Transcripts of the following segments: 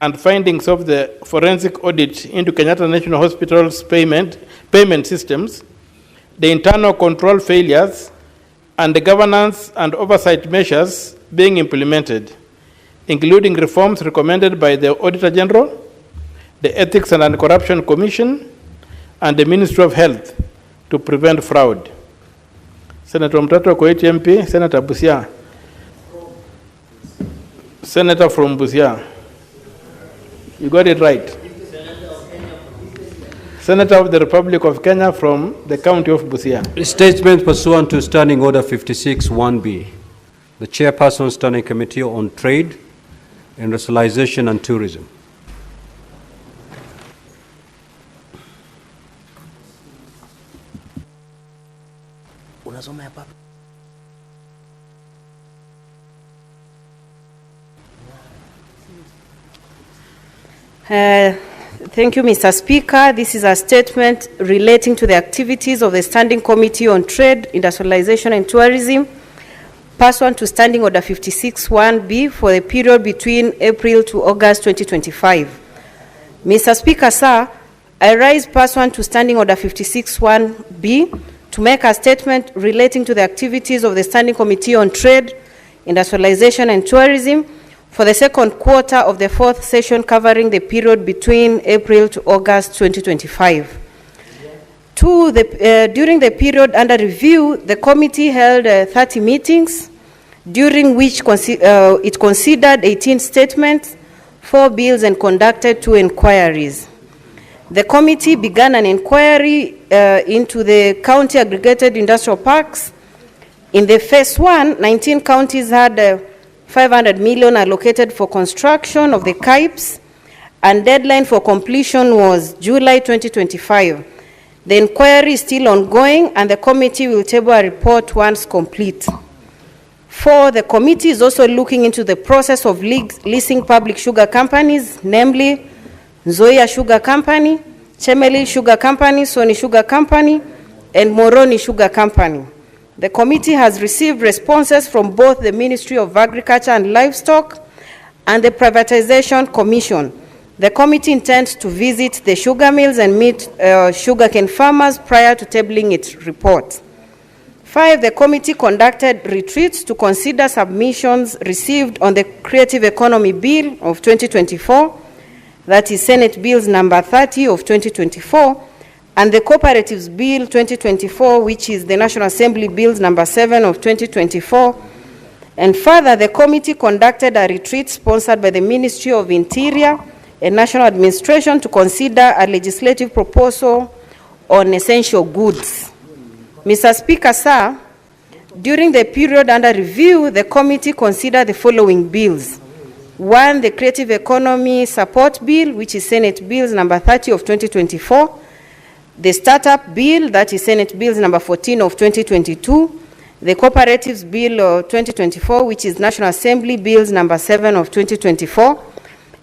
and findings of the forensic audit into Kenyatta National Hospital's payment systems, the internal control failures, and the governance and oversight measures being implemented, including reforms recommended by the Auditor General, the Ethics and Anti-Corruption Commission, and the Ministry of Health to prevent fraud. Senator Mtato Koiti MP, Senator Busia. Senator from Busia. You got it right. Senator of the Republic of Kenya from the county of Busia. Statement pursuant to Standing Order 56-1B. The Chairperson Standing Committee on Trade, Industrialization and Tourism. Thank you, Mr. Speaker. This is a statement relating to the activities of the Standing Committee on Trade, Industrialization and Tourism, pursuant to Standing Order 56-1B for the period between April to August 2025. Mr. Speaker, sir, I rise pursuant to Standing Order 56-1B to make a statement relating to the activities of the Standing Committee on Trade, Industrialization and Tourism for the second quarter of the fourth session covering the period between April to August 2025. During the period under review, the committee held 30 meetings, during which it considered 18 statements, 4 bills, and conducted 2 inquiries. The committee began an inquiry into the county aggregated industrial parks. In the phase 1, 19 counties had 500 million allocated for construction of the CAIPs, and deadline for completion was July 2025. The inquiry is still ongoing, and the committee will table a report once complete. 4, the committee is also looking into the process of leasing public sugar companies, namely Nzoia Sugar Company, Chemelil Sugar Company, Sony Sugar Company, and Moroni Sugar Company. The committee has received responses from both the Ministry of Agriculture and Livestock and the Privatization Commission. The committee intends to visit the sugar mills and meet sugarcane farmers prior to tabling its report. 5, the committee conducted retreats to consider submissions received on the Creative Economy Bill of 2024, that is Senate Bills number 30 of 2024, and the Cooperatives Bill 2024, which is the National Assembly Bills number 7 of 2024. And further, the committee conducted a retreat sponsored by the Ministry of Interior and National Administration to consider a legislative proposal on essential goods. Mr. Speaker, sir, during the period under review, the committee considered the following bills. 1, the Creative Economy Support Bill, which is Senate Bills number 30 of 2024. The Startup Bill, that is Senate Bills number 14 of 2022, the Cooperatives Bill 2024, which is National Assembly Bills number 7 of 2024,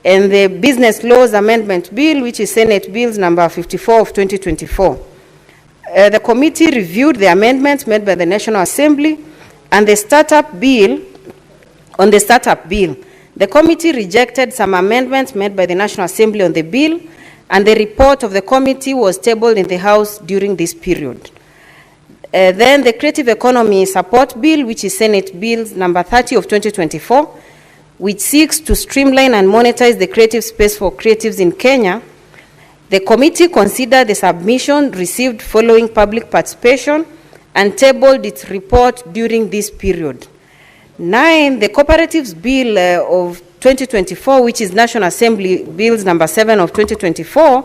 and the Business Laws Amendment Bill, which is Senate Bills number 54 of 2024. The committee reviewed the amendments made by the National Assembly and the Startup Bill. On the Startup Bill, the committee rejected some amendments made by the National Assembly on the bill, and the report of the committee was tabled in the House during this period. Then the Creative Economy Support Bill, which is Senate Bills number 30 of 2024, which seeks to streamline and monetize the creative space for creatives in Kenya. The committee considered the submission received following public participation and tabled its report during this period. 9, the Cooperatives Bill of 2024, which is National Assembly Bills number 7 of 2024,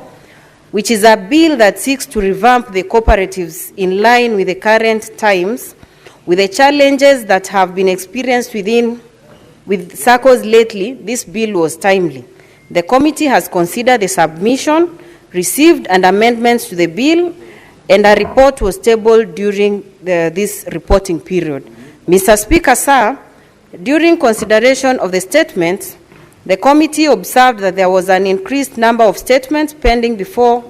which is a bill that seeks to revamp the cooperatives in line with the current times, with the challenges that have been experienced with circles lately. This bill was timely. The committee has considered the submission, received and amendments to the bill, and a report was tabled during this reporting period. Mr. Speaker, sir, during consideration of the statements, the committee observed that there was an increased number of statements pending before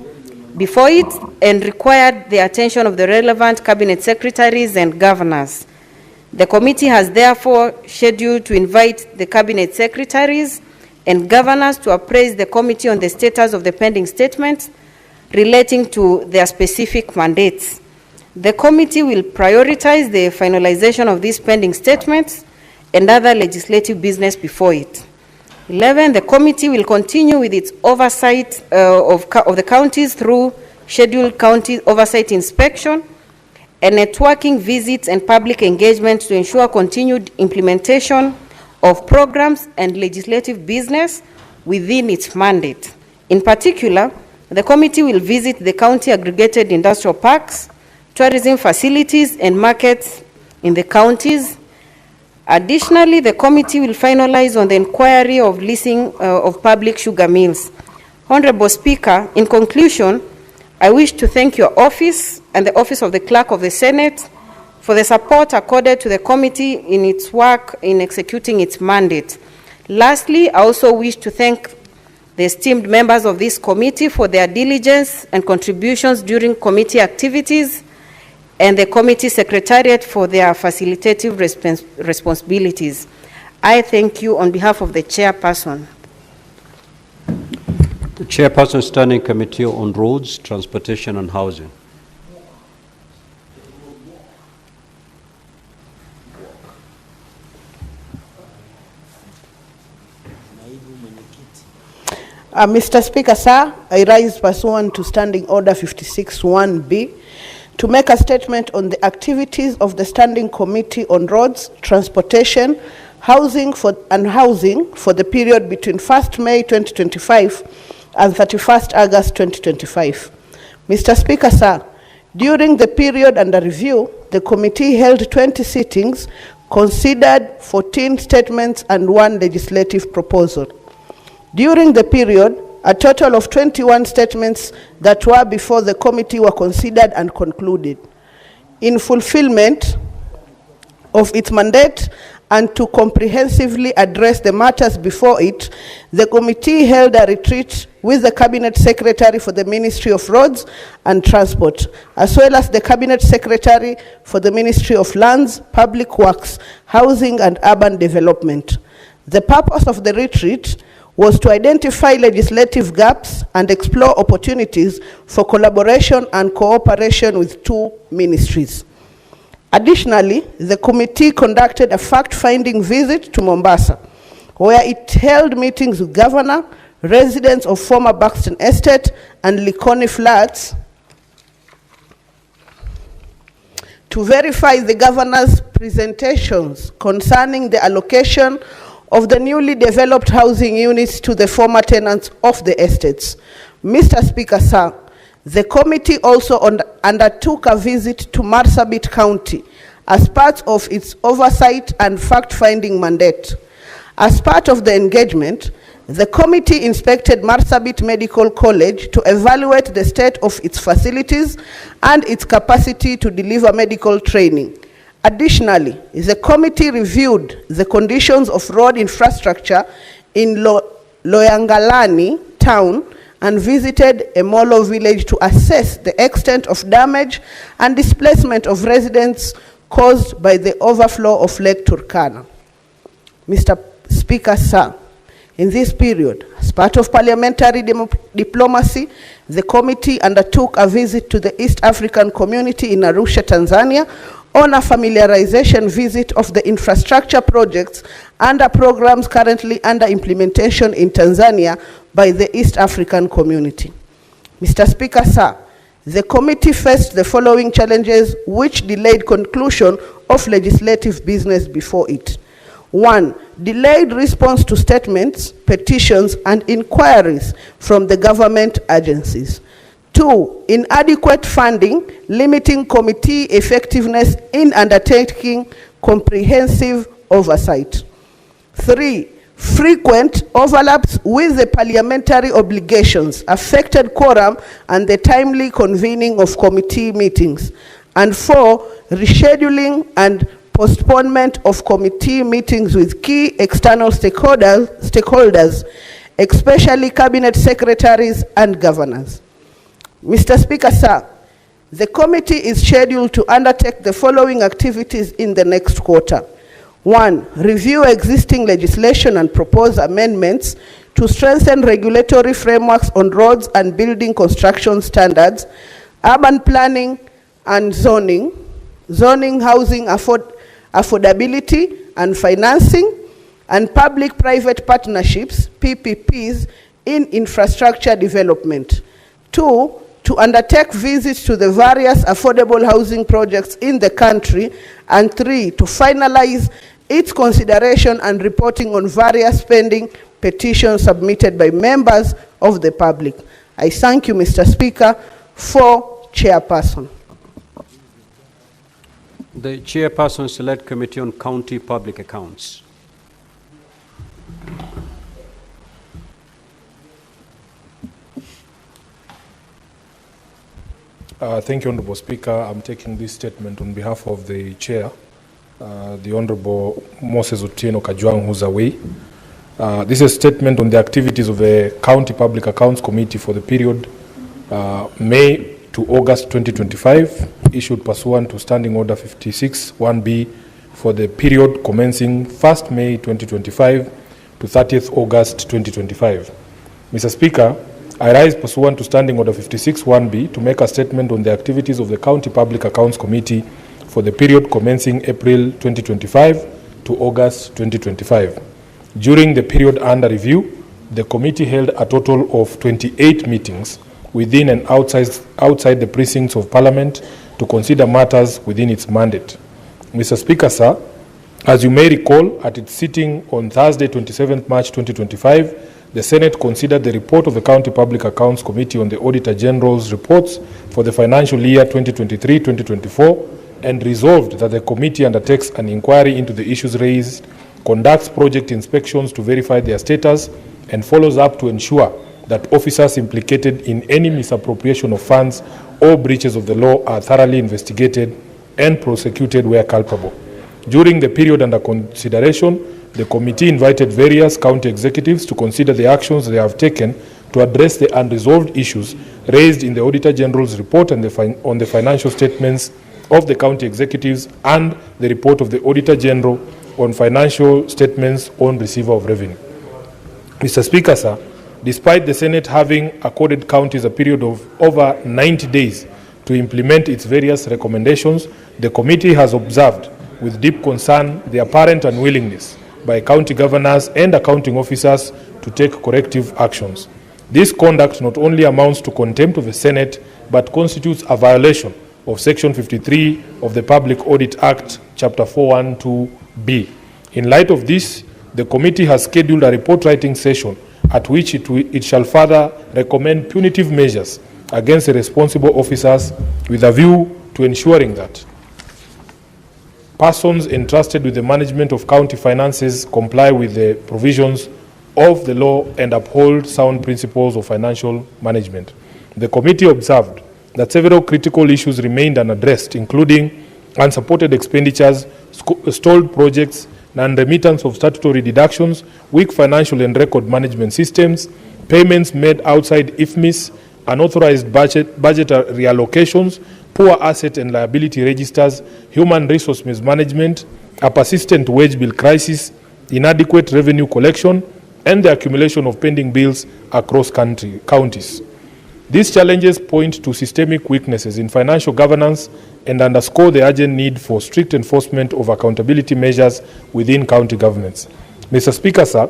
it and required the attention of the relevant cabinet secretaries and governors. The committee has therefore scheduled to invite the cabinet secretaries and governors to appraise the committee on the status of the pending statements relating to their specific mandates. The committee will prioritize the finalization of these pending statements and other legislative business before it. 11, the committee will continue with its oversight of the counties through scheduled county oversight inspection and networking visits and public engagement to ensure continued implementation of programs and legislative business within its mandate. In particular, the committee will visit the county aggregated industrial parks, tourism facilities, and markets in the counties. Additionally, the committee will finalize on the inquiry of leasing of public sugar mills. Honorable Speaker, in conclusion, I wish to thank your office and the Office of the Clerk of the Senate for the support accorded to the committee in its work in executing its mandate. Lastly, I also wish to thank the esteemed members of this committee for their diligence and contributions during committee activities, and the committee secretariat for their facilitative responsibilities. I thank you on behalf of the chairperson. The chairperson, Standing Committee on Roads, Transportation and Housing. Mr. Speaker, sir, I rise pursuant to Standing Order 56(1)B to make a statement on the activities of the Standing Committee on Roads, Transportation, Housing for the period between 1st May 2025 and 31st August 2025. Mr. Speaker, sir, during the period under review, the committee held 20 sittings, considered 14 statements and 1 legislative proposal. During the period, a total of 21 statements that were before the committee were considered and concluded. In fulfillment of its mandate and to comprehensively address the matters before it, the committee held a retreat with the Cabinet Secretary for the Ministry of Roads and Transport, as well as the Cabinet Secretary for the Ministry of Lands, Public Works, Housing and Urban Development. The purpose of the retreat was to identify legislative gaps and explore opportunities for collaboration and cooperation with 2 ministries. Additionally, the committee conducted a fact-finding visit to Mombasa, where it held meetings with Governor, residents of former Buxton Estate and Likoni Flats to verify the Governor's presentations concerning the allocation of the newly developed housing units to the former tenants of the estates. Mr. Speaker, sir, the committee also undertook a visit to Marsabit County as part of its oversight and fact-finding mandate. As part of the engagement, the committee inspected Marsabit Medical College to evaluate the state of its facilities and its capacity to deliver medical training. Additionally, the committee reviewed the conditions of road infrastructure in Loyangalani town and visited Emolo village to assess the extent of damage and displacement of residents caused by the overflow of Lake Turkana. Mr. Speaker, sir, in this period, as part of parliamentary diplomacy, the committee undertook a visit to the East African community in Arusha, Tanzania, on a familiarization visit of the infrastructure projects under programs currently under implementation in Tanzania by the East African community. Mr. Speaker, sir, the committee faced the following challenges which delayed conclusion of legislative business before it. 1, delayed response to statements, petitions, and inquiries from the government agencies. 2, inadequate funding, limiting committee effectiveness in undertaking comprehensive oversight. 3, frequent overlaps with the parliamentary obligations affected quorum and the timely convening of committee meetings. And 4, rescheduling and postponement of committee meetings with key external stakeholders, especially cabinet secretaries and governors. Mr. Speaker, sir, the committee is scheduled to undertake the following activities in the next quarter. 1. Review existing legislation and propose amendments to strengthen regulatory frameworks on roads and building construction standards, urban planning and zoning, housing affordability and financing, and public-private partnerships, PPPs, in infrastructure development. 2. To undertake visits to the various affordable housing projects in the country. And 3. To finalize its consideration and reporting on various pending petitions submitted by members of the public. I thank you, Mr. Speaker, for chairperson. The chairperson select committee on county public accounts. Thank you, Honorable Speaker. I'm taking this statement on behalf of the chair, the Honorable Moses Otieno Kajwang, who's away. This is a statement on the activities of the County Public Accounts Committee for the period May to August 2025, issued pursuant to Standing Order 56-1B for the period commencing 1st May 2025 to 30th August 2025. Mr. Speaker, I rise pursuant to Standing Order 56-1B to make a statement on the activities of the County Public Accounts Committee for the period commencing April 2025 to August 2025. During the period under review, the committee held a total of 28 meetings within and outside the precincts of Parliament to consider matters within its mandate. Mr. Speaker, sir, as you may recall, at its sitting on Thursday, 27th March 2025, the Senate considered the report of the County Public Accounts Committee on the Auditor General's reports for the financial year 2023-2024 and resolved that the committee undertakes an inquiry into the issues raised, conducts project inspections to verify their status, and follows up to ensure that officers implicated in any misappropriation of funds or breaches of the law are thoroughly investigated and prosecuted where culpable. During the period under consideration, the committee invited various county executives to consider the actions they have taken to address the unresolved issues raised in the Auditor General's report and on the financial statements of the county executives and the report of the Auditor General on financial statements on receiver of revenue. Mr. Speaker, sir, despite the Senate having accorded counties a period of over 90 days to implement its various recommendations, the committee has observed with deep concern the apparent unwillingness by county governors and accounting officers to take corrective actions. This conduct not only amounts to contempt of the Senate, but constitutes a violation of Section 53 of the Public Audit Act, Chapter 412B. In light of this, the committee has scheduled a report-writing session at which it shall further recommend punitive measures against the responsible officers with a view to ensuring that persons entrusted with the management of county finances comply with the provisions of the law and uphold sound principles of financial management. The committee observed that several critical issues remained unaddressed, including unsupported expenditures, stalled projects, non-remittance of statutory deductions, weak financial and record management systems, payments made outside IFMIS, unauthorized budget reallocations, poor asset and liability registers, human resource mismanagement, a persistent wage bill crisis, inadequate revenue collection, and the accumulation of pending bills across counties. These challenges point to systemic weaknesses in financial governance and underscore the urgent need for strict enforcement of accountability measures within county governments. Mr. Speaker, sir,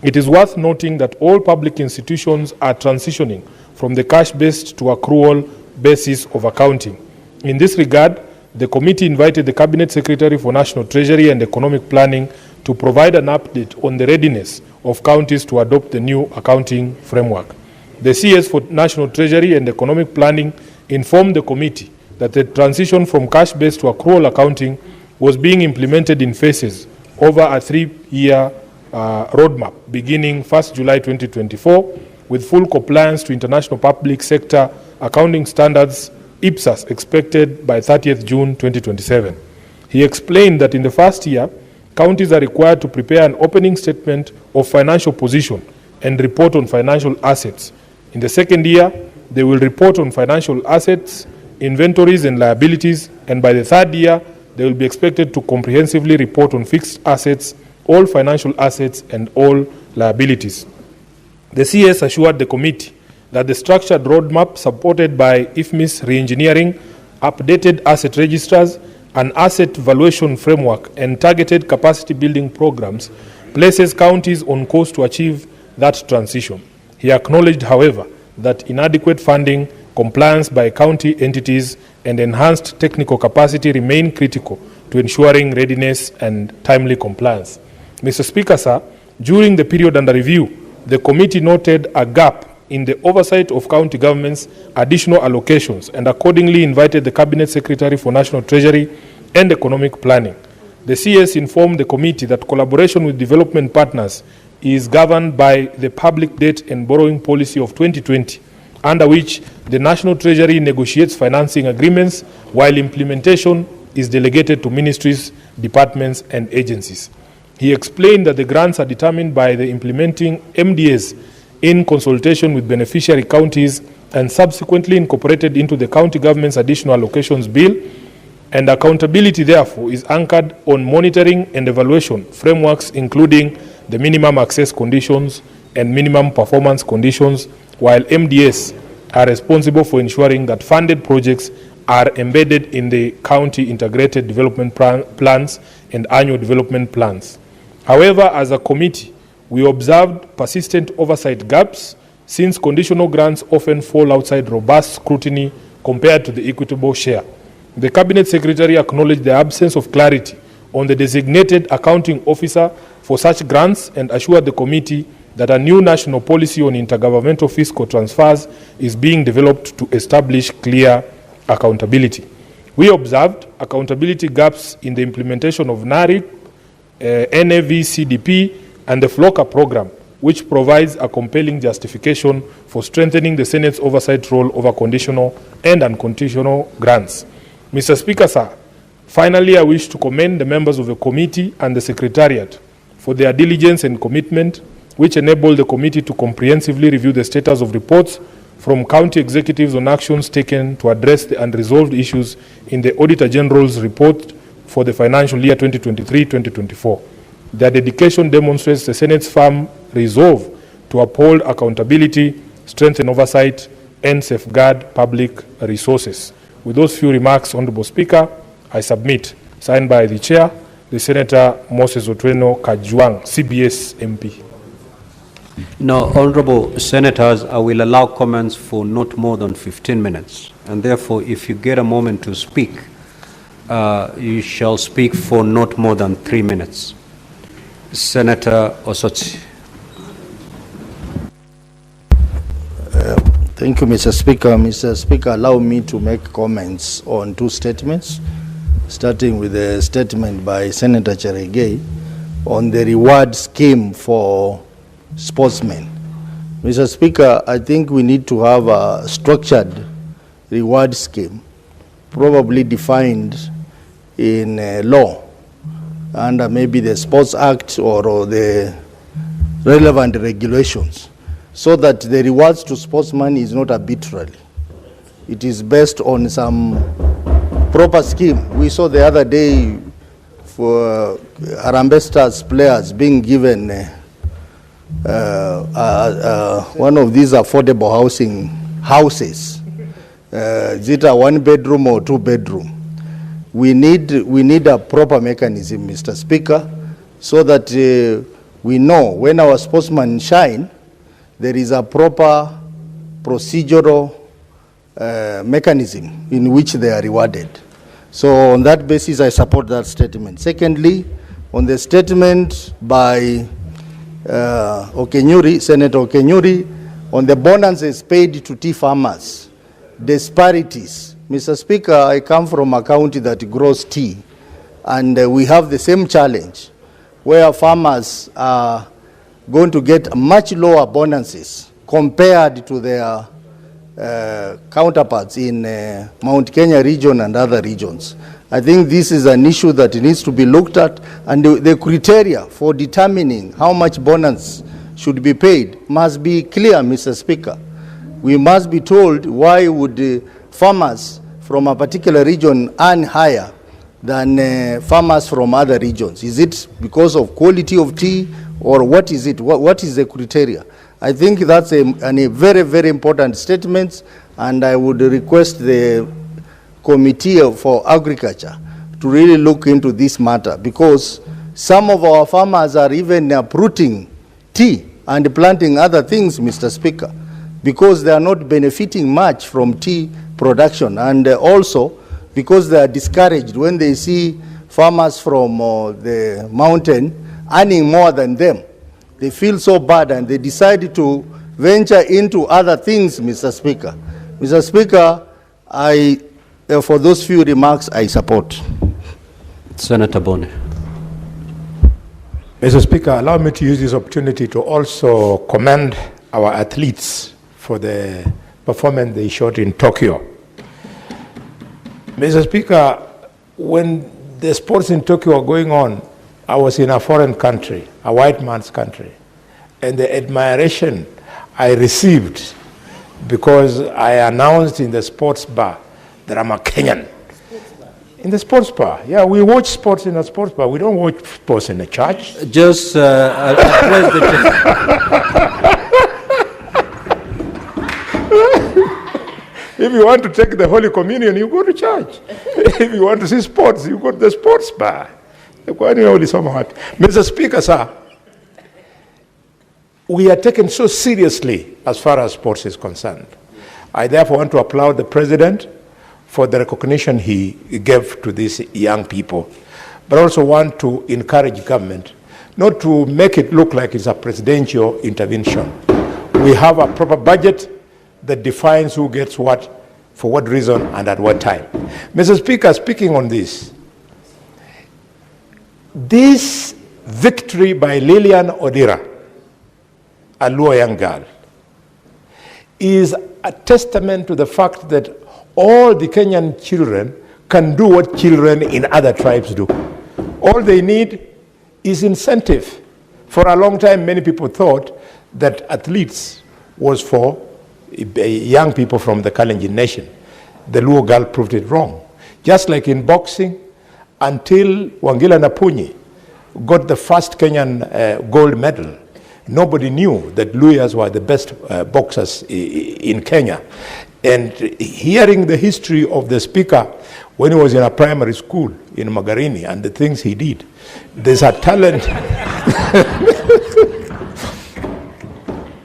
it is worth noting that all public institutions are transitioning from the cash-based to accrual basis of accounting. In this regard, the committee invited the Cabinet Secretary for National Treasury and Economic Planning to provide an update on the readiness of counties to adopt the new accounting framework. The CS for National Treasury and Economic Planning informed the committee that the transition from cash-based to accrual accounting was being implemented in phases over a 3-year roadmap beginning 1st July 2024 with full compliance to international public sector accounting standards IPSAS expected by 30th June 2027. He explained that in the first year, counties are required to prepare an opening statement of financial position and report on financial assets. In the second year, they will report on financial assets, inventories and liabilities, and by the third year, they will be expected to comprehensively report on fixed assets, all financial assets, and all liabilities. The CS assured the committee that the structured roadmap supported by IFMIS re-engineering, updated asset registers, an asset valuation framework, and targeted capacity building programs places counties on course to achieve that transition. He acknowledged, however, that inadequate funding, compliance by county entities, and enhanced technical capacity remain critical to ensuring readiness and timely compliance. Mr. Speaker, sir, during the period under review, the committee noted a gap in the oversight of county governments' additional allocations and accordingly invited the Cabinet Secretary for National Treasury and Economic Planning. The CS informed the committee that collaboration with development partners is governed by the Public Debt and Borrowing Policy of 2020, under which the National Treasury negotiates financing agreements while implementation is delegated to ministries, departments, and agencies. He explained that the grants are determined by the implementing MDAs in consultation with beneficiary counties and subsequently incorporated into the county government's additional allocations bill, and accountability therefore is anchored on monitoring and evaluation frameworks including the minimum access conditions and minimum performance conditions, while MDAs are responsible for ensuring that funded projects are embedded in the county integrated development plans and annual development plans. However, as a committee, we observed persistent oversight gaps since conditional grants often fall outside robust scrutiny compared to the equitable share. The Cabinet Secretary acknowledged the absence of clarity on the designated accounting officer for such grants and assured the committee that a new national policy on intergovernmental fiscal transfers is being developed to establish clear accountability. We observed accountability gaps in the implementation of NARIP, NAVCDP, and the FLOCA program, which provides a compelling justification for strengthening the Senate's oversight role over conditional and unconditional grants. Mr. Speaker, sir, finally, I wish to commend the members of the committee and the Secretariat for their diligence and commitment, which enabled the committee to comprehensively review the status of reports from county executives on actions taken to address the unresolved issues in the Auditor General's report for the financial year 2023-2024. Their dedication demonstrates the Senate's firm resolve to uphold accountability, strengthen oversight, and safeguard public resources. With those few remarks, Honorable Speaker, I submit, signed by the Chair, the Senator Moses Otueno Kajwang, CBS MP. Now, Honorable Senators, I will allow comments for not more than 15 minutes. And therefore, if you get a moment to speak, you shall speak for not more than 3 minutes. Senator Osotsi. Thank you, Mr. Speaker. Mr. Speaker, allow me to make comments on two statements, starting with a statement by Senator Cherargei on the reward scheme for sportsmen. Mr. Speaker, I think we need to have a structured reward scheme, probably defined in law, under maybe the Sports Act or the relevant regulations, so that the rewards to sportsmen is not arbitrary. It is based on some proper scheme. We saw the other day for Harambee Stars players being given one of these affordable housing houses. Is it a 1-bedroom or 2-bedroom? We need a proper mechanism, Mr. Speaker, so that we know when our sportsmen shine, there is a proper procedural mechanism in which they are rewarded. So on that basis, I support that statement. Secondly, on the statement by Okenyuri, Senator Okenyuri, on the bonuses paid to tea farmers, disparities. Mr. Speaker, I come from a county that grows tea, and we have the same challenge where farmers are going to get much lower bonuses compared to their counterparts in Mount Kenya region and other regions. I think this is an issue that needs to be looked at, and the criteria for determining how much bonus should be paid must be clear, Mr. Speaker. We must be told why would farmers from a particular region earn higher than farmers from other regions? Is it because of quality of tea, or what is it? What is the criteria? I think that's a very, very important statement, and I would request the Committee for Agriculture to really look into this matter, because some of our farmers are even uprooting tea and planting other things, Mr. Speaker, because they are not benefiting much from tea production, and also because they are discouraged when they see farmers from the mountain earning more than them. They feel so bad and they decide to venture into other things, Mr. Speaker. Mr. Speaker, for those few remarks, I support. Senator Bone. Mr. Speaker, allow me to use this opportunity to also commend our athletes for the performance they showed in Tokyo. Mr. Speaker, when the sports in Tokyo were going on, I was in a foreign country, a white man's country, and the admiration I received because I announced in the sports bar that I'm a Kenyan. In the sports bar, yeah, we watch sports in a sports bar. We don't watch sports in a church. Just address the If you want to take the Holy Communion, you go to church. If you want to see sports, you go to the sports bar. Mr. Speaker, sir, we are taken so seriously as far as sports is concerned. I therefore want to applaud the President for the recognition he gave to these young people, but also want to encourage government not to make it look like it's a presidential intervention. We have a proper budget that defines who gets what, for what reason, and at what time. Mr. Speaker, speaking on this victory by Lilian Odira, a Luo young girl, is a testament to the fact that all the Kenyan children can do what children in other tribes do. All they need is incentive. For a long time, many people thought that athletes was for young people from the Kalenjin nation. The Luo girl proved it wrong. Just like in boxing, until Wangila Napunyi got the first Kenyan gold medal, nobody knew that Luyas were the best boxers in Kenya. And hearing the history of the speaker when he was in a primary school in Magarini and the things he did, there's a talent.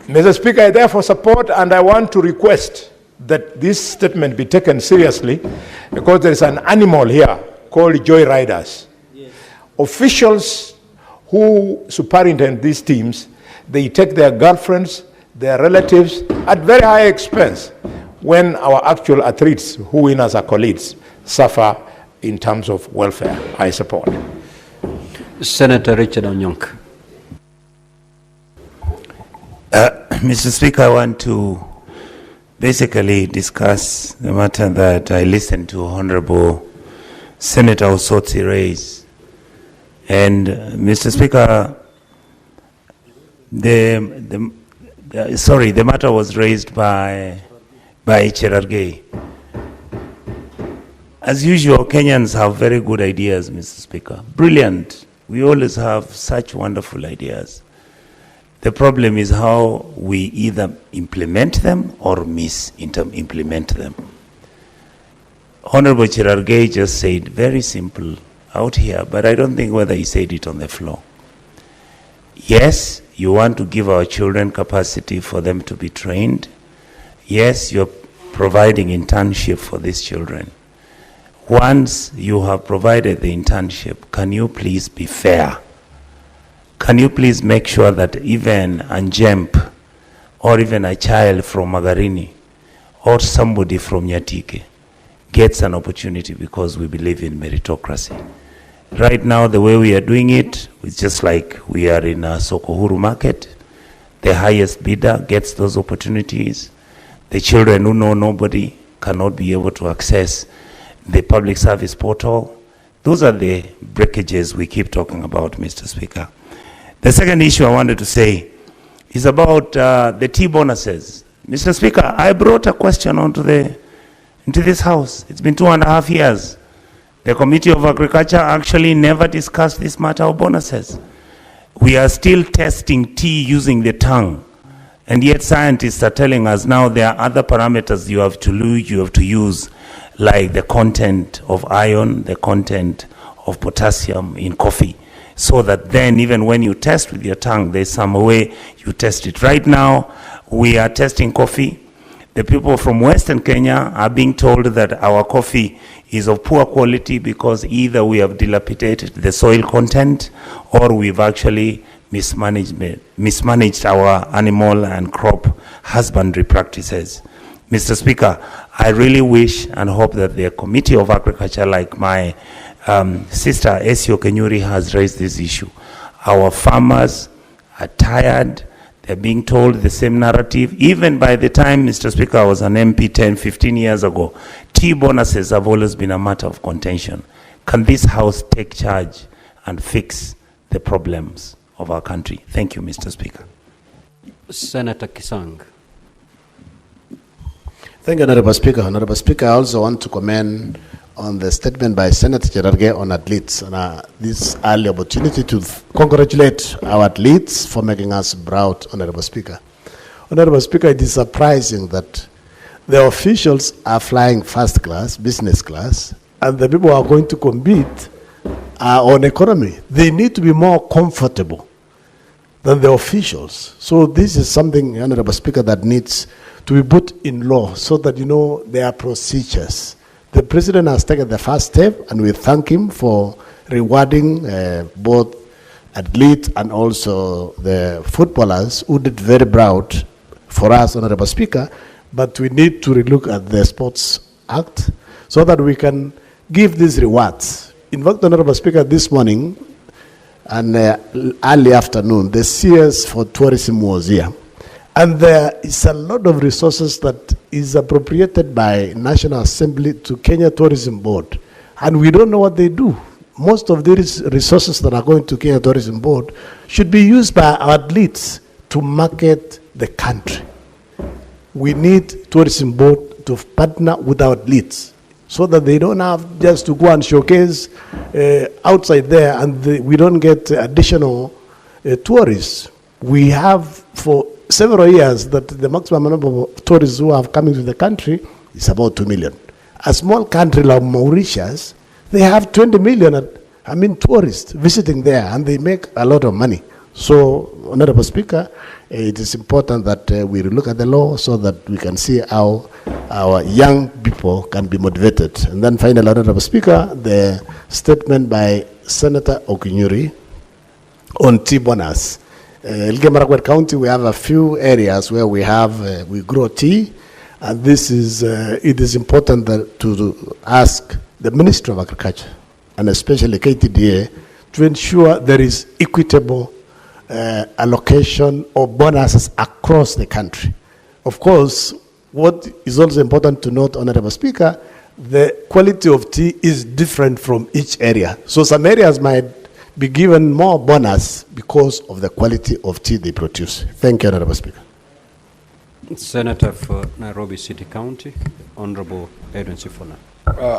Mr. Speaker, I therefore support and I want to request that this statement be taken seriously, because there is an animal here called joyriders. Yes. Officials who superintend these teams, they take their girlfriends, their relatives at very high expense, when our actual athletes who win as accolades suffer in terms of welfare. I support. Senator Richard Onyonk. Mr. Speaker, I want to basically discuss the matter that I listened to Honorable Senator Osotsi raise. And Mr. Speaker, the matter was raised by Cherargei. As usual, Kenyans have very good ideas, Mr. Speaker. Brilliant. We always have such wonderful ideas. The problem is how we either implement them or implement them. Honorable Cherargei just said, very simple out here, but I don't think whether he said it on the floor. Yes, you want to give our children capacity for them to be trained. Yes, you're providing internship for these children. Once you have provided the internship, can you please be fair? Can you please make sure that even a Njemp or even a child from Magarini or somebody from Nyatike gets an opportunity, because we believe in meritocracy. Right now, the way we are doing it, it's just like we are in a Sokohuru market. The highest bidder gets those opportunities. The children who know nobody cannot be able to access the public service portal. Those are the breakages we keep talking about, Mr. Speaker. The second issue I wanted to say is about the T bonuses. Mr. Speaker, I brought a question into this House. It's been 2.5 years. The Committee of Agriculture actually never discussed this matter of bonuses. We are still testing tea using the tongue. And yet scientists are telling us now there are other parameters you have to use, like the content of iron, the content of potassium in coffee, so that then even when you test with your tongue, there's some way you test it. Right now, we are testing coffee. The people from Western Kenya are being told that our coffee is of poor quality because either we have dilapidated the soil content or we've actually mismanaged our animal and crop husbandry practices. Mr. Speaker, I really wish and hope that the Committee of Agriculture, like my sister Esio Kenyuri, has raised this issue. Our farmers are tired. They're being told the same narrative. Even by the time, Mr. Speaker, I was an MP 10, 15 years ago, tea bonuses have always been a matter of contention. Can this House take charge and fix the problems of our country? Thank you, Mr. Speaker. Senator Kisang. Thank you, Honorable Speaker. Honorable Speaker, I also want to comment on the statement by Senator Cherargei on athletes, and this early opportunity to congratulate our athletes for making us proud, Honorable Speaker. Honorable Speaker, it is surprising that the officials are flying first class, business class, and the people who are going to compete are on economy. They need to be more comfortable than the officials. So this is something, Honorable Speaker, that needs to be put in law so that, you know, there are procedures. The President has taken the first step, and we thank him for rewarding both athletes and also the footballers who did very proud for us, Honorable Speaker. But we need to relook at the Sports Act so that we can give these rewards. In fact, Honorable Speaker, this morning and early afternoon, the CS for tourism was here. And there is a lot of resources that is appropriated by National Assembly to Kenya Tourism Board. And we don't know what they do. Most of these resources that are going to Kenya Tourism Board should be used by our athletes to market the country. We need Tourism Board to partner with our athletes so that they don't have just to go and showcase outside there and we don't get additional tourists. We have for several years that the maximum number of tourists who have come into the country is about 2 million. A small country like Mauritius, they have 20 million, tourists visiting there, and they make a lot of money. So, Honorable Speaker, it is important that we look at the law so that we can see how our young people can be motivated. And then finally, Honorable Speaker, the statement by Senator Okinyuri on tea bonus. Elgeyo-Marakwet County, we have a few areas where we grow tea, and this is it is important that to ask the Ministry of Agriculture and especially KTDA to ensure there is equitable allocation of bonuses across the country. Of course, what is also important to note, Honorable Speaker, the quality of tea is different from each area. So some areas might be given more bonus because of the quality of tea they produce. Thank you, Honorable Speaker. Senator for Nairobi City County, Honorable Edwin Sifuna.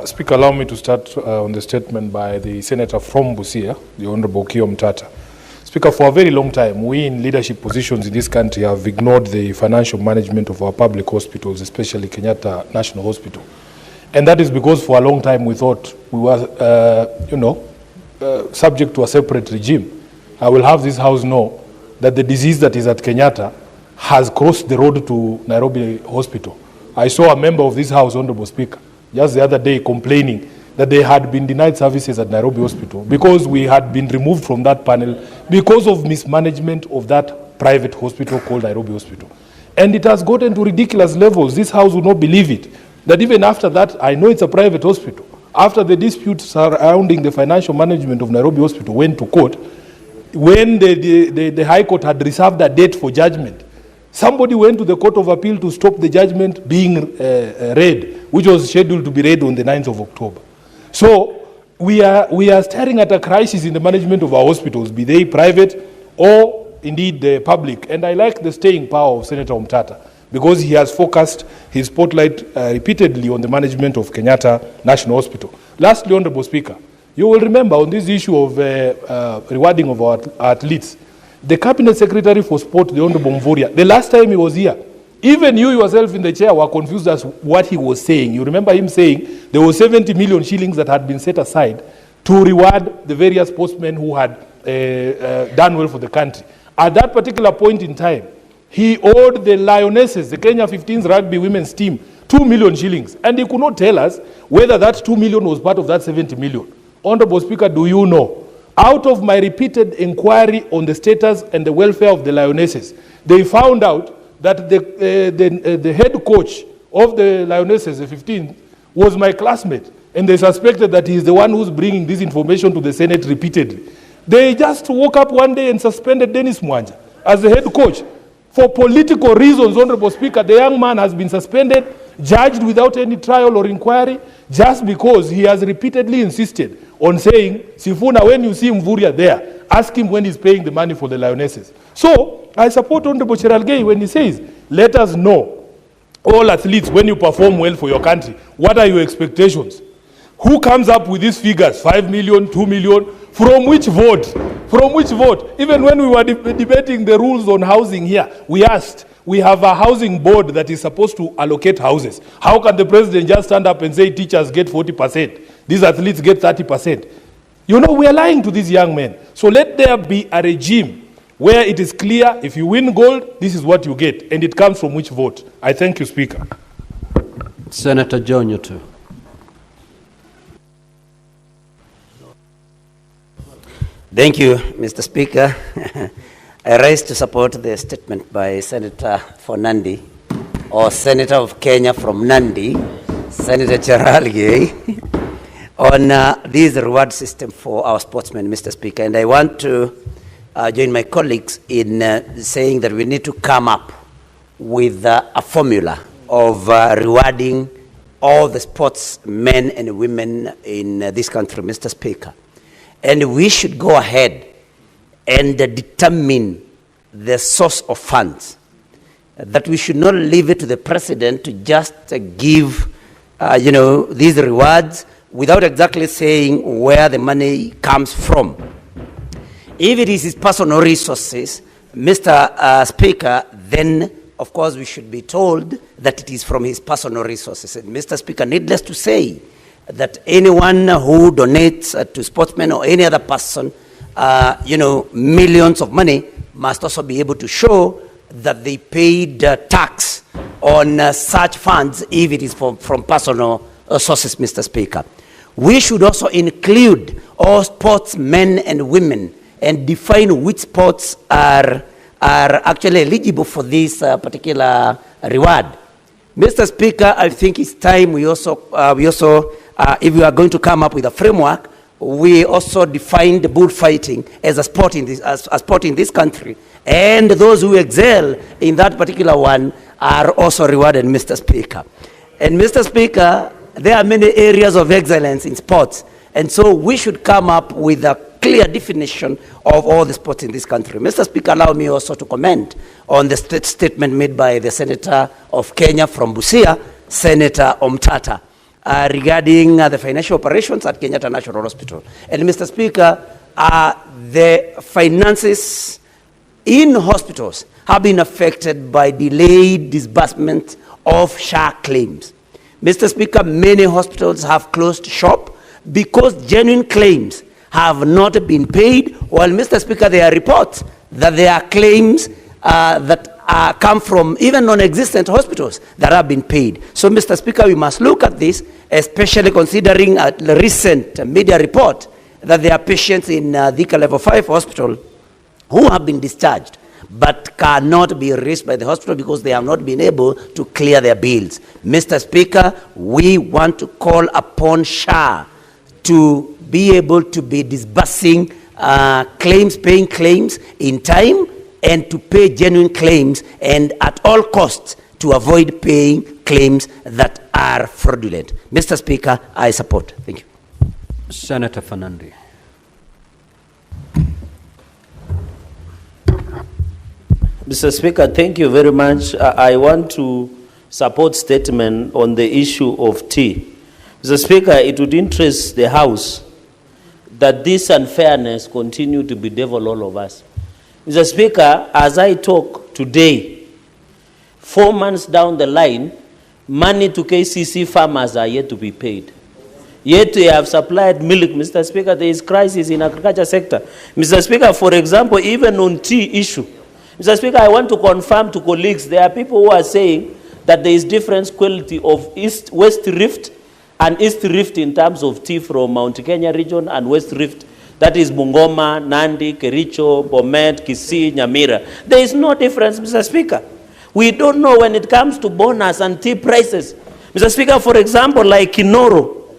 Speaker, allow me to start on the statement by the Senator from Busia, the Honorable Kio Mtata. Speaker, for a very long time, we in leadership positions in this country have ignored the financial management of our public hospitals, especially Kenyatta National Hospital. And that is because for a long time we thought we were, subject to a separate regime. I will have this House know that the disease that is at Kenyatta has crossed the road to Nairobi Hospital. I saw a member of this House, Honorable Speaker, just the other day complaining that they had been denied services at Nairobi Hospital because we had been removed from that panel because of mismanagement of that private hospital called Nairobi Hospital. And it has gotten to ridiculous levels. This House would not believe it. That even after that, I know it's a private hospital, after the dispute surrounding the financial management of Nairobi Hospital went to court, when the High Court had reserved a date for judgment, somebody went to the Court of Appeal to stop the judgment being read, which was scheduled to be read on the 9th of October. So we are staring at a crisis in the management of our hospitals, be they private or indeed the public. And I like the staying power of Senator Mtata, because he has focused his spotlight repeatedly on the management of Kenyatta National Hospital. Lastly, Honorable Speaker, you will remember on this issue of rewarding of our athletes, the Cabinet Secretary for Sport, the Honorable Mvurya, the last time he was here, even you yourself in the chair were confused as what he was saying. You remember him saying there was 70 million shillings that had been set aside to reward the various sportsmen who had done well for the country. At that particular point in time, he owed the Lionesses, the Kenya 15s rugby women's team, 2 million shillings. And he could not tell us whether that 2 million was part of that 70 million. Honorable Speaker, do you know, out of my repeated inquiry on the status and the welfare of the Lionesses, they found out that the head coach of the Lionesses, the 15th, was my classmate. And they suspected that he is the one who's bringing this information to the Senate repeatedly. They just woke up one day and suspended Dennis Mwanja as the head coach. For political reasons, Honorable Speaker, the young man has been suspended, judged without any trial or inquiry, just because he has repeatedly insisted on saying, Sifuna, when you see Mvurya there, ask him when he's paying the money for the Lionesses. So, I support Honorable Cherargei when he says, let us know, all athletes, when you perform well for your country, what are your expectations? Who comes up with these figures, 5 million, 2 million, from which vote? From which vote? Even when we were debating the rules on housing here, we asked, we have a housing board that is supposed to allocate houses. How can the president just stand up and say teachers get 40%, these athletes get 30%? You know, we are lying to these young men. So let there be a regime where it is clear, if you win gold, this is what you get, and it comes from which vote. I thank you, Speaker. Senator John Yutu. Thank you, Mr. Speaker. I rise to support the statement by Senator for Nandi, or Senator of Kenya from Nandi, Senator Cherargei, on this reward system for our sportsmen, Mr. Speaker. And I want to join my colleagues in saying that we need to come up with a formula of rewarding all the sportsmen and women in this country, Mr. Speaker. And we should go ahead and determine the source of funds. That we should not leave it to the president to just give, these rewards without exactly saying where the money comes from. If it is his personal resources, Mr. Speaker, then of course we should be told that it is from his personal resources. And Mr. Speaker, needless to say, that anyone who donates to sportsmen or any other person, millions of money, must also be able to show that they paid tax on such funds if it is from personal sources, Mr. Speaker. We should also include all sportsmen and women and define which sports are actually eligible for this particular reward. Mr. Speaker, I think it's time we also if we are going to come up with a framework, we also defined bullfighting as a sport in this country, and those who excel in that particular one are also rewarded, Mr. Speaker. And Mr. Speaker, there are many areas of excellence in sports, and so we should come up with a clear definition of all the sports in this country. Mr. Speaker, allow me also to comment on the statement made by the Senator of Kenya from Busia, Senator Omtata, regarding the financial operations at Kenyatta National Hospital. And Mr. Speaker, the finances in hospitals have been affected by delayed disbursement of SHA claims. Mr. Speaker, many hospitals have closed shop because genuine claims have not been paid, while, Mr. Speaker, there are reports that there are claims that come from even non-existent hospitals that have been paid. So, Mr. Speaker, we must look at this, especially considering a recent media report that there are patients in Thika Level 5 Hospital who have been discharged but cannot be released by the hospital because they have not been able to clear their bills. Mr. Speaker, we want to call upon SHA to be able to be disbursing claims, paying claims in time, and to pay genuine claims, and at all costs to avoid paying claims that are fraudulent. Mr. Speaker, I support. Thank you. Senator Fernandi. Mr. Speaker, thank you very much. I want to support statement on the issue of tea. Mr. Speaker, it would interest the House that this unfairness continue to bedevil all of us. Mr. Speaker, as I talk today, 4 months down the line, money to KCC farmers are yet to be paid. Yet they have supplied milk. Mr. Speaker, there is crisis in agriculture sector. Mr. Speaker, for example, even on tea issue, Mr. Speaker, I want to confirm to colleagues, there are people who are saying that there is different quality of West Rift and East Rift in terms of tea from Mount Kenya region and West Rift. That is Bungoma, Nandi, Kericho, Bomet, Kisii, Nyamira. There is no difference, Mr. Speaker. We don't know when it comes to bonus and tea prices. Mr. Speaker, for example, like Kinoro,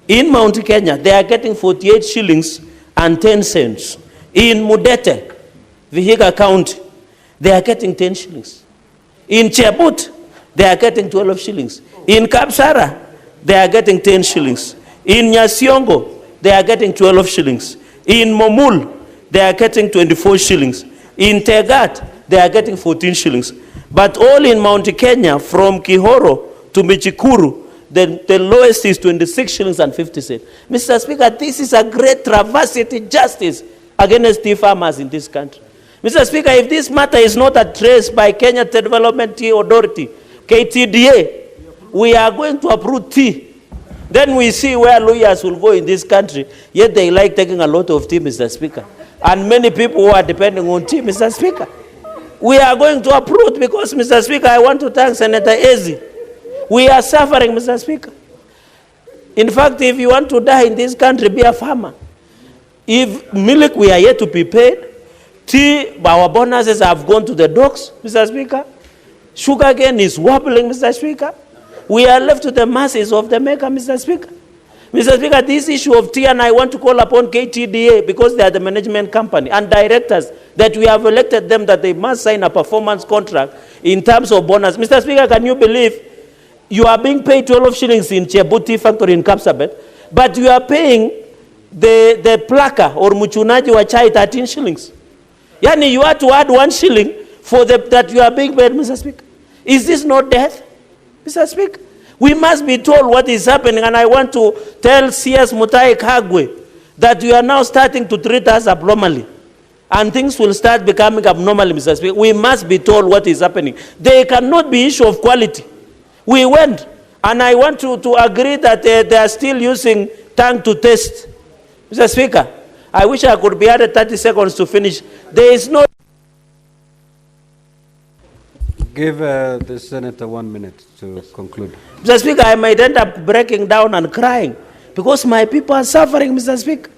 in Mount Kenya, they are getting 48 shillings and 10 cents. In Mudete, Vihiga County, they are getting 10 shillings. In Chebut, they are getting 12 shillings. In Kapsara, they are getting 10 shillings. In Nyasiongo, they are getting 12 shillings. In Momul, they are getting 24 shillings. In Tegat, they are getting 14 shillings. But all in Mount Kenya, from Kihoro to Michikuru, the lowest is 26 shillings and 50 cents. Mr. Speaker, this is a great travesty justice against tea farmers in this country. Mr. Speaker, if this matter is not addressed by Kenya Development Tea Authority, KTDA, we are going to approve tea. Then we see where lawyers will go in this country, yet they like taking a lot of tea, Mr. Speaker. And many people who are depending on tea, Mr. Speaker. We are going to approve because, Mr. Speaker, I want to thank Senator Ezi. We are suffering, Mr. Speaker. In fact, if you want to die in this country, be a farmer. If milk, we are yet to be paid. Tea, our bonuses have gone to the dogs, Mr. Speaker. Sugar cane is wobbling, Mr. Speaker. We are left to the masses of the maker, Mr. Speaker. Mr. Speaker, this issue of tea, and I want to call upon KTDA, because they are the management company, and directors, that we have elected them that they must sign a performance contract in terms of bonus. Mr. Speaker, can you believe you are being paid 12 shillings in Chebuti factory in Kapsabet, but you are paying the plaka or muchunaji wa chai 13 shillings? Yani you have to add 1 shilling for that you are being paid, Mr. Speaker. Is this not death, Mr. Speaker? We must be told what is happening, and I want to tell CS Mutai Kagwe that you are now starting to treat us abnormally, and things will start becoming abnormal, Mr. Speaker. We must be told what is happening. There cannot be issue of quality. We went, and I want to agree that they are still using tongue to taste. Mr. Speaker, I wish I could be added 30 seconds to finish. There is no... Give the Senator 1 minute to conclude. Mr. Speaker, I might end up breaking down and crying because my people are suffering, Mr. Speaker.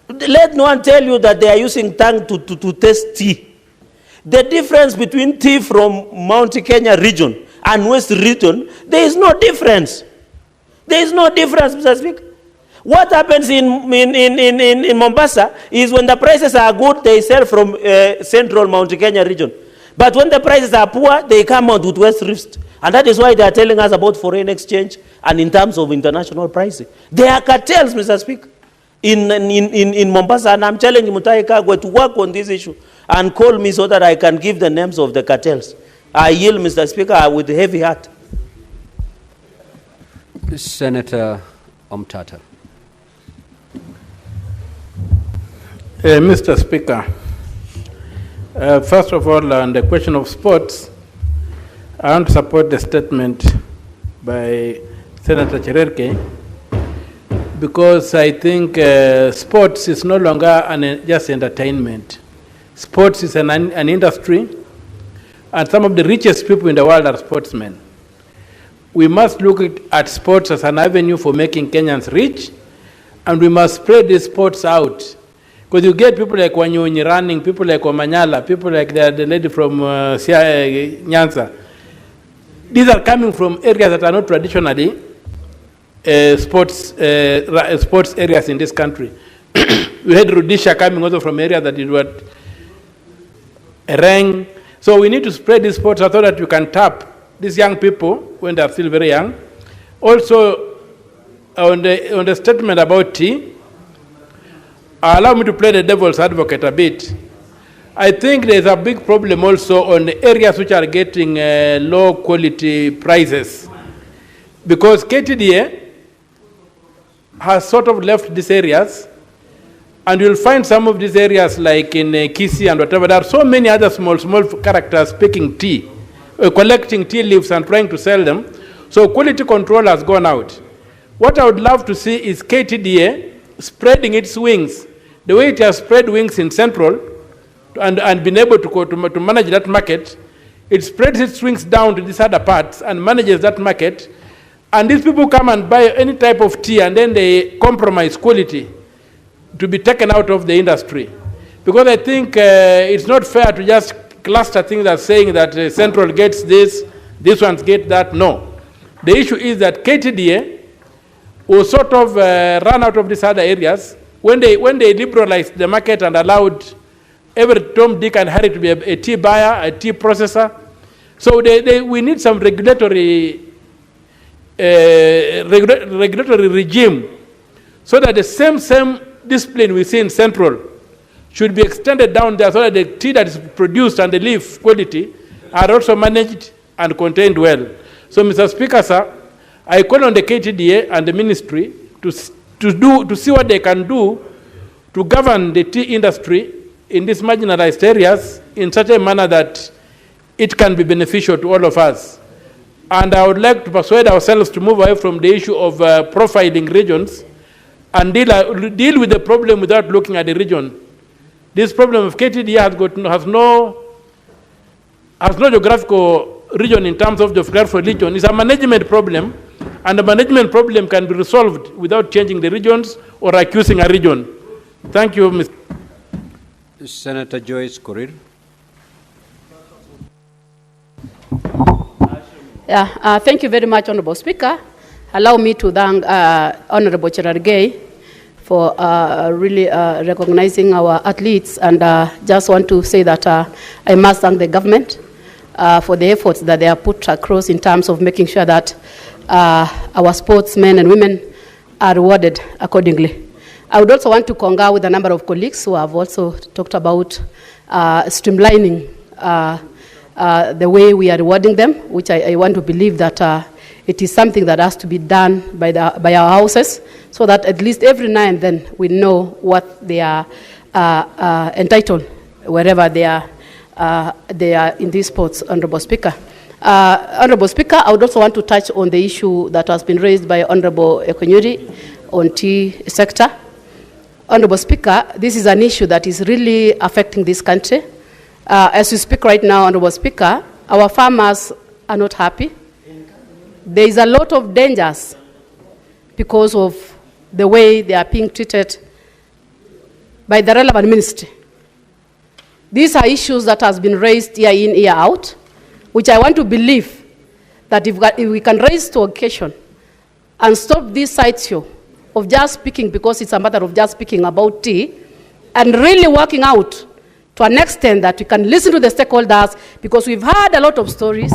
Let no one tell you that they are using tongue to taste tea. The difference between tea from Mount Kenya region and West region, there is no difference. There is no difference, Mr. Speaker. What happens in Mombasa is when the prices are good, they sell from central Mount Kenya region. But when the prices are poor, they come out with West Rift. And that is why they are telling us about foreign exchange and in terms of international pricing. There are cartels, Mr. Speaker, in Mombasa. And I'm challenging Mutai Kagwe to work on this issue and call me so that I can give the names of the cartels. I yield, Mr. Speaker, with a heavy heart. Senator Omtata. Mr. Speaker, first of all, on the question of sports, I want to support the statement by Senator Chererke because I think sports is no longer just entertainment. Sports is an industry, and some of the richest people in the world are sportsmen. We must look at sports as an avenue for making Kenyans rich, and we must spread these sports out. Because you get people like Wanyonyi running, people like Omanyala, people like the lady from Nyanza. These are coming from areas that are not traditionally sports areas in this country. We had Rudisha coming also from areas that did what? Ereng. So we need to spread these sports so that you can tap these young people when they are still very young. Also, on the statement about tea, allow me to play the devil's advocate a bit. I think there's a big problem also on areas which are getting low quality prices, because KTDA has sort of left these areas, and you'll find some of these areas like in Kisii and whatever, there are so many other small characters picking tea, collecting tea leaves and trying to sell them. So quality control has gone out. What I would love to see is KTDA spreading its wings, the way it has spread wings in Central and been able to manage that market. It spreads its wings down to these other parts and manages that market. And these people come and buy any type of tea, and then they compromise quality to be taken out of the industry. Because I think it's not fair to just cluster things as saying that Central gets this ones get that. No. The issue is that KTDA will sort of run out of these other areas when they liberalized the market and allowed every Tom, Dick, and Harry to be a tea buyer, a tea processor. So we need some regulatory regime so that the same discipline we see in Central should be extended down there, so that the tea that is produced and the leaf quality are also managed and contained well. So, Mr. Speaker, sir, I call on the KTDA and the ministry to see what they can do to govern the tea industry in these marginalized areas in such a manner that it can be beneficial to all of us. And I would like to persuade ourselves to move away from the issue of profiling regions and deal with the problem without looking at the region. This problem of KTDA has no geographical region in terms of geographical region. It's a management problem, and the management problem can be resolved without changing the regions or accusing a region. Thank you, Mr. Senator Joyce Korir. Yeah, thank you very much, Honorable Speaker. Allow me to thank Honorable Cherargei for really recognizing our athletes, and just want to say that I must thank the government for the efforts that they have put across in terms of making sure that our sportsmen and women are rewarded accordingly. I would also want to concur with a number of colleagues who have also talked about streamlining the way we are rewarding them, which I want to believe that it is something that has to be done by our houses, so that at least every now and then we know what they are entitled wherever they are in these sports, Honorable Speaker. Honorable Speaker, I would also want to touch on the issue that has been raised by Honorable Ekonyuri on tea sector. Honorable Speaker, this is an issue that is really affecting this country. As we speak right now, Honorable Speaker, our farmers are not happy. There is a lot of dangers because of the way they are being treated by the relevant ministry. These are issues that has been raised year in, year out, which I want to believe that if we can raise to occasion and stop this sideshow of just speaking because it's a matter of just speaking about tea, and really working out to an extent that we can listen to the stakeholders, because we've heard a lot of stories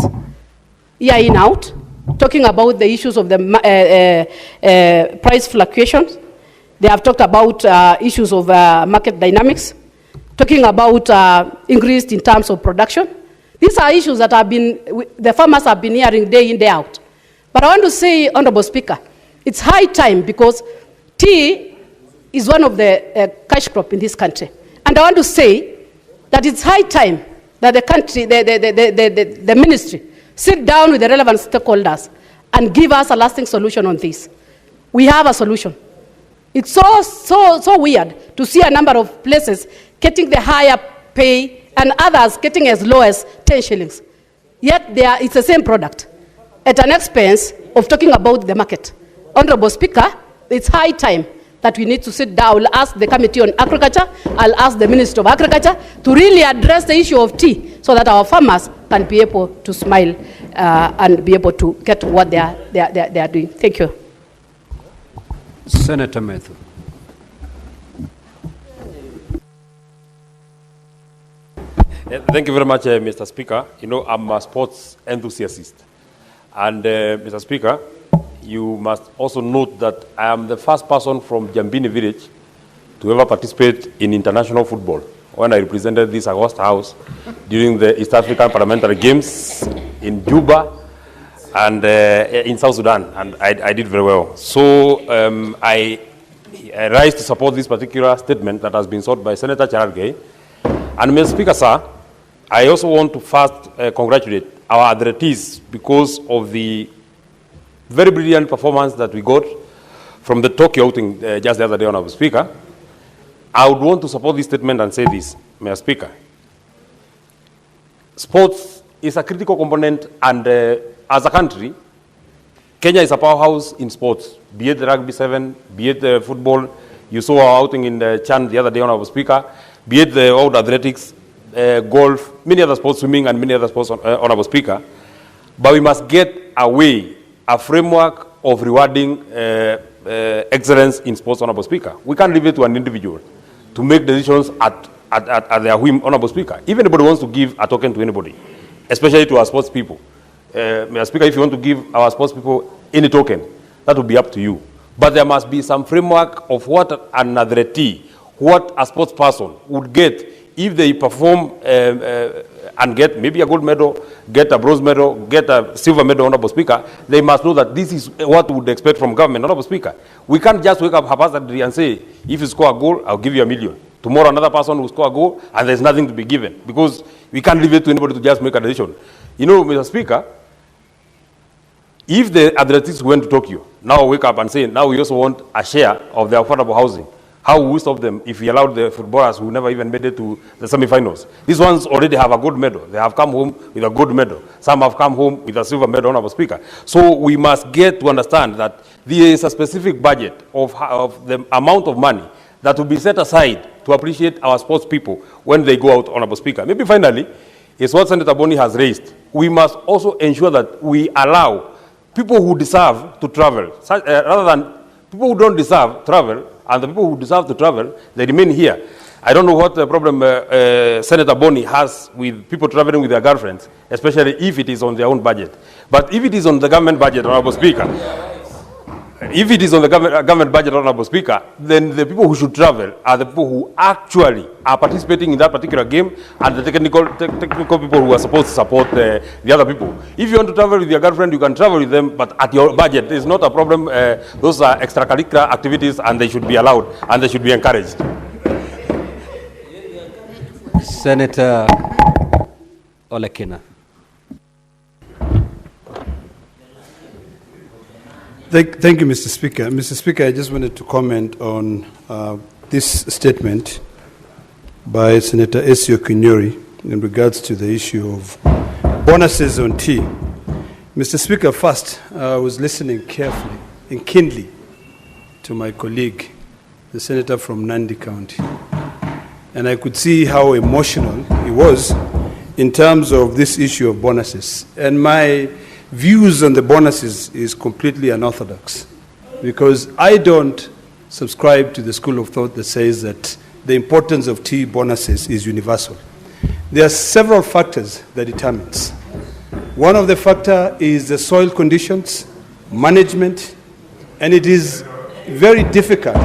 year in, out, talking about the issues of the price fluctuations. They have talked about issues of market dynamics, talking about increase in terms of production. These are issues that the farmers have been hearing day in, day out. But I want to say, Honorable Speaker, it's high time, because tea is one of the cash crop in this country. And I want to say that it's high time that the country, the ministry, sit down with the relevant stakeholders and give us a lasting solution on this. We have a solution. It's so weird to see a number of places getting the higher pay and others getting as low as 10 shillings. Yet it's the same product at an expense of talking about the market. Honorable Speaker, it's high time that we need to sit down. I'll ask the Committee on Agriculture, I'll ask the Minister of Agriculture to really address the issue of tea, so that our farmers can be able to smile and be able to get what they are doing. Thank you. Senator Methu. Thank you very much, Mr. Speaker. You know, I'm a sports enthusiast. And, Mr. Speaker, you must also note that I am the first person from Jambini village to ever participate in international football when I represented this Augusta House during the East African Parliamentary Games in Juba and in South Sudan, and I did very well. So I rise to support this particular statement that has been sought by Senator Cherargei. And Mr. Speaker, sir, I also want to first congratulate our athletes because of the very brilliant performance that we got from the Tokyo outing just the other day, Honorable Speaker. I would want to support this statement and say this, Mr. Speaker. Sports is a critical component, and as a country, Kenya is a powerhouse in sports, be it the rugby 7, be it the football. You saw our outing in the Chan the other day, Honorable Speaker, be it the world athletics, golf, many other sports, swimming, and many other sports, Honorable Speaker. But we must get a framework of rewarding excellence in sports, Honorable Speaker. We can't leave it to an individual to make decisions at their whim, Honorable Speaker. If anybody wants to give a token to anybody, especially to our sports people, Mr. Speaker, if you want to give our sports people any token, that will be up to you. But there must be some framework of what an athlete, what a sports person would get if they perform and get maybe a gold medal, get a bronze medal, get a silver medal, Honorable Speaker. They must know that this is what we would expect from government, Honorable Speaker. We can't just wake up haphazardly and say, if you score a goal, I'll give you $1 million. Tomorrow another person will score a goal and there's nothing to be given, because we can't leave it to anybody to just make a decision. You know, Mr. Speaker, if the athletics went to Tokyo, now wake up and say, now we also want a share of the affordable housing, how will we stop them if we allowed the footballers who never even made it to the semi-finals? These ones already have a gold medal. They have come home with a gold medal. Some have come home with a silver medal, Honorable Speaker. So we must get to understand that there is a specific budget of the amount of money that will be set aside to appreciate our sports people when they go out, Honorable Speaker. Maybe finally, is what Senator Boni has raised. We must also ensure that we allow people who deserve to travel, rather than people who don't deserve travel, and the people who deserve to travel, they remain here. I don't know what the problem Senator Boni has with people traveling with their girlfriends, especially if it is on their own budget. But if it is on the government budget, Honorable Speaker, if it is on the government budget, Honorable Speaker, then the people who should travel are the people who actually are participating in that particular game, and the technical people who are supposed to support the other people. If you want to travel with your girlfriend, you can travel with them, but at your budget. It's not a problem. Those are extracurricular activities, and they should be allowed, and they should be encouraged. Senator Olekina. Thank you, Mr. Speaker. Mr. Speaker, I just wanted to comment on this statement by Senator Esio Kinyori in regards to the issue of bonuses on tea. Mr. Speaker, first, I was listening carefully and keenly to my colleague, the senator from Nandi County, and I could see how emotional he was in terms of this issue of bonuses. And my views on the bonuses is completely unorthodox, because I don't subscribe to the school of thought that says that the importance of tea bonuses is universal. There are several factors that determines. One of the factors is the soil conditions, management, and it is very difficult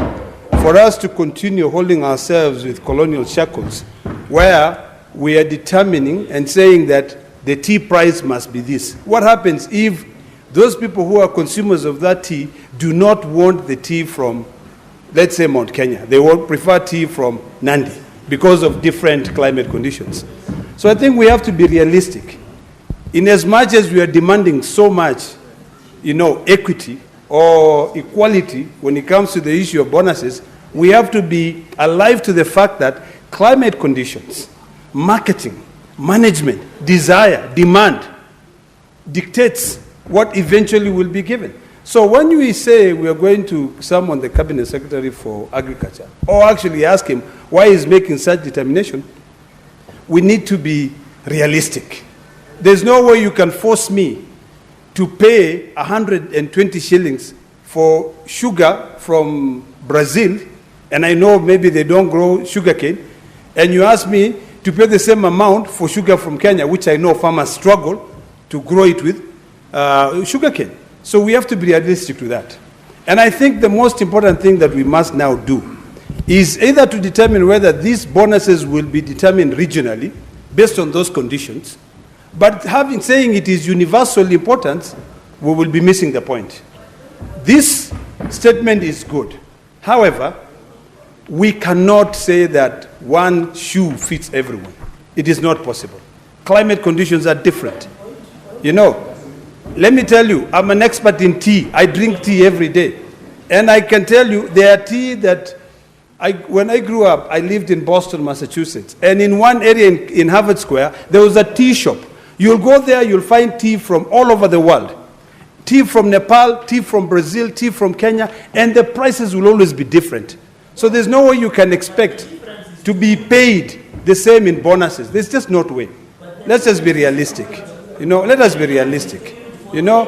for us to continue holding ourselves with colonial shackles where we are determining and saying that the tea price must be this. What happens if those people who are consumers of that tea do not want the tea from, let's say, Mount Kenya? They would prefer tea from Nandi because of different climate conditions. So I think we have to be realistic. In as much as we are demanding so much, equity or equality when it comes to the issue of bonuses, we have to be alive to the fact that climate conditions, marketing, management, desire, demand dictates what eventually will be given. So when we say we are going to summon the Cabinet Secretary for Agriculture, or actually ask him why he's making such determination, we need to be realistic. There's no way you can force me to pay 120 shillings for sugar from Brazil, and I know maybe they don't grow sugarcane, and you ask me to pay the same amount for sugar from Kenya, which I know farmers struggle to grow it with, sugarcane. So we have to be realistic to that. And I think the most important thing that we must now do is either to determine whether these bonuses will be determined regionally based on those conditions, but saying it is universal importance, we will be missing the point. This statement is good. However, we cannot say that one shoe fits everyone. It is not possible. Climate conditions are different. You know, let me tell you, I'm an expert in tea. I drink tea every day. And I can tell you, there are tea that, when I grew up, I lived in Boston, Massachusetts. And in one area in Harvard Square, there was a tea shop. You'll go there, you'll find tea from all over the world. Tea from Nepal, tea from Brazil, tea from Kenya, and the prices will always be different. So there's no way you can expect to be paid the same in bonuses. There's just no way. Let's just be realistic. You know, let us be realistic. You know,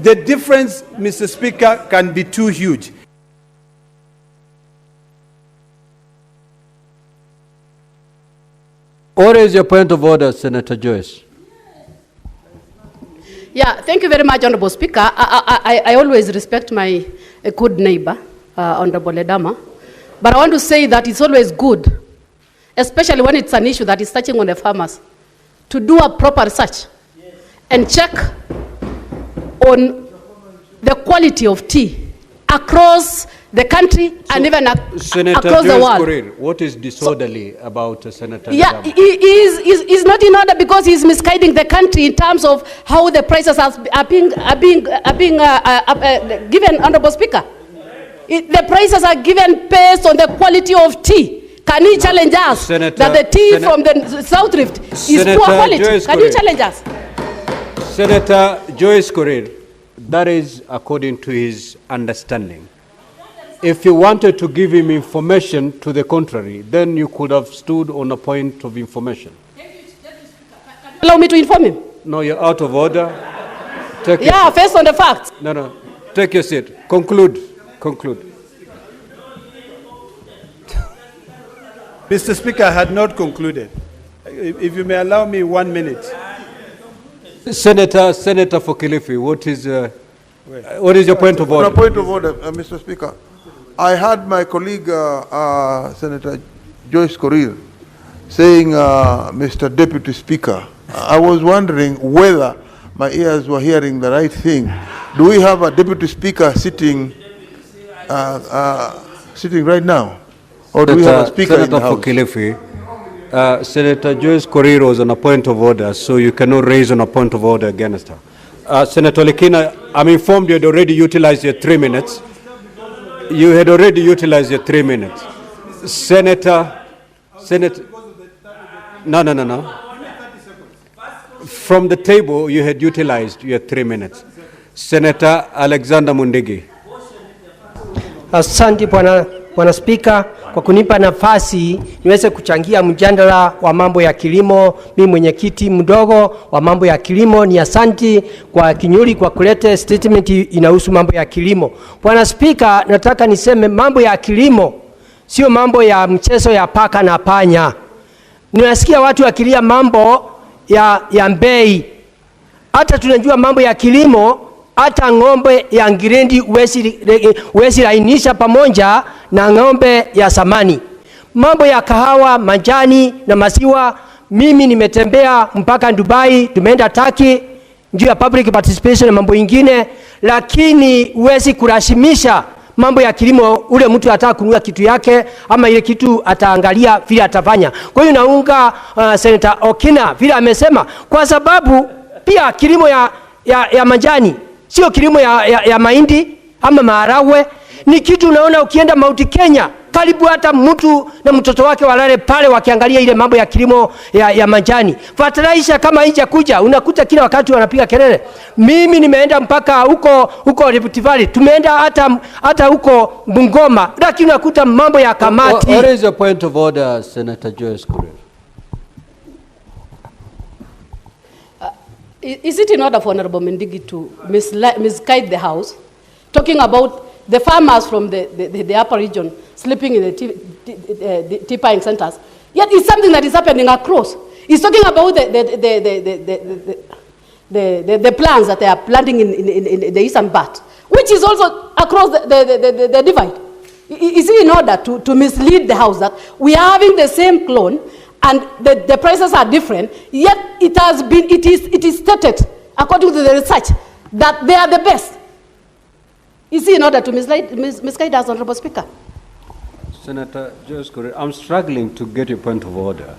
the difference, Mr. Speaker, can be too huge. What is your point of order, Senator Joyce? Yeah, thank you very much, Honorable Speaker. I always respect my good neighbor, Honorable Ledama. But I want to say that it's always good, especially when it's an issue that is touching on the farmers, to do a proper research and check on the quality of tea across the country and even across the world. Korir, what is disorderly about Senator Yeah, Ledama? he's not in order because he's misguiding the country in terms of how the prices are being given, Honorable Speaker. The prices are given based on the quality of tea. Can you challenge us that the tea from the South Rift is poor quality? Can you challenge us? Senator Joyce Korir, that is according to his understanding. If you wanted to give him information to the contrary, then you could have stood on a point of information. Allow me to inform him. No, you're out of order. Based on the facts. No. Take your seat. Conclude. Mr. Speaker, I had not concluded. If you may allow me 1 minute. Senator for Kilifi, what is your point of order? On a point of order, Mr. Speaker. I heard my colleague, Senator Joyce Korir, saying, Mr. Deputy Speaker. I was wondering whether my ears were hearing the right thing. Do we have a Deputy Speaker sitting right now? Or do we have a Speaker in the House? For Kilifi, Senator Joyce Korir was on a point of order, so you cannot raise on a point of order against her. Senator Lekina, I'm informed you had already utilized your 3 minutes. You had already utilized your 3 minutes. Senator, no. From the table, you had utilized your 3 minutes. Senator Alexander Mundigi. Asante Bwana Spika kwa kunipa nafasi niweze kuchangia mjadala wa mambo ya kilimo. Mimi mwenyekiti mdogo wa mambo ya kilimo. Ni asante kwa Kinyuri kwa kuleta statement inahusu mambo ya kilimo. Bwana Spika, nataka niseme mambo ya kilimo sio mambo ya mchezo ya paka na panya. Ninasikia watu wakilia mambo ya mbei. Hata tunajua mambo ya kilimo, hata ng'ombe ya Ngirendi wezi lainisha pamoja na ng'ombe ya samani. Mambo ya kahawa, majani na maziwa, mimi nimetembea mpaka Dubai, tumeenda Turkey, njuu ya public participation na mambo ingine, lakini wezi kurashimisha mambo ya kilimo. Ule mtu ataka kununua kitu yake ama ile kitu ataangalia vile atafanya. Kwa hiyo naunga Senator Okina vile amesema, kwa sababu pia kilimo ya majani sio kilimo ya mahindi ama maharagwe. Ni kitu unaona ukienda Mount Kenya, karibu hata mtu na mtoto wake walale pale wakiangalia ile mambo ya kilimo ya majani. Fertilizer kama hija kuja, unakuta kila wakati wanapiga kelele. Mimi nimeenda mpaka huko Rift Valley, tumeenda hata huko Bungoma, lakini unakuta mambo ya kamati. What is your point of order, Senator Joyce Korir? Is it in order for Honorable Mendigi to misguide the House, talking about the farmers from the upper region sleeping in the tea buying centers? Yet it's something that is happening across. He's talking about the plants that they are planting in the eastern part, which is also across the divide. Is it in order to mislead the House that we are having the same clone and the prices are different, yet it is stated, according to the research, that they are the best? Is it in order to misguide us, Honorable Speaker? Senator Joyce Korir, I'm struggling to get your point of order.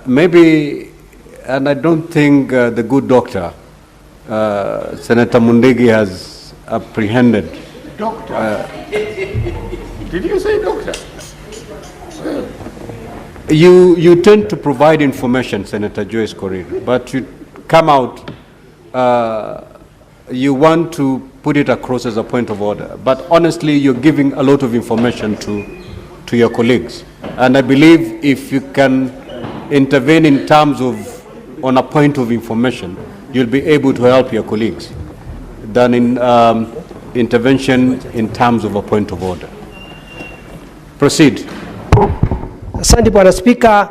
Maybe, and I don't think the good doctor, Senator Mundigi, has apprehended. Doctor? Did you say doctor? You tend to provide information, Senator Joyce Korir, but you come out, you want to put it across as a point of order. But honestly, you're giving a lot of information to your colleagues. And I believe if you can intervene in terms of, on a point of information, you'll be able to help your colleagues than in intervention in terms of a point of order. Proceed. Asante Bwana Spika.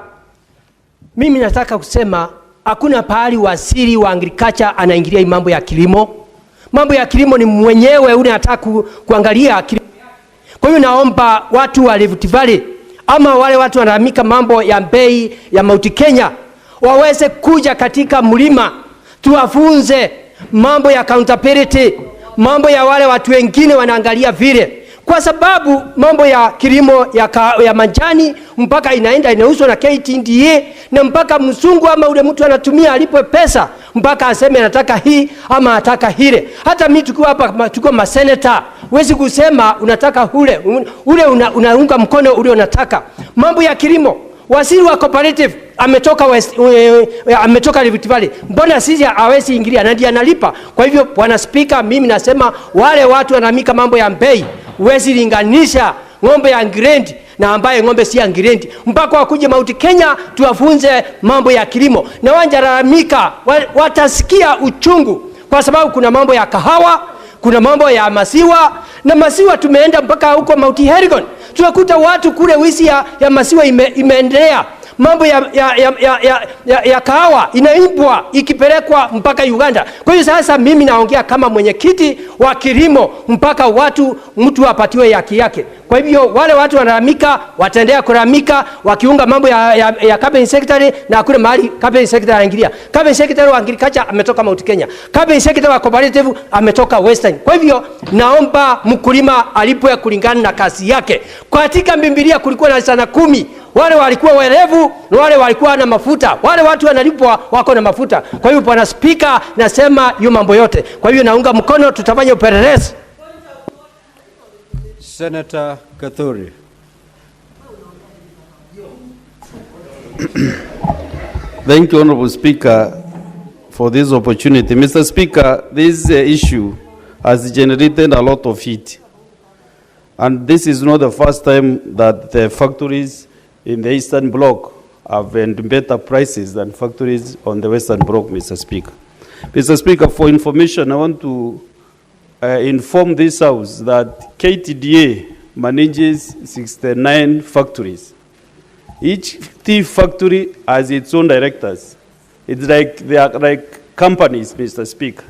Mimi nataka kusema hakuna pahali waziri wa agriculture anaingilia mambo ya kilimo. Mambo ya kilimo ni mwenyewe unataka kuangalia kilimo. Kwa hiyo naomba watu wa Rift Valley ama wale watu wanaamika mambo ya bei ya Mount Kenya waweze kuja katika mlima tuwafunze mambo ya accountability, mambo ya wale watu wengine wanaangalia vile. Kwa sababu mambo ya kilimo ya majani mpaka inauzwa na KTDA na mpaka mzungu ama ule mtu anatumia alipwe pesa mpaka aseme anataka hii ama anataka hile. Hata mimi tukiwa hapa tuko maseneta, huwezi kusema unataka ule unaunga mkono ule unataka. Mambo ya kilimo, waziri wa cooperative ametoka Rift Valley. Mbona sisi hawezi ingilia na ndiye analipa? Kwa hivyo Bwana Spika, mimi nasema wale watu wanaamika mambo ya bei, huwezi linganisha ng'ombe ya Ngirenti na ambaye ng'ombe si ya Ngirenti. Mpaka wakuje Mount Kenya tuwafunze mambo ya kilimo. Na wanjalalamika watasikia uchungu kwa sababu kuna mambo ya kahawa, kuna mambo ya maziwa, na maziwa tumeenda mpaka huko Mount Elgon. Tunakuta watu kule wizi ya maziwa imeendelea. Mambo ya kahawa inaimbwa ikipelekwa mpaka Uganda. Kwa hiyo sasa mimi naongea kama mwenyekiti wa kilimo mpaka mtu apatiwe haki yake. Kwa hivyo wale watu wanalamika, wataendelea kulalamika wakiunga mambo ya cabinet secretary na kule mahali cabinet secretary anaingilia. Cabinet secretary wa agriculture ametoka Mount Kenya. Cabinet secretary wa cooperative ametoka Western. Kwa hivyo naomba mkulima alipwe kulingana na kazi yake. Katika Biblia kulikuwa na sana 10. Wale walikuwa werevu na wale walikuwa na mafuta. Wale watu wanalipwa wako na mafuta. Kwa hivyo Bwana Spika, nasema hiyo mambo yote. Kwa hivyo naunga mkono, tutafanya upelelezi. Senator Kathuri. Thank you, Honorable Speaker, for this opportunity. Mr. Speaker, this issue has generated a lot of heat. And this is not the first time that the factories in the Eastern Bloc have earned better prices than factories on the Western Bloc, Mr. Speaker. Mr. Speaker, for information, I want to inform this House that KTDA manages 69 factories. Each tea factory has its own directors. It's like they are like companies, Mr. Speaker.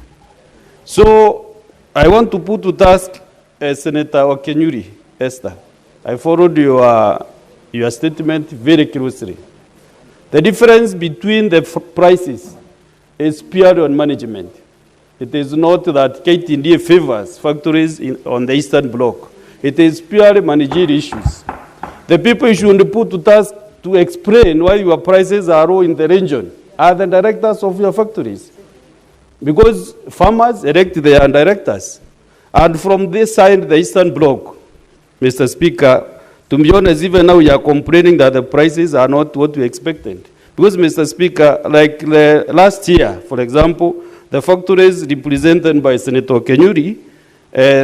So I want to put to task Senator Okenyuri, Esther. I followed your statement very closely. The difference between the prices is purely on management. It is not that KTDA favors factories on the Eastern Bloc. It is purely managerial issues. The people you should put to task to explain why your prices are low in the region are the directors of your factories. Because farmers elect their directors. And from this side, the Eastern Bloc, Mr. Speaker, to be honest, even now you are complaining that the prices are not what we expected. Because, Mr. Speaker, like last year, for example, the factories represented by Senator Kenyuri,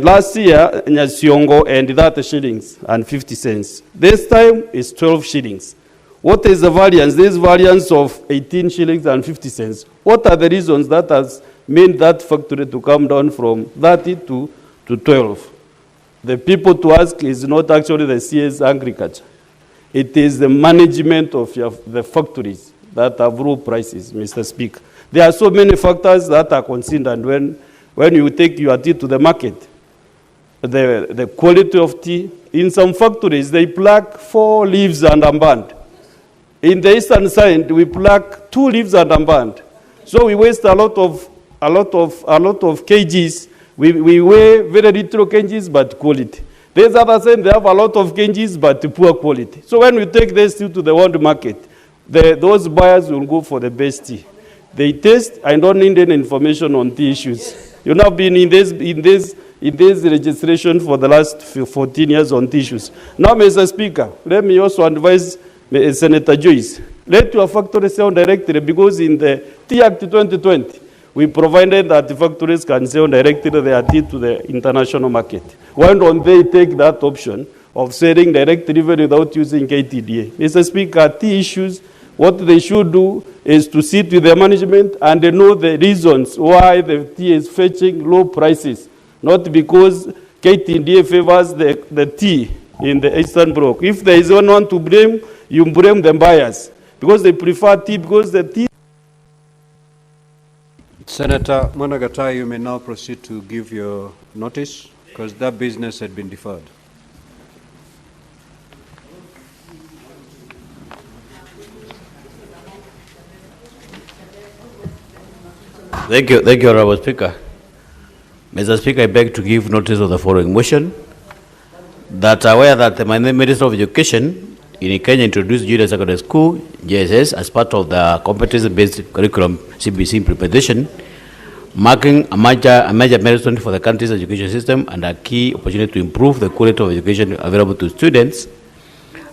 last year, Nyasiongo and 30 shillings and 50 cents. This time is 12 shillings. What is the variance? This variance of 18 shillings and 50 cents. What are the reasons that has made that factory to come down from 30 to 12? The people to ask is not actually the CS agriculture. It is the management of the factories that have low prices, Mr. Speaker. There are so many factors that are considered when you take your tea to the market. the quality of tea. In some factories, they pluck 4 leaves and unburned. In the eastern side, we pluck 2 leaves and unburned. So we waste a lot of kgs. We weigh very little kgs, but quality. There's other side, they have a lot of kgs, but poor quality. So when we take this tea to the world market, those buyers will go for the best tea. They taste. I don't need any information on tea issues. You've not been in this registration for the last 14 years on tea issues. Now, Mr. Speaker, let me also advise Senator Joyce. Let your factory sell directly, because in the Tea Act 2020, we provided that the factories can sell directly their tea to the international market. Why don't they take that option of selling directly without using KTDA? Mr. Speaker, tea issues, what they should do is to sit with the management and they know the reasons why the tea is fetching low prices, not because KTDA favors the tea in the Eastern Bloc. If there is one to blame, you blame the buyers, because they prefer tea, because the tea. Senator Managatai, you may now proceed to give your notice, because that business had been deferred. Thank you, Honorable Speaker. Mr. Speaker, I beg to give notice of the following motion. That aware that the Minister of Education in Kenya introduced junior secondary school, JSS, as part of the competency-based curriculum CBC implementation, marking a major milestone for the country's education system and a key opportunity to improve the quality of education available to students.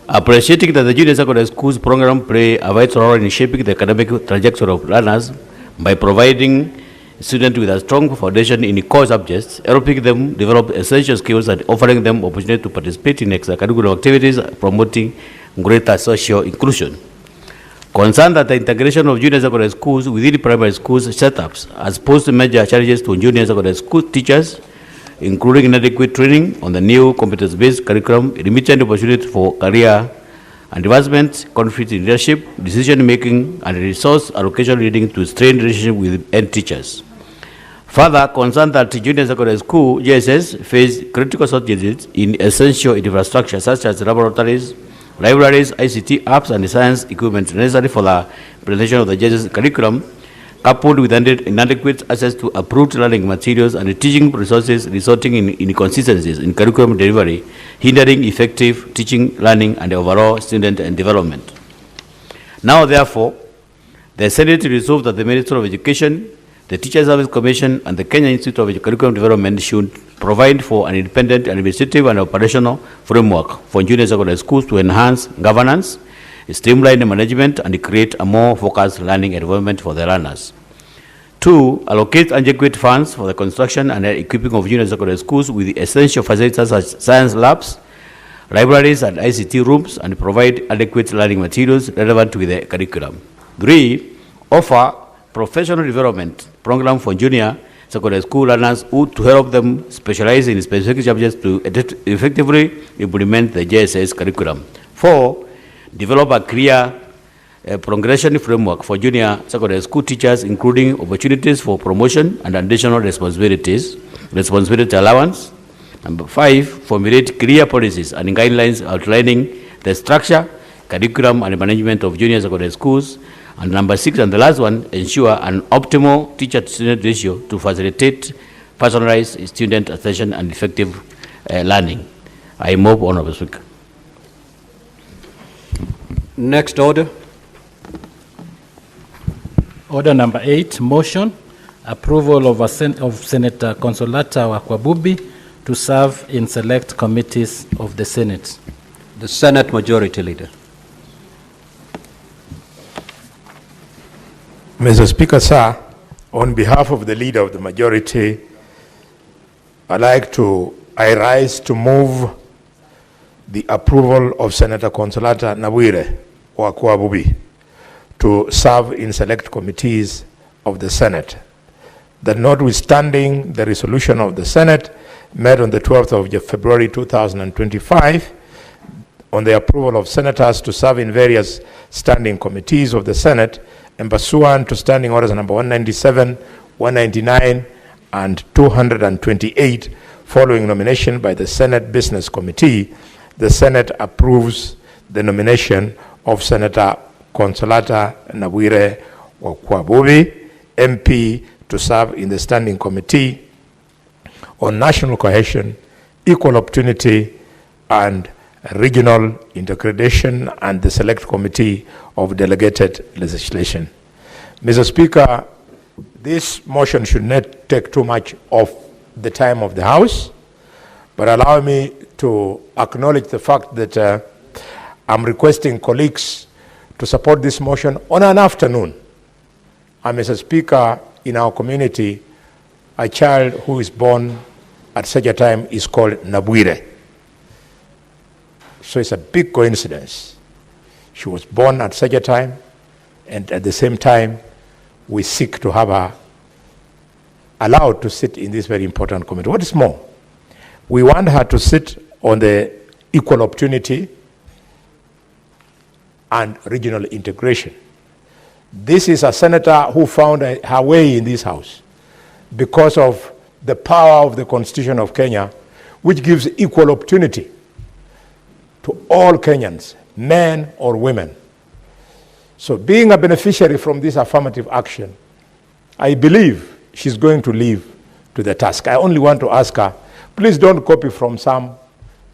Appreciating that the junior secondary schools program play a vital role in shaping the academic trajectory of learners by providing students with a strong foundation in core subjects, helping them develop essential skills and offering them opportunity to participate in extracurricular activities, promoting greater social inclusion. Concerned that the integration of junior secondary schools within primary schools setups has posed major challenges to junior secondary school teachers, including inadequate training on the new competence-based curriculum, limited opportunity for career advancement, conflict in leadership, decision-making, and resource allocation leading to strained relationship with end teachers. Further, concerned that junior secondary school JSS face critical shortages in essential infrastructure such as laboratories, libraries, ICT apps, and science equipment necessary for the implementation of the JSS curriculum, coupled with inadequate access to approved learning materials and teaching resources, resulting in inconsistencies in curriculum delivery, hindering effective teaching, learning, and overall student development. Now, therefore, the Senate resolved that the Minister of Education, the Teacher Service Commission, and the Kenya Institute of Curriculum Development should provide for an independent administrative and operational framework for junior secondary schools to enhance governance, streamline management, and create a more focused learning environment for the learners. 2, allocate adequate funds for the construction and equipping of junior secondary schools with essential facilities such as science labs, libraries, and ICT rooms, and provide adequate learning materials relevant with the curriculum. 3, offer professional development program for junior secondary school learners to help them specialize in specific subjects to effectively implement the JSS curriculum. 4, develop a clear progression framework for junior secondary school teachers, including opportunities for promotion and additional responsibility allowance. Number 5, formulate clear policies and guidelines outlining the structure, curriculum, and management of junior secondary schools. And number 6, and the last one, ensure an optimal teacher-to-student ratio to facilitate personalized student attention and effective learning. I move, Honorable Speaker. Next order. Order number 8, motion, approval of Senator Consolata Wakwabubi to serve in select committees of the Senate. The Senate Majority Leader. Mr. Speaker, sir, on behalf of the Leader of the Majority, I rise to move the approval of Senator Consolata Nawire Wakwabubi to serve in select committees of the Senate. That notwithstanding the resolution of the Senate met on the 12th of February 2025 on the approval of senators to serve in various standing committees of the Senate, and pursuant to standing orders number 197, 199, and 228 following nomination by the Senate Business Committee, the Senate approves the nomination of Senator Consolata Nabwire Wakwabubi, MP, to serve in the Standing Committee on National Cohesion, Equal Opportunity, and Regional Integration, and the Select Committee of Delegated Legislation. Mr. Speaker, this motion should not take too much of the time of the House, but allow me to acknowledge the fact that I'm requesting colleagues to support this motion on an afternoon. And Mr. Speaker, in our community, a child who is born at such a time is called Nabwire. So it's a big coincidence. She was born at such a time, and at the same time, we seek to have her allowed to sit in this very important committee. What is more, we want her to sit on the equal opportunity and regional integration. This is a senator who found her way in this house because of the power of the Constitution of Kenya, which gives equal opportunity to all Kenyans, men or women. So being a beneficiary from this affirmative action, I believe she's going to live to the task. I only want to ask her, please don't copy from some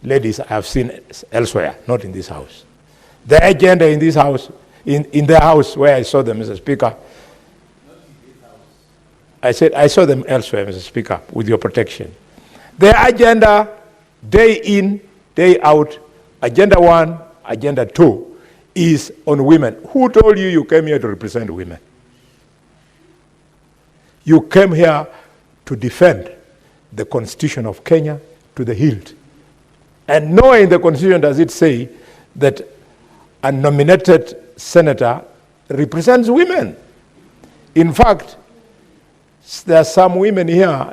ladies I have seen elsewhere, not in this house. The agenda in this house, in their house where I saw them, Mr. Speaker, I said, I saw them elsewhere, Mr. Speaker, with your protection. Their agenda, day in, day out, agenda 1, agenda 2, is on women. Who told you you came here to represent women? You came here to defend the Constitution of Kenya to the hilt. And nowhere in the Constitution does it say that a nominated senator represents women. In fact, there are some women here,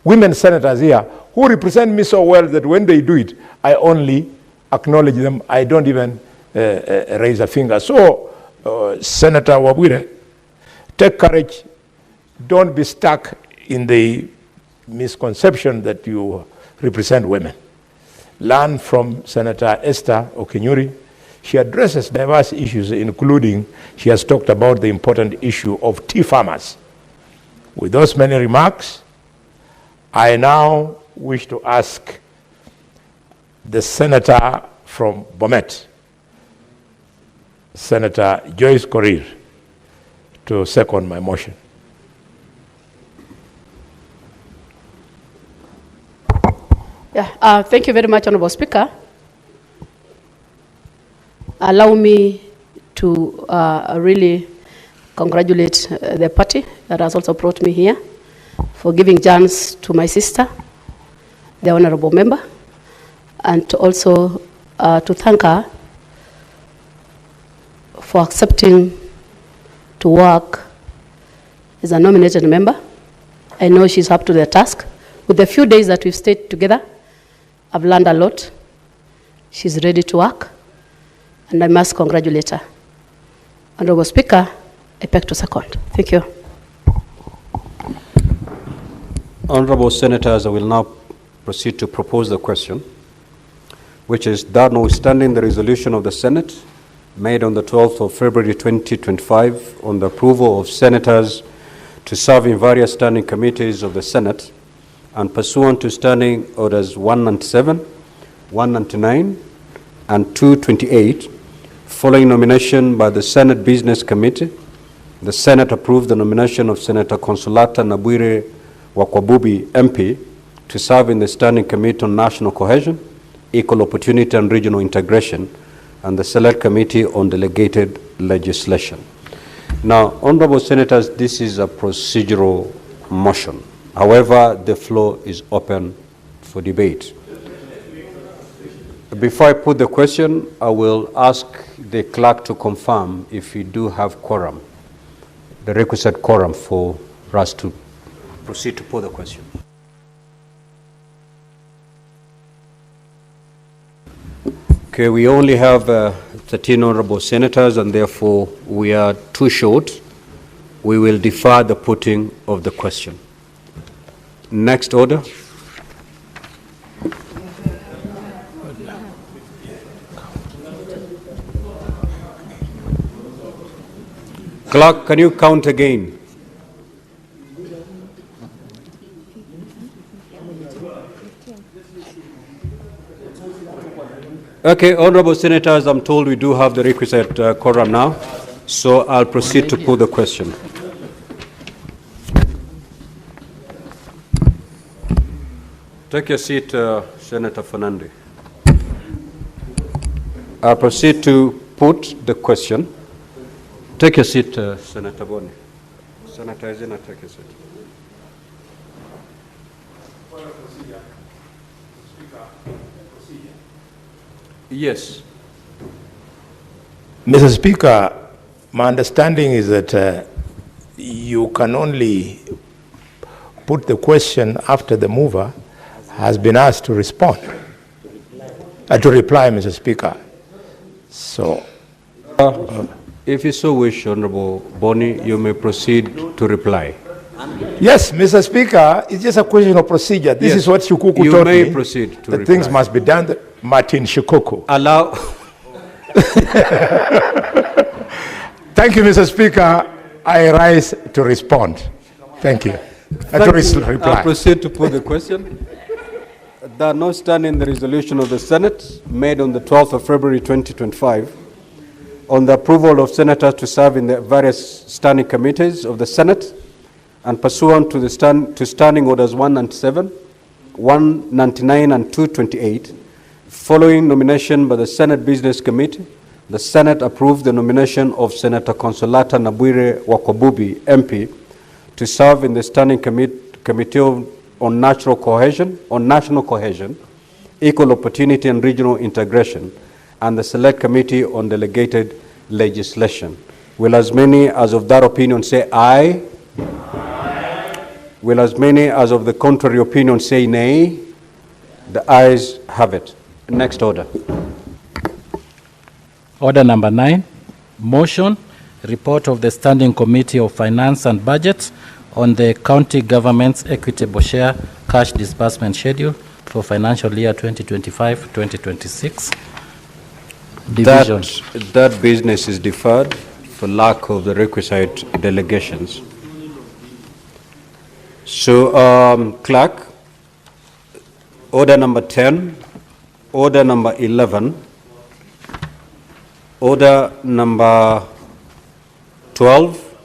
women senators here, who represent me so well that when they do it, I only acknowledge them. I don't even raise a finger. So, Senator Wabwire, take courage. Don't be stuck in the misconception that you represent women. Learn from Senator Esther Okinyuri. She addresses diverse issues, including she has talked about the important issue of tea farmers. With those many remarks, I now wish to ask the senator from Bomet, Senator Joyce Korir, to second my motion. Yeah, thank you very much, Honorable Speaker. Allow me to really congratulate the party that has also brought me here for giving chance to my sister, the honorable member, and to also to thank her for accepting to work as a nominated member. I know she's up to the task. With the few days that we've stayed together, I've learned a lot. She's ready to work, and I must congratulate her. Honorable Speaker, I beg to second. Thank you. Honorable Senators, I will now proceed to propose the question, which is that notwithstanding the resolution of the Senate made on the 12th of February 2025 on the approval of senators to serve in various standing committees of the Senate and pursuant to Standing Orders 197, 199, and 228, following nomination by the Senate Business Committee, the Senate approved the nomination of Senator Consolata Nabwire Wakwabubi, MP, to serve in the Standing Committee on National Cohesion, Equal Opportunity and Regional Integration, and the Select Committee on Delegated Legislation. Now, Honorable Senators, this is a procedural motion. However, the floor is open for debate. Before I put the question, I will ask the clerk to confirm if we do have quorum, the requisite quorum for us to proceed to put the question. Okay, we only have 13 honorable senators, and therefore we are too short. We will defer the putting of the question. Next order. Clerk, can you count again? Okay, honorable senators, I'm told we do have the requisite quorum now, so I'll proceed to put the question. Take your seat, Senator Fernandez. I'll proceed to put the question. Take your seat, Senator Boni. Senator Ezina, take your seat. Yes. Mr. Speaker, my understanding is that you can only put the question after the mover has been asked to respond, to reply, Mr. Speaker. So, if you so wish, Honorable Boni, you may proceed to reply. yes, Mr. Speaker, it's just a question of procedure. This Yes. is what Shukuku You taught may me. proceed to the reply. things must be done. Martin Shukuku. Allow. Thank you, Mr. Speaker. I rise to respond. Thank you. Reply. I'll proceed to put the question. That notwithstanding the resolution of the Senate made on the 12th of February 2025 on the approval of senators to serve in the various standing committees of the Senate and pursuant to the standing orders 197, 199, and 228, following nomination by the Senate Business Committee, the Senate approved the nomination of Senator Consolata Nabwire Wakwabubi, MP, to serve in the Standing Committee on National Cohesion, Equal Opportunity and Regional Integration, and the Select Committee on Delegated Legislation. Will as many as of that opinion say aye? Aye. Will as many as of the contrary opinion say nay? The ayes have it. Next order. Order number 9, motion, report of the Standing Committee of Finance and Budget on the county government's equitable share cash disbursement schedule for financial year 2025-2026. Division. That business is deferred for lack of the requisite delegations. So, clerk, order number 10, order number 11, order number 12,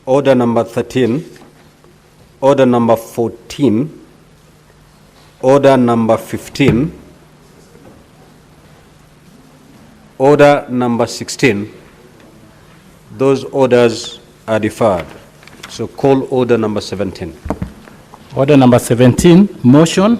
order number 13, order number 14, order number 15, order number 16, those orders are deferred. So call order number 17. Order number 17, motion,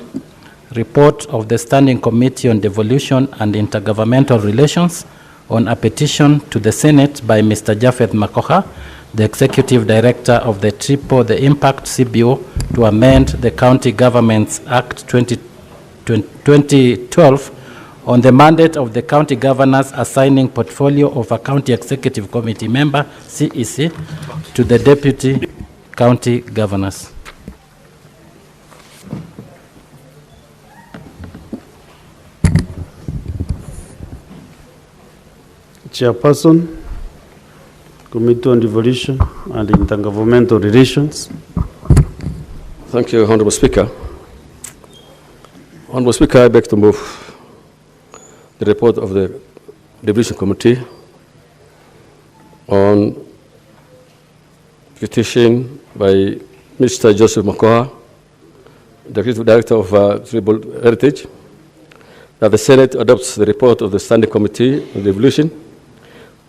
report of the Standing Committee on Devolution and Intergovernmental Relations on a petition to the Senate by Mr. Japheth Makoha, the Executive Director of the the Impact CBO, to amend the County Governments Act 2012 on the mandate of the county governors assigning portfolio of a county executive committee member, CEC, to the deputy county governors. Chairperson, Committee on Devolution and Intergovernmental Relations. Thank you, Honorable Speaker. Honorable Speaker, I beg to move the report of the Devolution Committee on petition by Mr. Joseph Makoha, the Executive Director of Tribal Heritage, that the Senate adopts the report of the Standing Committee on Devolution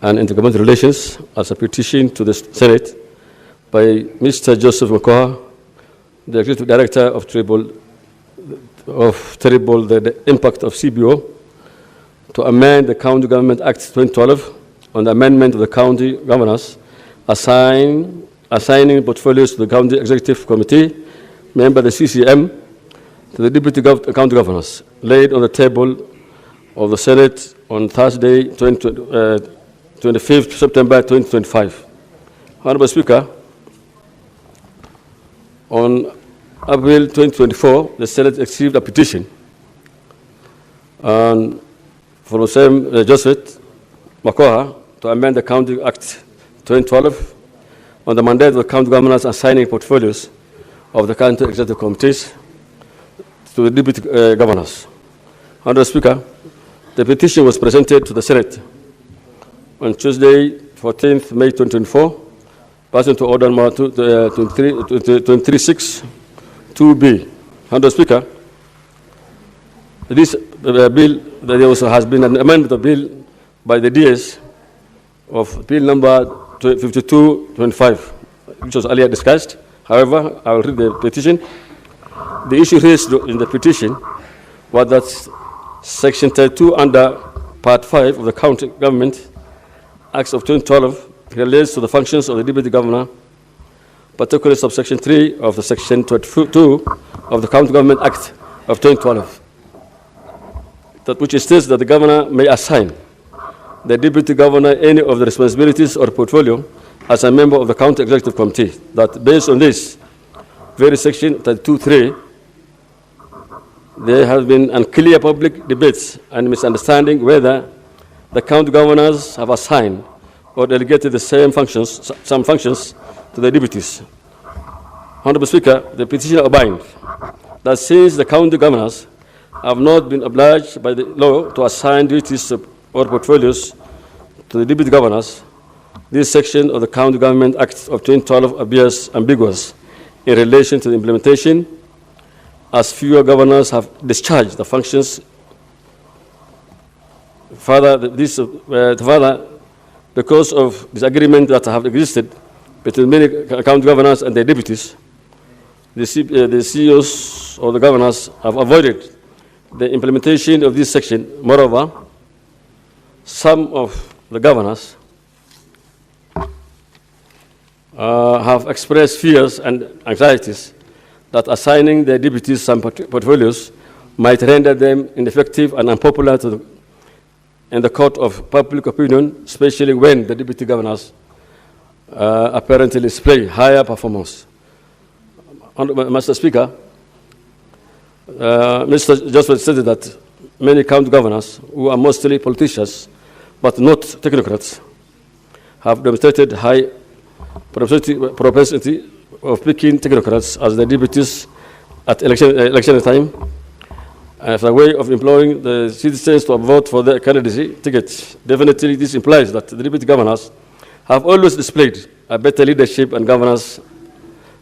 and Intergovernmental Relations as a petition to the Senate by Mr. Joseph Makoha, the Executive Director of Tribal, the impact of CBO, to amend the County Government Act 2012 on the amendment of the county governors, assigning portfolios to the County Executive Committee, member the CCM, to the Deputy County Governors, laid on the table of the Senate on Thursday, 25th September 2025. Honorable Speaker, on April 2024, the Senate received a petition from the same Joseph Makoha to amend the County Act 2012 on the mandate of the county governors assigning portfolios of the county executive committees to the deputy governors. Honorable Speaker, the petition was presented to the Senate on Tuesday, 14th May 2024, pursuant to Order Number 236-2B. Honorable Speaker, this bill, there also has been an amendment of bill by the DS of Bill number 5225, which was earlier discussed. However, I will read the petition. The issue raised in the petition was that Section 32 under Part 5 of the County Government Acts of 2012 relates to the functions of the Deputy Governor, particularly subsection 3 of the Section 22 of the County Government Act of 2012, which states that the Governor may assign the Deputy Governor any of the responsibilities or portfolio as a member of the County Executive Committee. That based on this very Section 32.3, there have been unclear public debates and misunderstanding whether the county governors have assigned or delegated the some functions to the deputies. Honorable Speaker, the petitioner opined that since the county governors have not been obliged by the law to assign duties or portfolios to the deputy governors, this section of the County Government Act of 2012 appears ambiguous in relation to the implementation, as fewer governors have discharged the functions. Further, because of disagreement that have existed between many county governors and their deputies, the CEOs or the governors have avoided the implementation of this section. Moreover, some of the governors have expressed fears and anxieties that assigning their deputies some portfolios might render them ineffective and unpopular in the court of public opinion, especially when the deputy governors apparently display higher performance. Mr. Speaker, Mr. Joseph stated that many county governors, who are mostly politicians but not technocrats, have demonstrated high propensity of picking technocrats as the deputies at election time as a way of employing the citizens to vote for their candidacy tickets. Definitely, this implies that the deputy governors have always displayed a better leadership and governance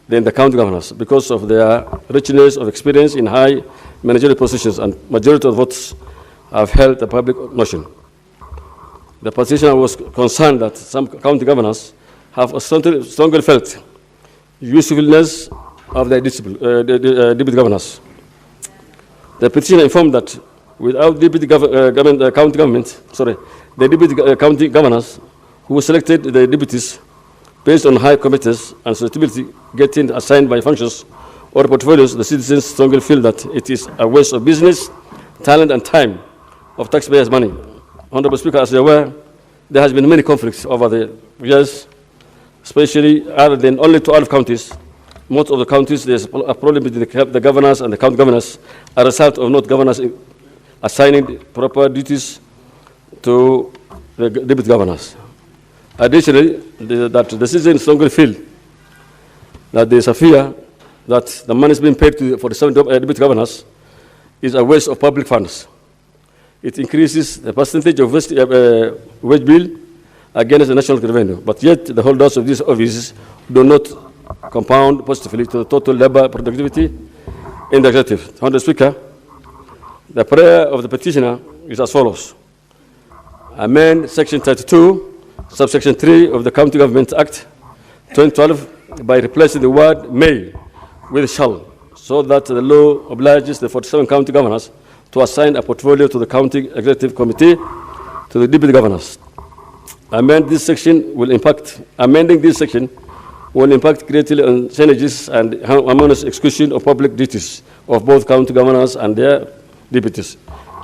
than the county governors because of their richness of experience in high managerial positions, and majority of votes have held the public notion. The petitioner was concerned that some county governors have strongly felt usefulness of their deputy governors. The petitioner informed that without deputy county governors who selected the deputies based on high committees and suitability getting assigned by functions or portfolios, the citizens strongly feel that it is a waste of business, talent, and time of taxpayers' money. Honorable Speaker, as you are aware, there has been many conflicts over the years, especially other than only 12 counties. Most of the counties, there's a problem between the governors and the county governors, a result of not governors assigning proper duties to the deputy governors. Additionally, that the citizens strongly feel that there is a fear that the money is being paid for the 7 deputy governors is a waste of public funds. It increases the percentage of wage bill against the national revenue, but yet the holders of these offices do not compound positively to the total labor productivity in the executive. Honorable Speaker, the prayer of the petitioner is as follows: amend Section 32, subsection 3 of the County Government Act 2012 by replacing the word may with shall, so that the law obliges the 47 county governors to assign a portfolio to the County Executive Committee to the deputy governors. Amending this section will impact greatly on synergies and harmonious execution of public duties of both county governors and their deputies.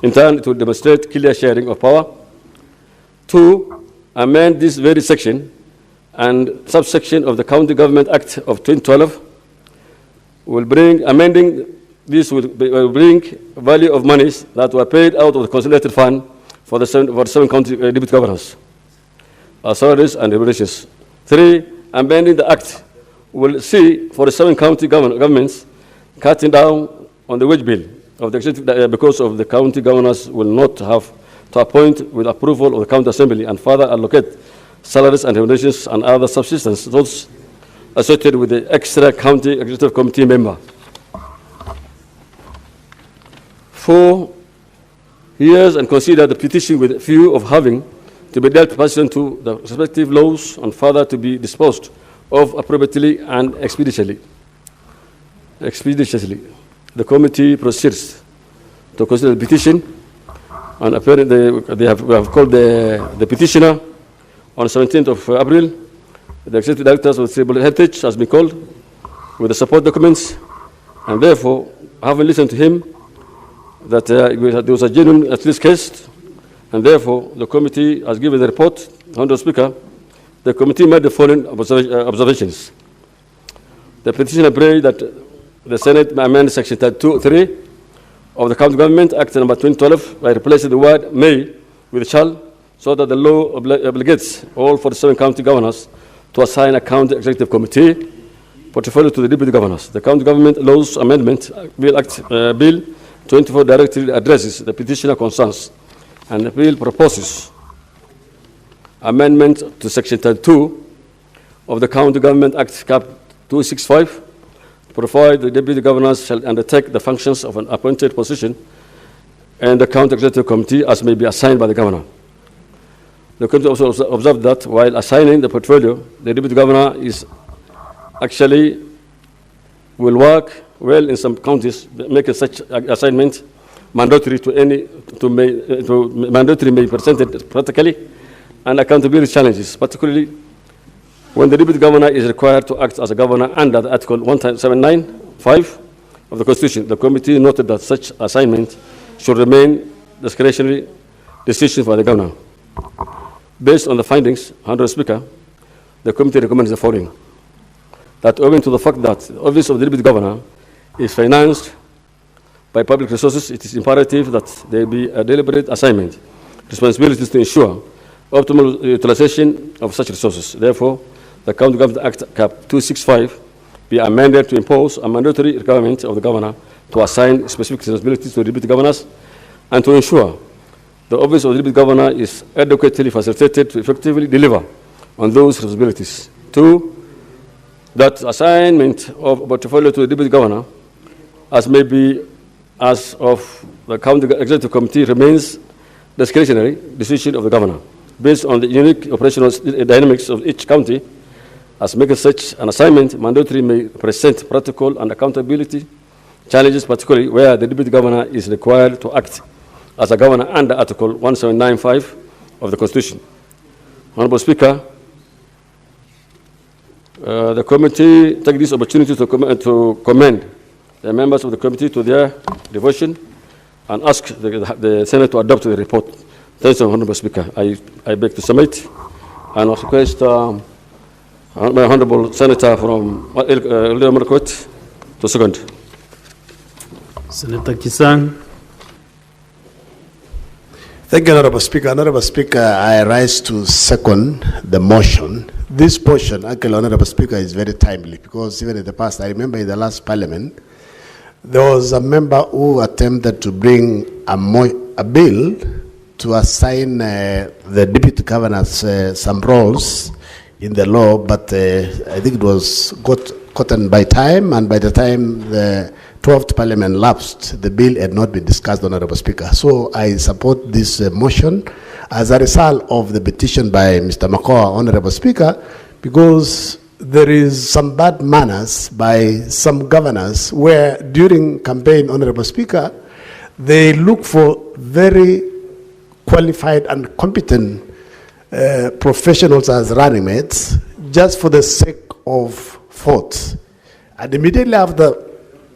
In turn, it will demonstrate clear sharing of power. 2, amend this very section and subsection of the County Government Act of 2012 amending this will bring value of monies that were paid out of the consolidated fund for the seven county deputy governors, salaries and remunerations. 3, amending the act will see for the 7 county governments cutting down on the wage bill of the executive because of the county governors will not have to appoint with approval of the county assembly and further allocate salaries and remunerations and other subsistence those associated with the extra county executive committee member. 4, hears and consider the petition with a view of having to be dealt pursuant to the respective laws and further to be disposed of appropriately and expeditiously. The committee proceeds to consider the petition, and apparently we have called the petitioner on 17th of April. The executive directors of Tribal Heritage has been called with the support documents, and therefore, having listened to him, that there was a genuine at least case, and therefore the committee has given the report. Honourable Speaker, the committee made the following observations. The petitioner prayed that the Senate may amend Section 32(3) of the County Government Act number 2012 by replacing the word may with shall, so that the law obligates all 47 county governors to assign a county executive committee portfolio to the deputy governors. The County Government Laws Amendment Bill 24 directly addresses the petitioner concerns, and the bill proposes amendment to Section 32 of the County Government Act Cap 265 to provide the deputy governors shall undertake the functions of an appointed position and the county executive committee as may be assigned by the governor. The committee also observed that while assigning the portfolio, the deputy governor is actually will work well in some counties, making such assignment mandatory mandatory may be presented practically and accountability challenges, particularly when the deputy governor is required to act as a governor under the Article 179(5) of the Constitution. The committee noted that such assignment should remain discretionary decision for the governor. Based on the findings, Honourable Speaker, the committee recommends the following: that owing to the fact that the office of the deputy governor is financed by public resources, it is imperative that there be a deliberate assignment, responsibilities to ensure optimal utilization of such resources. Therefore, the County Government Act Cap 265 be amended to impose a mandatory requirement of the governor to assign specific responsibilities to deputy governors and to ensure the office of the deputy governor is adequately facilitated to effectively deliver on those responsibilities. 2, that assignment of portfolio to the deputy governor as may be as of the county executive committee remains discretionary decision of the governor based on the unique operational dynamics of each county. As making such an assignment mandatory may present practical and accountability challenges, particularly where the deputy governor is required to act as a governor under Article 179(5) of the Constitution. Honourable Speaker, the committee take this opportunity to commend the members of the committee to their devotion and ask the Senate to adopt the report. Thank you, Honourable Speaker. I beg to submit and request my Honourable Senator from Eldoret to second. Senator Kisang. Thank you, Honourable Speaker. Honourable Speaker, I rise to second the motion. This portion, actually, Honourable Speaker, is very timely because even in the past, I remember in the last Parliament, there was a member who attempted to bring a bill to assign the deputy governors some roles in the law, but I think it was gotten by time, and by the time the 12th Parliament lapsed, the bill had not been discussed, Honourable Speaker. So I support this motion as a result of the petition by Mr. Makoa, Honourable Speaker, because there is some bad manners by some governors where during campaign, Honourable Speaker, they look for very qualified and competent professionals as running mates just for the sake of votes. And immediately after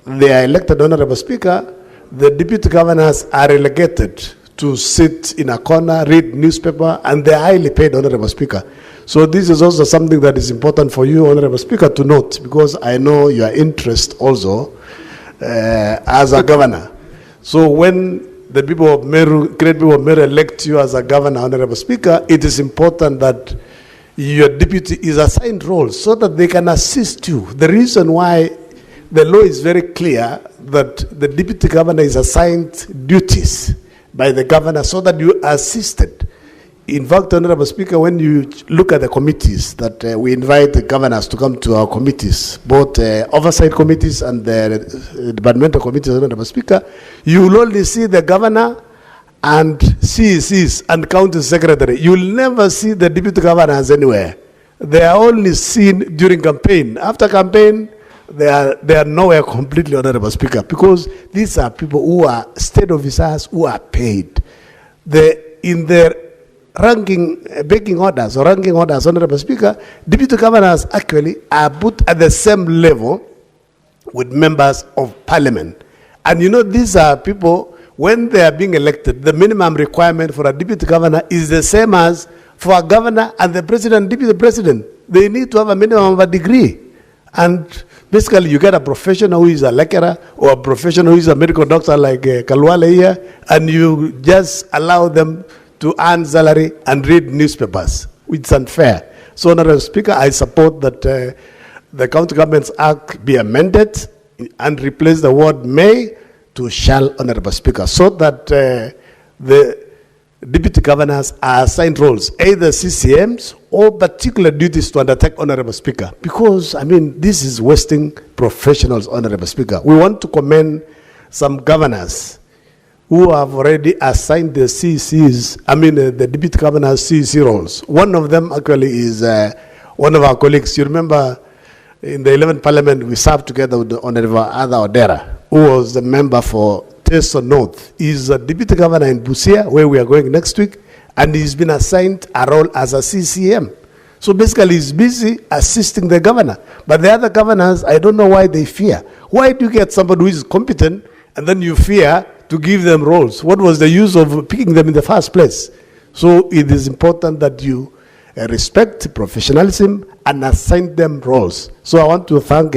they are elected, Honourable Speaker, the deputy governors are relegated to sit in a corner, read newspaper, and they are highly paid, Honourable Speaker. So this is also something that is important for you, Honorable Speaker, to note, because I know your interest also as a governor. So when the people of Meru, great people of Meru elect you as a governor, Honorable Speaker, it is important that your deputy is assigned roles so that they can assist you. The reason why the law is very clear that the deputy governor is assigned duties by the governor so that you are assisted. In fact, Honorable Speaker, when you look at the committees that we invite the governors to come to our committees, both oversight committees and the departmental committees, Honorable Speaker, you will only see the governor and CECs and county secretary. You will never see the deputy governors anywhere. They are only seen during campaign. After campaign, they are nowhere completely, Honorable Speaker, because these are people who are state officers who are paid. In their ranking orders, Honorable Speaker, deputy governors actually are put at the same level with members of parliament. And you know, these are people, when they are being elected, the minimum requirement for a deputy governor is the same as for a governor and the president and deputy president. They need to have a minimum of a degree. And basically, you get a professional who is a lecturer or a professional who is a medical doctor like Kalwale here, and you just allow them to earn salary and read newspapers, which is unfair. So, Honorable Speaker, I support that the County Governments Act be amended and replace the word may to shall, Honorable Speaker, so that the deputy governors are assigned roles, either CCMs or particular duties to undertake, Honorable Speaker. Because, I mean, this is wasting professionals, Honorable Speaker. We want to commend some governors who have already assigned the CCs, the deputy governors CC roles. One of them actually is one of our colleagues. You remember in the 11th Parliament, we served together with the Honorable Ada Odera, who was the member for Teso North. He's a deputy governor in Busia, where we are going next week, and he's been assigned a role as a CCM. So basically, he's busy assisting the governor. But the other governors, I don't know why they fear. Why do you get somebody who is competent, and then you fear to give them roles? What was the use of picking them in the first place? So it is important that you respect professionalism and assign them roles. So I want to thank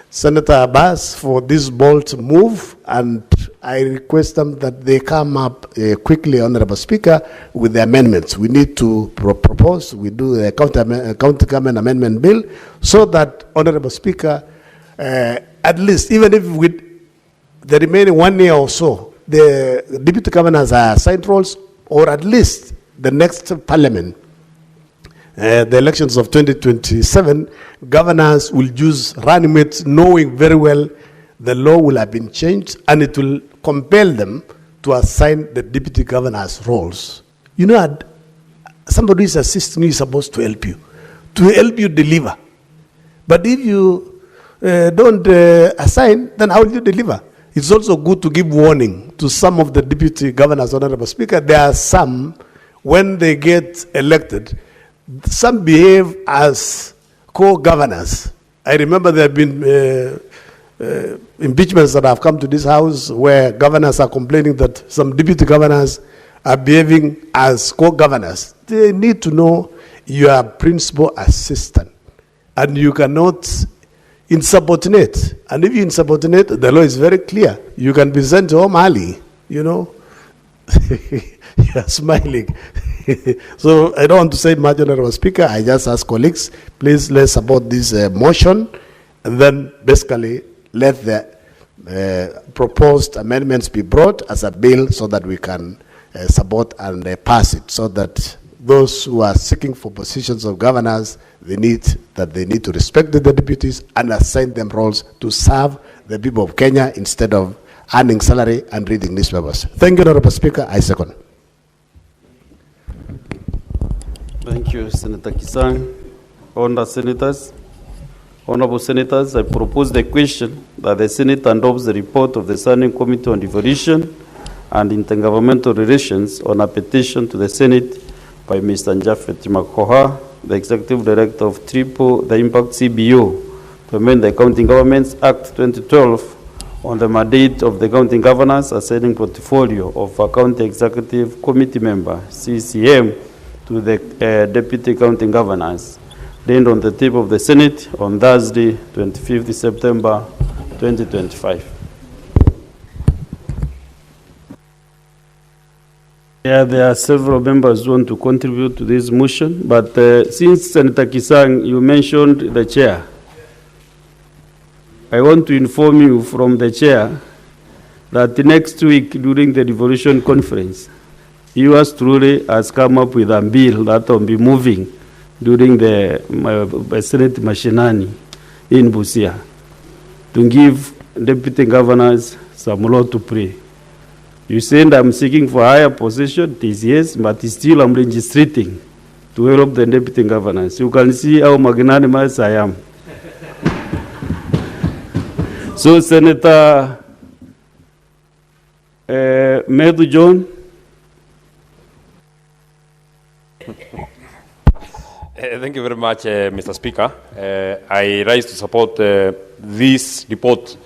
Senator Abbas for this bold move, and I request them that they come up quickly, Honorable Speaker, with the amendments. We need to propose, we do the county government amendment bill, so that, Honorable Speaker, at least, even if with the remaining 1 year or so, the deputy governors are assigned roles, or at least the next parliament, the elections of 2027, governors will use running mates, knowing very well the law will have been changed and it will compel them to assign the deputy governors roles. You know, somebody who is assisting you is supposed to help you deliver. But if you don't assign, then how will you deliver? It's also good to give warning to some of the deputy governors, Honorable Speaker. There are some, when they get elected, some behave as co-governors. I remember there have been impeachments that have come to this house where governors are complaining that some deputy governors are behaving as co-governors. They need to know you are principal assistant and you cannot insubordinate. And if you insubordinate, the law is very clear. You can be sent to home early, you know. You are smiling. So I don't want to say much, Honorable Speaker. I just ask colleagues, please let's support this motion, and then basically let the proposed amendments be brought as a bill so that we can support and pass it, so that those who are seeking for positions of governors, they need to respect the deputies and assign them roles to serve the people of Kenya instead of earning salary and reading newspapers. Thank you, Honorable Speaker. I second. Thank you, Senator Kisang. Honorable Senators, I propose the question that the Senate adopts the report of the Standing Committee on Devolution and Intergovernmental Relations on a petition to the Senate by Mr. Japhet Makoha, the Executive Director of the Impact CBO, to amend the Accounting Governments Act 2012 on the mandate of the county governors, assigning portfolio of a county executive committee member, CCM, to to the deputy county governors named on the tip of the Senate on Thursday, 25th September 2025. Yeah, there are several members who want to contribute to this motion, but since Senator Kisang, you mentioned the chair, I want to inform you from the chair that next week during the devolution conference, yours truly has come up with a bill that will be moving during the Senate Mashinani in Busia to give deputy governors some law to pray. You said I'm seeking for higher position, it is yes, but still I'm legislating to help the deputy governors. You can see how magnanimous I am. So Senator Medu John. Thank you very much, Mr. Speaker. I rise to support this report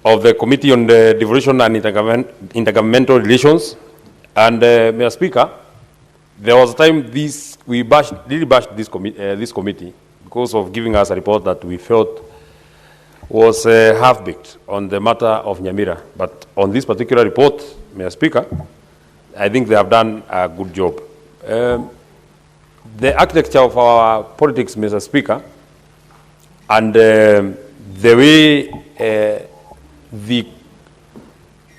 of the Committee on the Devolution and Intergovernmental Relations. And, Mr. Speaker, there was a time we really bashed this committee because of giving us a report that we felt was half-baked on the matter of Nyamira. But on this particular report, Mr. Speaker, I think they have done a good job. The architecture of our politics, Mr. Speaker, and the way the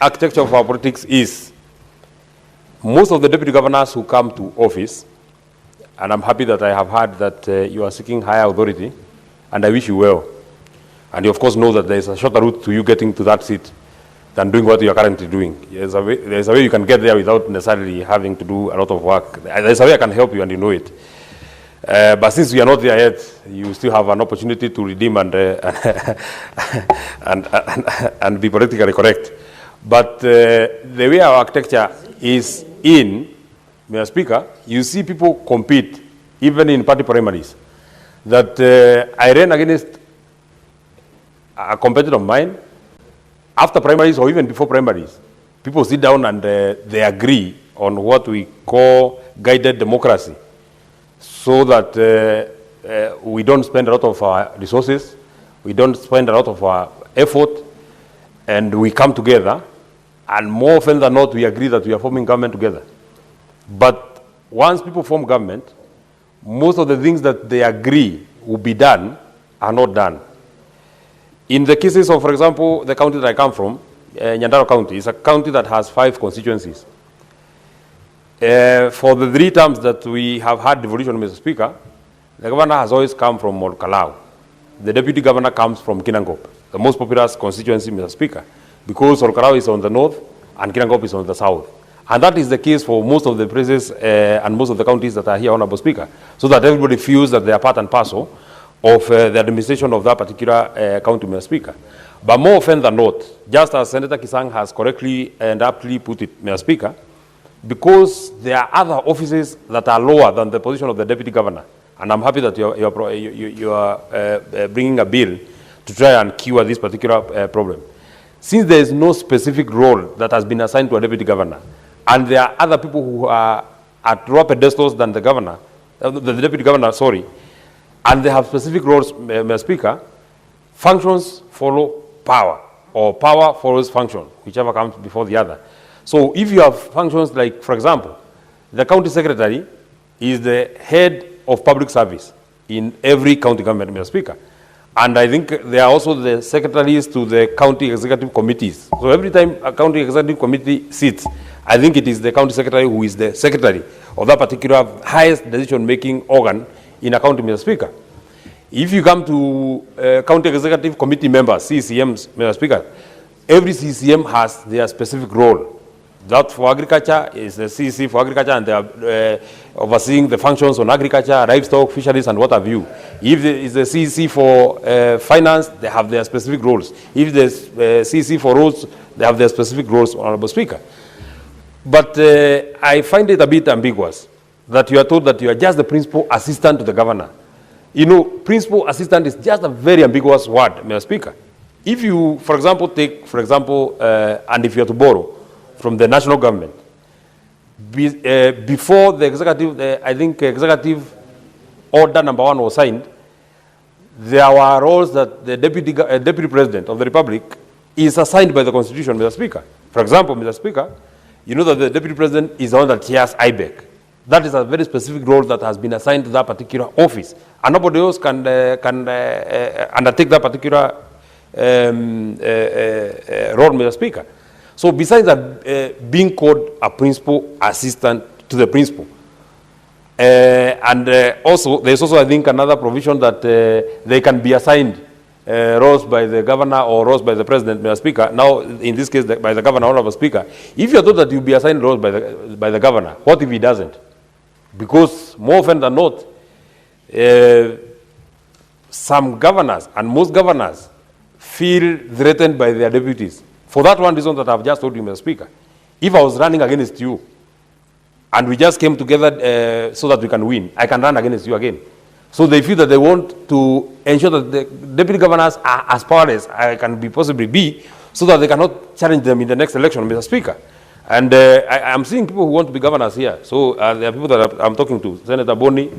architecture of our politics is, most of the deputy governors who come to office, and I'm happy that I have heard that you are seeking higher authority, and I wish you well. And you, of course, know that there is a shorter route to you getting to that seat than doing what you are currently doing. There's a way you can get there without necessarily having to do a lot of work. There's a way I can help you, and you know it. But since we are not there yet, you still have an opportunity to redeem and be politically correct. But the way our architecture is in, Mr. Speaker, you see people compete, even in party primaries. That I ran against a competitor of mine, after primaries or even before primaries, people sit down and they agree on what we call guided democracy, so that we don't spend a lot of our resources, we don't spend a lot of our effort, and we come together, and more often than not, we agree that we are forming government together. But once people form government, most of the things that they agree will be done are not done. In the cases of, for example, the county that I come from, Nyandarua County, is a county that has 5 constituencies. For the 3 terms that we have had devolution, Mr. Speaker, the governor has always come from Molkalau. The deputy governor comes from Kinangop, the most populous constituency, Mr. Speaker, because Molkalau is on the north and Kinangop is on the south. And that is the case for most of the places and most of the counties that are here, Honorable Speaker, so that everybody feels that they are part and parcel of the administration of that particular county, Mr. Speaker. But more often than not, just as Senator Kisang has correctly and aptly put it, Mr. Speaker, because there are other offices that are lower than the position of the deputy governor, and I'm happy that you are bringing a bill to try and cure this particular problem. Since there is no specific role that has been assigned to a deputy governor, and there are other people who are at lower pedestals than the governor, the deputy governor, sorry, and they have specific roles, Mr. Speaker, functions follow power, or power follows function, whichever comes before the other. So if you have functions like, for example, the county secretary is the head of public service in every county government, Mr. Speaker. And I think they are also the secretaries to the county executive committees. So every time a county executive committee sits, I think it is the county secretary who is the secretary of that particular highest decision-making organ in a county, Mr. Speaker. If you come to county executive committee members, CCMs, Mr. Speaker, every CCM has their specific role. That for agriculture is the CC for agriculture, and they are overseeing the functions on agriculture, livestock, fisheries, and what have you. If there is the CC for finance, they have their specific roles. If there's CC for roads, they have their specific roles, Honorable Speaker. But I find it a bit ambiguous that you are told that you are just the principal assistant to the governor. You know, principal assistant is just a very ambiguous word, Mr. Speaker. If you, for example, take, and if you are to borrow from the national government, before the executive, I think executive order number 1 was signed, there were roles that the deputy president of the republic is assigned by the constitution, Mr. Speaker. For example, Mr. Speaker, you know that the deputy president is the one that chairs IBEC. That is a very specific role that has been assigned to that particular office, and nobody else can undertake that particular role, Mr. Speaker. So besides that, being called a principal assistant to the principal, and also there's also, I think, another provision that they can be assigned roles by the governor or roles by the president, Mr. Speaker. Now, in this case, by the governor, Honorable Speaker. If you're told that you'll be assigned roles by the governor, what if he doesn't? Because more often than not, some governors and most governors feel threatened by their deputies. For that one reason that I've just told you, Mr. Speaker, if I was running against you and we just came together so that we can win, I can run against you again. So they feel that they want to ensure that the deputy governors are as powerless as can be possibly be, so that they cannot challenge them in the next election, Mr. Speaker. And I'm seeing people who want to be governors here. So there are people that I'm talking to, Senator Boni,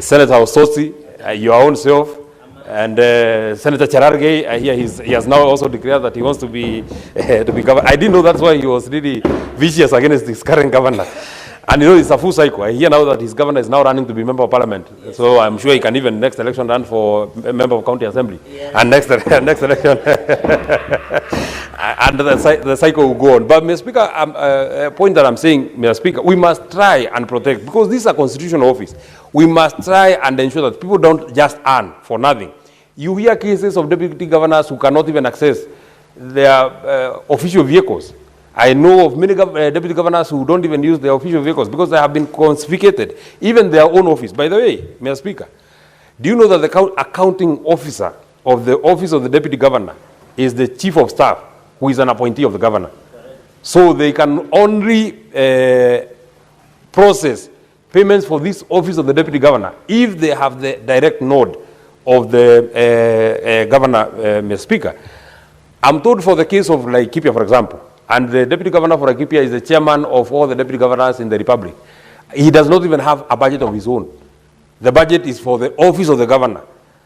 Senator Ososi, your own self, and Senator Cherargei. He has now also declared that he wants to be governor. I didn't know that's why he was really vicious against his current governor. And you know, it's a full cycle. I hear now that his governor is now running to be member of parliament. So I'm sure he can even next election run for member of county assembly. Yeah. And next election, and the cycle will go on. But Mr. Speaker, a point that I'm saying, Mr. Speaker, we must try and protect, because this is a constitutional office. We must try and ensure that people don't just earn for nothing. You hear cases of deputy governors who cannot even access their official vehicles. I know of many deputy governors who don't even use their official vehicles because they have been confiscated, even their own office. By the way, Mr. Speaker, do you know that the accounting officer of the office of the deputy governor is the chief of staff, who is an appointee of the governor? So they can only process payments for this office of the deputy governor if they have the direct nod of the governor, Mr. Speaker. I'm told for the case of Laikipia, for example, and the deputy governor for Laikipia is the chairman of all the deputy governors in the republic. He does not even have a budget of his own. The budget is for the office of the governor.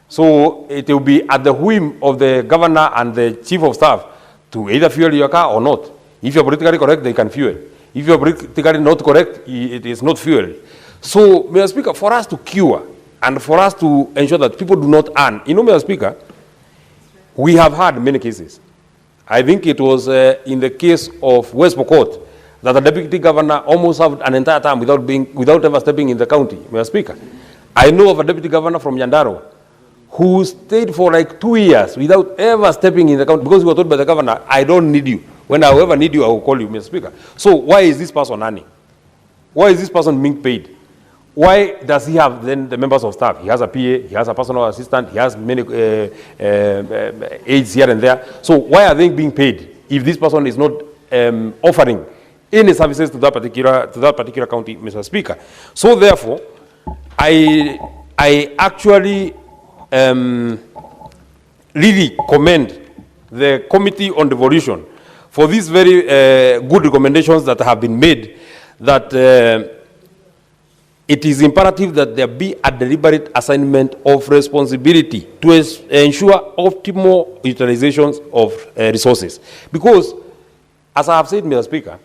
So it will be at the whim of the governor and the chief of staff to either fuel your car or not. If you're politically correct, they can fuel. If you're politically not correct, it is not fueled. So, Mr. Speaker, for us to cure and for us to ensure that people do not earn, you know, Mr. Speaker, we have had many cases. I think it was in the case of West Pokot that the deputy governor almost served an entire term without ever stepping in the county, Mr. Speaker. I know of a deputy governor from Nyandarua who stayed for like 2 years without ever stepping in the county because he was told by the governor, I don't need you. When I ever need you, I will call you, Mr. Speaker. So why is this person earning? Why is this person being paid? Why does he have then the members of staff? He has a PA, he has a personal assistant, he has many aides here and there. So why are they being paid if this person is not offering any services to that particular county, Mr. Speaker? So therefore, I actually really commend the Committee on Devolution for these very good recommendations that have been made, that it is imperative that there be a deliberate assignment of responsibility to ensure optimal utilizations of resources. Because, as I have said, Mr. Speaker,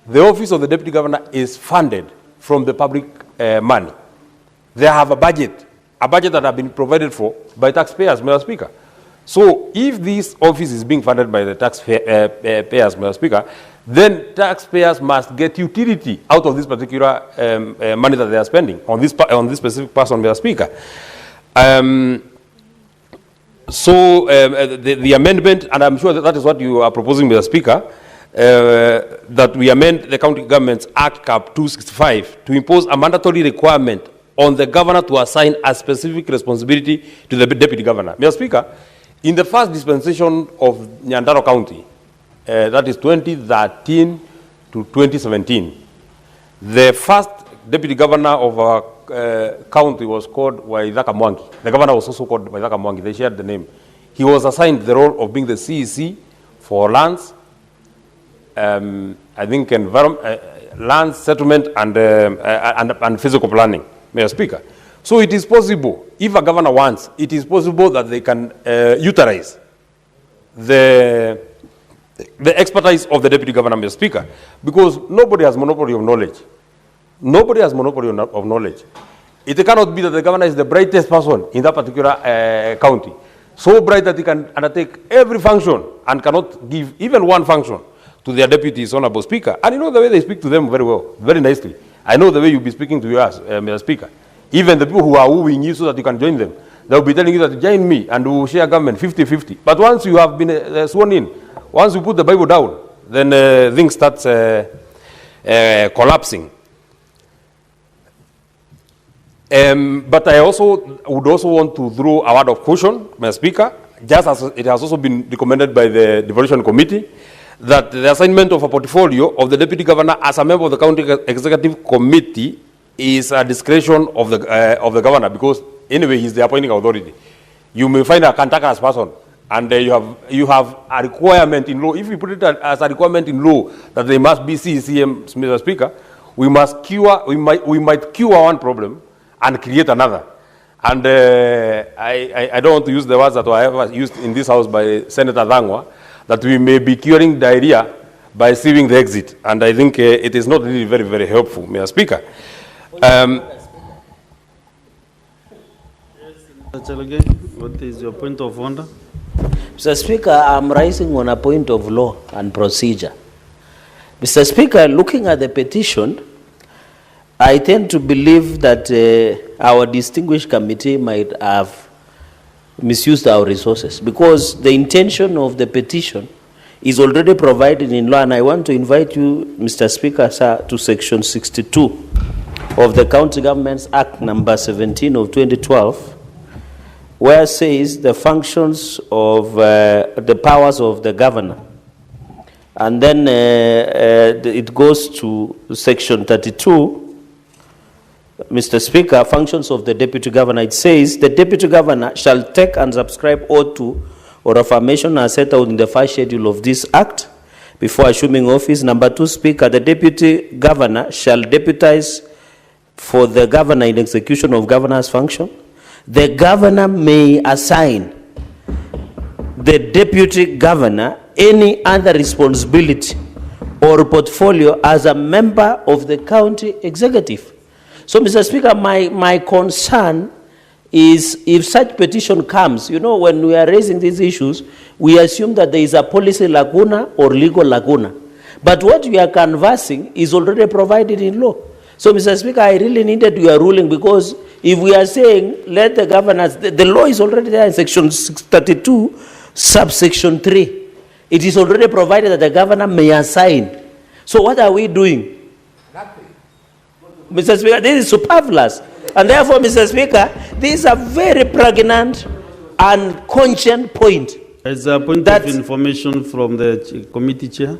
the office of the deputy governor is funded from the public money. They have a budget that has been provided for by taxpayers, Mr. Speaker. So if this office is being funded by the taxpayers, Mr. Speaker, then taxpayers must get utility out of this particular money that they are spending on this specific person, Mr. Speaker. The amendment, and I'm sure that is what you are proposing, Mr. Speaker, that we amend the County Governments Act Cap 265 to impose a mandatory requirement on the governor to assign a specific responsibility to the deputy governor. Mr. Speaker, in the first dispensation of Nyandarua County, that is 2013 to 2017, the first deputy governor of our county was called Waithaka Mwangi. The governor was also called Waithaka Mwangi. They shared the name. He was assigned the role of being the CEC for lands, I think, land settlement and physical planning, Mr. Speaker. So it is possible, if a governor wants, it is possible that they can utilize the expertise of the deputy governor, Mr. Speaker, because nobody has monopoly of knowledge. Nobody has monopoly of knowledge. It cannot be that the governor is the brightest person in that particular county, so bright that he can undertake every function and cannot give even one function to their deputies, Honorable Speaker. And you know the way they speak to them very well, very nicely. I know the way you'll be speaking to yours, Mr. Speaker. Even the people who are wooing you so that you can join them, they'll be telling you that join me and we'll share government 50-50. But once you have been sworn in, once you put the Bible down, then things start collapsing. But I would also want to throw a word of caution, Mr. Speaker, just as it has also been recommended by the Devolution Committee, that the assignment of a portfolio of the Deputy Governor as a member of the County Executive Committee is a discretion of the Governor, because anyway he's the appointing authority. You may find a cantankerous person, and you have a requirement in law. If you put it as a requirement in law that they must be CCM, Mr. Speaker, we might cure one problem and create another. And I don't want to use the words that were ever used in this house by Senator Dhangwa, that we may be curing diarrhea by sieving the exit. And I think it is not really very, very helpful, Mr. Speaker. What is your point of order? Mr. Speaker, I'm rising on a point of law and procedure. Mr. Speaker, looking at the petition, I tend to believe that our distinguished committee might have misused our resources, because the intention of the petition is already provided in law, and I want to invite you, Mr. Speaker, sir, to section 62 of the County Governments Act number 17 of 2012, where it says the functions of the powers of the governor. And then it goes to section 32, Mr. Speaker, functions of the Deputy Governor. It says the Deputy Governor shall take and subscribe oath to or affirmation as set out in the first schedule of this Act before assuming office. Number 2, Speaker, the Deputy Governor shall deputize for the Governor in execution of Governor's function. The Governor may assign the Deputy Governor any other responsibility or portfolio as a member of the County Executive. So, Mr. Speaker, my concern is if such petition comes, you know, when we are raising these issues, we assume that there is a policy lacuna or legal lacuna. But what we are canvassing is already provided in law. So, Mr. Speaker, I really needed your ruling, because if we are saying let the governors, the law is already there in section 32, subsection 3. It is already provided that the governor may assign. So what are we doing? Mr. Speaker, this is superfluous. And therefore, Mr. Speaker, this is a very pregnant and conscient point. As a point of information from the committee chair.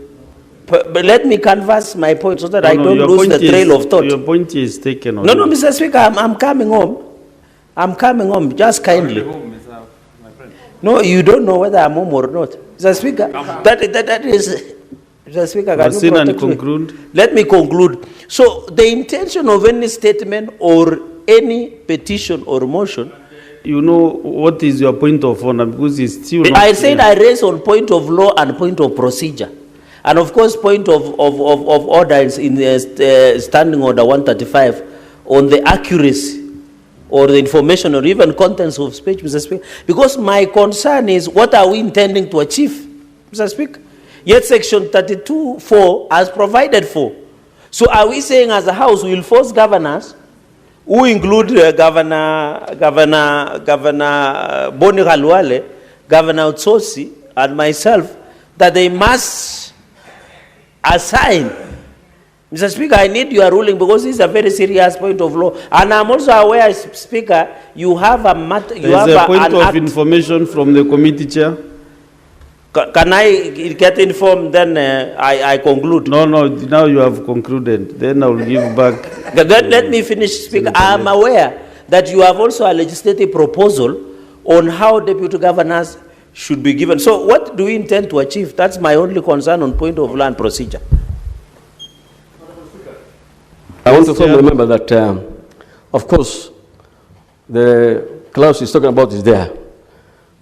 But let me canvass my point so that I don't lose the trail of thought. Your point is taken on. No, Mr. Speaker, I'm coming home. I'm coming home, just kindly. No, you don't know whether I'm home or not. Mr. Speaker, that is... Mr. Speaker, can you protect me? Let me conclude. So, the intention of any statement or any petition or motion... You know, what is your point of order? Because it's still not I said I raise on point of law and point of procedure. And of course, point of order is in the Standing Order 135 on the accuracy or the information or even contents of speech, Mr. Speaker. Because my concern is, what are we intending to achieve, Mr. Speaker? Yet Section 32(4) has provided for. So are we saying as a House we will force governors, who include Governor Boni Khalwale, Governor Utsosi, and myself, that they must assign? Mr. Speaker, I need your ruling, because this is a very serious point of law. And I'm also aware, Speaker, you have a matter. There is a point of information from the committee chair. Can I get informed, then I conclude? No, now you have concluded. Then I will give back. Let me finish, Speaker. I am aware that you have also a legislative proposal on how deputy governors should be given. So what do we intend to achieve? That's my only concern on point of law and procedure. I want to remember that, of course, the clause he's talking about is there.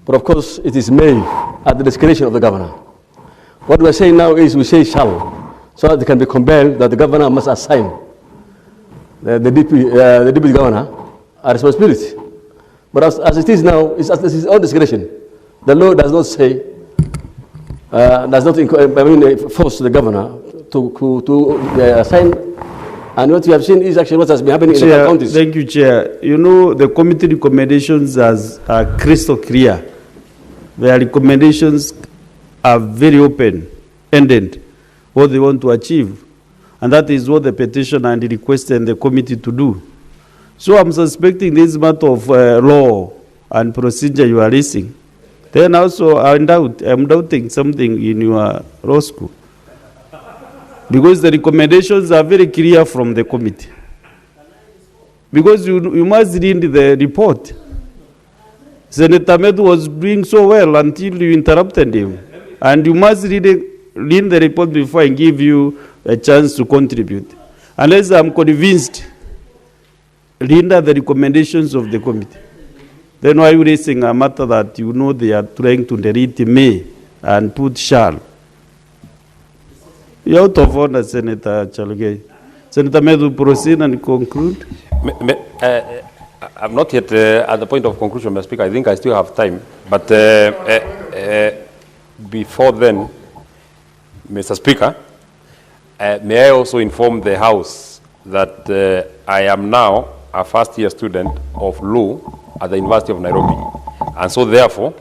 But of course, it is made at the discretion of the governor. What we're saying now is we say shall, so that it can be compelled that the governor must assign the deputy governor a responsibility. But as it is now, it's at his own discretion. The law does not say, does not force the governor to assign. And what we have seen is actually what has been happening in the counties. Thank you, Chair. You know, the committee recommendations are crystal clear. Their recommendations are very open-ended, what they want to achieve. And that is what the petitioner and the requester and the committee to do. So I'm suspecting this matter of law and procedure you are raising. Then also I'm doubting something in your law school. Because the recommendations are very clear from the committee. Because you must read the report. Senator Medu was doing so well until you interrupted him. And you must read the report before I give you a chance to contribute. Unless I'm convinced, read the recommendations of the committee. Then why are you raising a matter that you know they are trying to delete may and put shall? You're out of order, Senator Chalugei. Senator Medu, proceed and conclude. I'm not yet at the point of conclusion, Mr. Speaker. I think I still have time. But before then, Mr. Speaker, may I also inform the House that I am now a first-year student of law at the University of Nairobi. And so, therefore,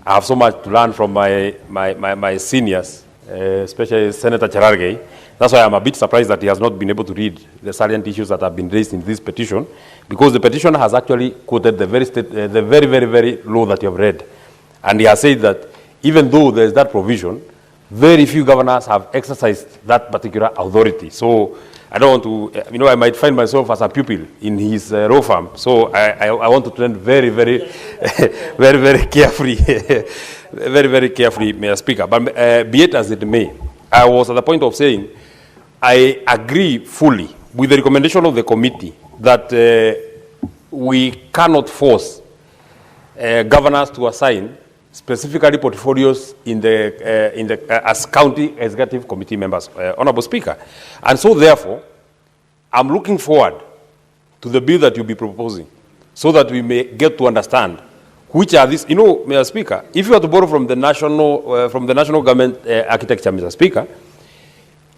I have so much to learn from my seniors, especially Senator Cherargei. That's why I'm a bit surprised that he has not been able to read the salient issues that have been raised in this petition, because the petitioner has actually quoted the very law that you have read. And he has said that even though there is that provision, very few governors have exercised that particular authority. So I don't want to, I might find myself as a pupil in his law firm. So I want to tread very carefully, very carefully, Mr. Speaker. But be it as it may, I was at the point of saying I agree fully with the recommendation of the committee that we cannot force governors to assign specifically portfolios as county executive committee members, Honorable Speaker. And so, therefore, I'm looking forward to the bill that you'll be proposing so that we may get to understand which are these. Mr. Speaker, if you are to borrow from the national government architecture, Mr. Speaker,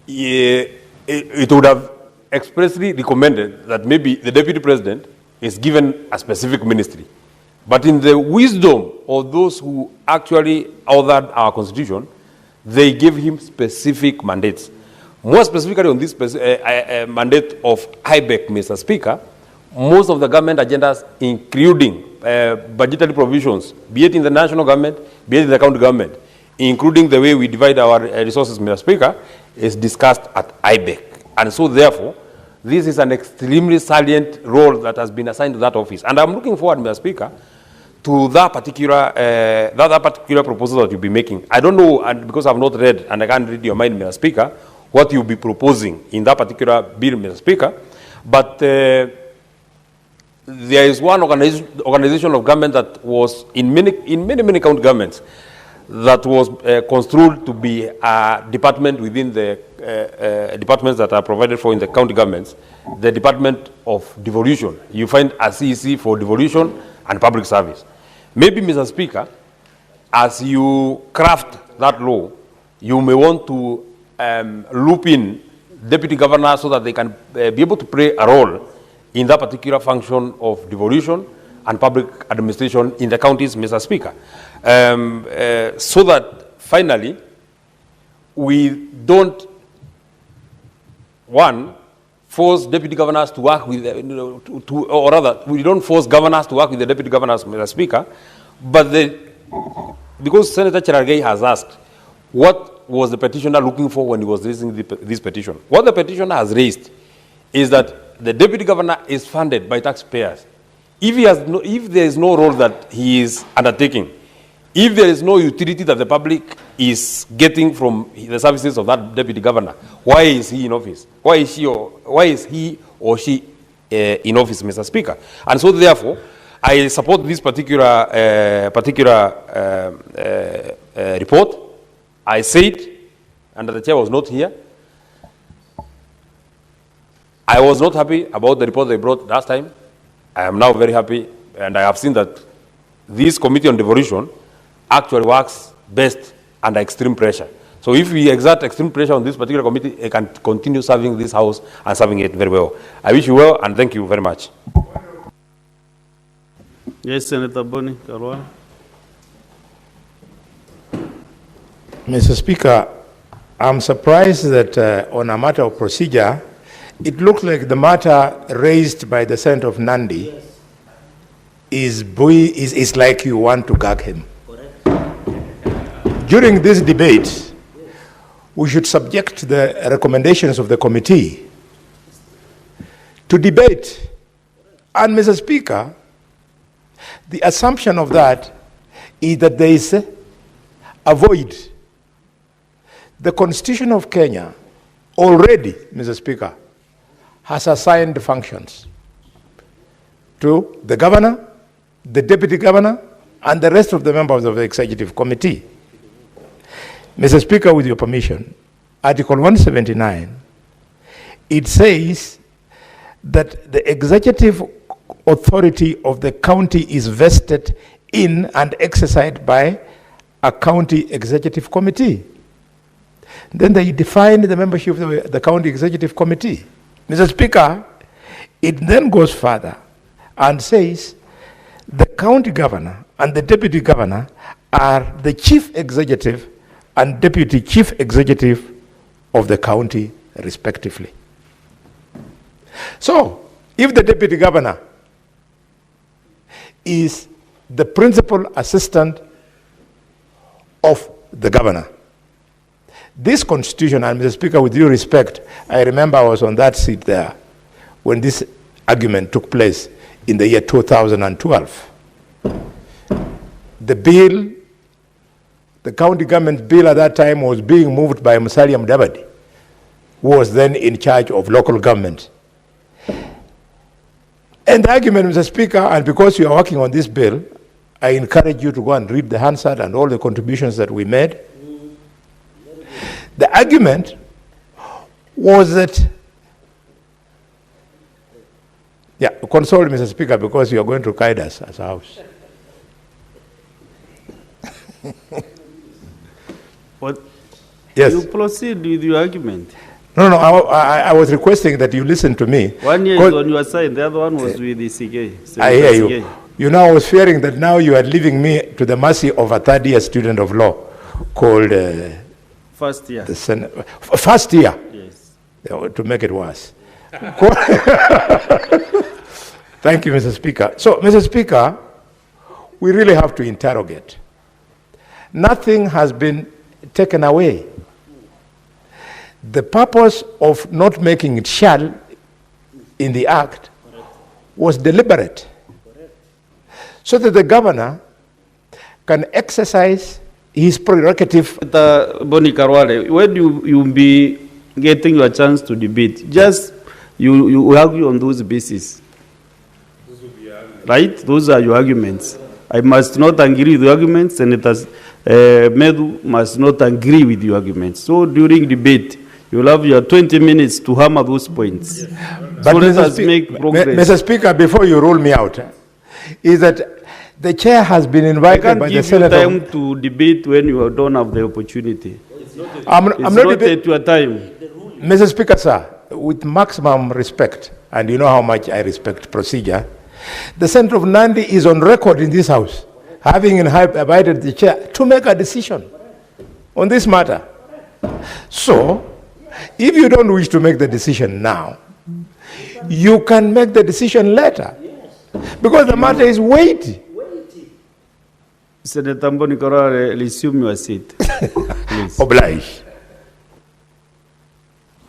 it would have expressly recommended that maybe the deputy president is given a specific ministry. But in the wisdom of those who actually authored our constitution, they gave him specific mandates. More specifically on this mandate of IBEC, Mr. Speaker, most of the government agendas, including budgetary provisions, be it in the national government, be it in the county government, including the way we divide our resources, Mr. Speaker, is discussed at IBEC. And so, therefore, this is an extremely salient role that has been assigned to that office. And I'm looking forward, Mr. Speaker, to that particular proposal that you'll be making. I don't know, and because I've not read, and I can't read your mind, Mr. Speaker, what you'll be proposing in that particular bill, Mr. Speaker, but there is one organization of government that was in many county governments that was construed to be a department within the departments that are provided for in the county governments, the Department of Devolution. You find a CEC for devolution and public service. Maybe, Mr. Speaker, as you craft that law, you may want to loop in deputy governors so that they can be able to play a role in that particular function of devolution and public administration in the counties, Mr. Speaker. So that finally we don't, force deputy governors to work with, or rather, we don't force governors to work with the deputy governors, Mr. Speaker, but because Senator Cherargei has asked, what was the petitioner looking for when he was raising this petition? What the petitioner has raised is that the deputy governor is funded by taxpayers. If there is no role that he is undertaking, If there is no utility that the public is getting from the services of that deputy governor, why is he in office? Why is he or she in office, Mr. Speaker? And so therefore, I support this particular report. I said, and the chair was not here, I was not happy about the report they brought last time. I am now very happy, and I have seen that this committee on devolution actually works best under extreme pressure. So if we exert extreme pressure on this particular committee, it can continue serving this house and serving it very well. I wish you well, and thank you very much. Yes, Senator Boni Karwala. Mr. Speaker, I'm surprised that on a matter of procedure, it looks like the matter raised by the Senator of Nandi is like you want to gag him. During this debate, we should subject the recommendations of the committee to debate. And Mr. Speaker, the assumption of that is that there is a void. The Constitution of Kenya already, Mr. Speaker, has assigned functions to the governor, the deputy governor, and the rest of the members of the executive committee. Mr. Speaker, with your permission, Article 179, it says that the executive authority of the county is vested in and exercised by a county executive committee. Then they define the membership of the county executive committee. Mr. Speaker, it then goes further and says the county governor and the deputy governor are the chief executive and deputy chief executive of the county, respectively. So, if the deputy governor is the principal assistant of the governor, this constitution, and Mr. Speaker, with due respect, I remember I was on that seat there when this argument took place in the year 2012. The bill, the county government bill at that time was being moved by Musalia Mudavadi, who was then in charge of local government. And the argument, Mr. Speaker, and because you are working on this bill, I encourage you to go and read the Hansard and all the contributions that we made. The argument was that, console Mr. Speaker, because you are going to guide us as a house. What? Yes. You proceed with your argument. No, I was requesting that you listen to me. 1 year is on your side, the other one was with the CK. I hear you. You know, I was fearing that now you are leaving me to the mercy of a third-year student of law called... First year. First year? Yes. To make it worse. Thank you, Mr. Speaker. So, Mr. Speaker, we really have to interrogate. Nothing has been taken away. The purpose of not making it shall in the act was deliberate, so that the governor can exercise his prerogative. Boni Karwale, when you be getting your chance to debate, just you argue on those bases, right? Those are your arguments. I must not agree with the arguments, and Medu must not agree with your arguments. So during debate, you'll have your 20 minutes to hammer those points. But so let us make progress. Mr. Speaker, before you rule me out, is that the chair has been invited by the Senator. I can't give you time to debate when you don't have the opportunity. I'm not at your time. Mr. Speaker, sir, with maximum respect, and you know how much I respect procedure, the Senator of Nandi is on record in this house, having invited the chair to make a decision on this matter. So, if you don't wish to make the decision now, you can make the decision later, because the matter is weighty. Senator Mboni Karwale, resume your seat. Oblige.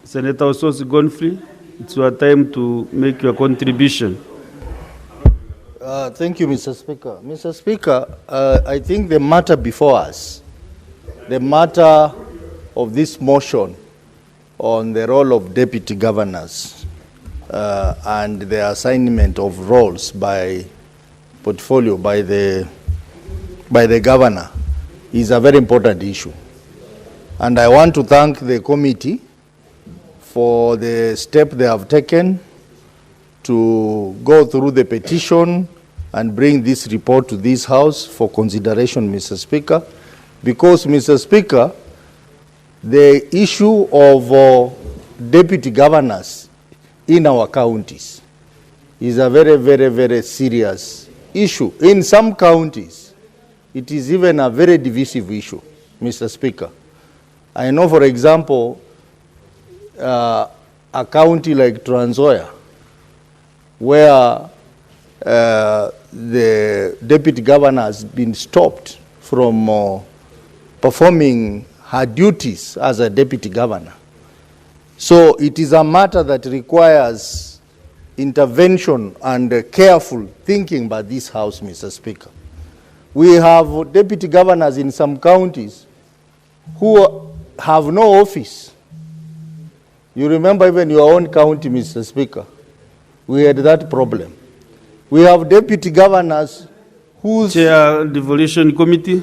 Senator Ososi Gonfrey, it's your time to make your contribution. Thank you, Mr. Speaker. Mr. Speaker, I think the matter before us, the matter of this motion on the role of deputy governors and the assignment of roles by portfolio by the governor is a very important issue. And I want to thank the committee for the step they have taken to go through the petition and bring this report to this House for consideration, Mr. Speaker, because, Mr. Speaker, the issue of deputy governors in our counties is a very, very, very serious issue. In some counties, it is even a very divisive issue, Mr. Speaker. I know, for example, a county like Trans Nzoia, where the deputy governor has been stopped from performing her duties as a deputy governor. So it is a matter that requires intervention and careful thinking by this House, Mr. Speaker. We have deputy governors in some counties who have no office. You remember even your own county, Mr. Speaker, we had that problem. We have deputy governors whose... Chair, Devolution Committee,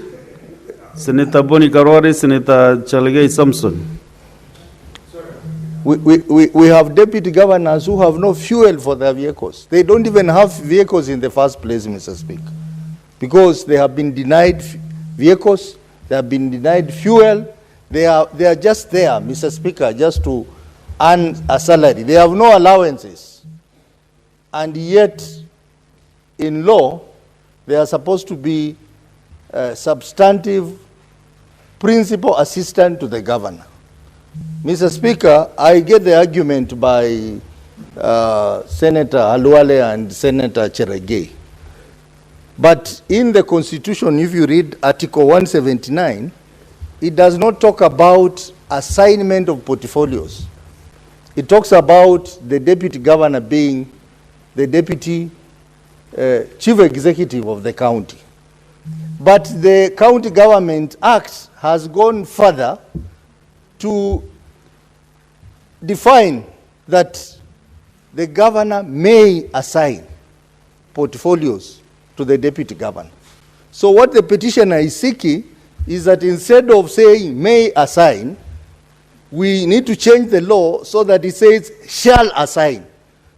Senator Boni Karwari, Senator Chalagay Samson. We have deputy governors who have no fuel for their vehicles. They don't even have vehicles in the first place, Mr. Speaker, because they have been denied vehicles, they have been denied fuel. They are just there, Mr. Speaker, just to earn a salary. They have no allowances. And yet, in law, they are supposed to be substantive principal assistant to the governor. Mr. Speaker, I get the argument by Senator Aluale and Senator Cherargei. But in the Constitution, if you read Article 179, it does not talk about assignment of portfolios. It talks about the deputy governor being the deputy chief executive of the county. But the County Government Act has gone further to define that the governor may assign portfolios to the deputy governor. So what the petitioner is seeking is that instead of saying may assign, we need to change the law so that it says shall assign,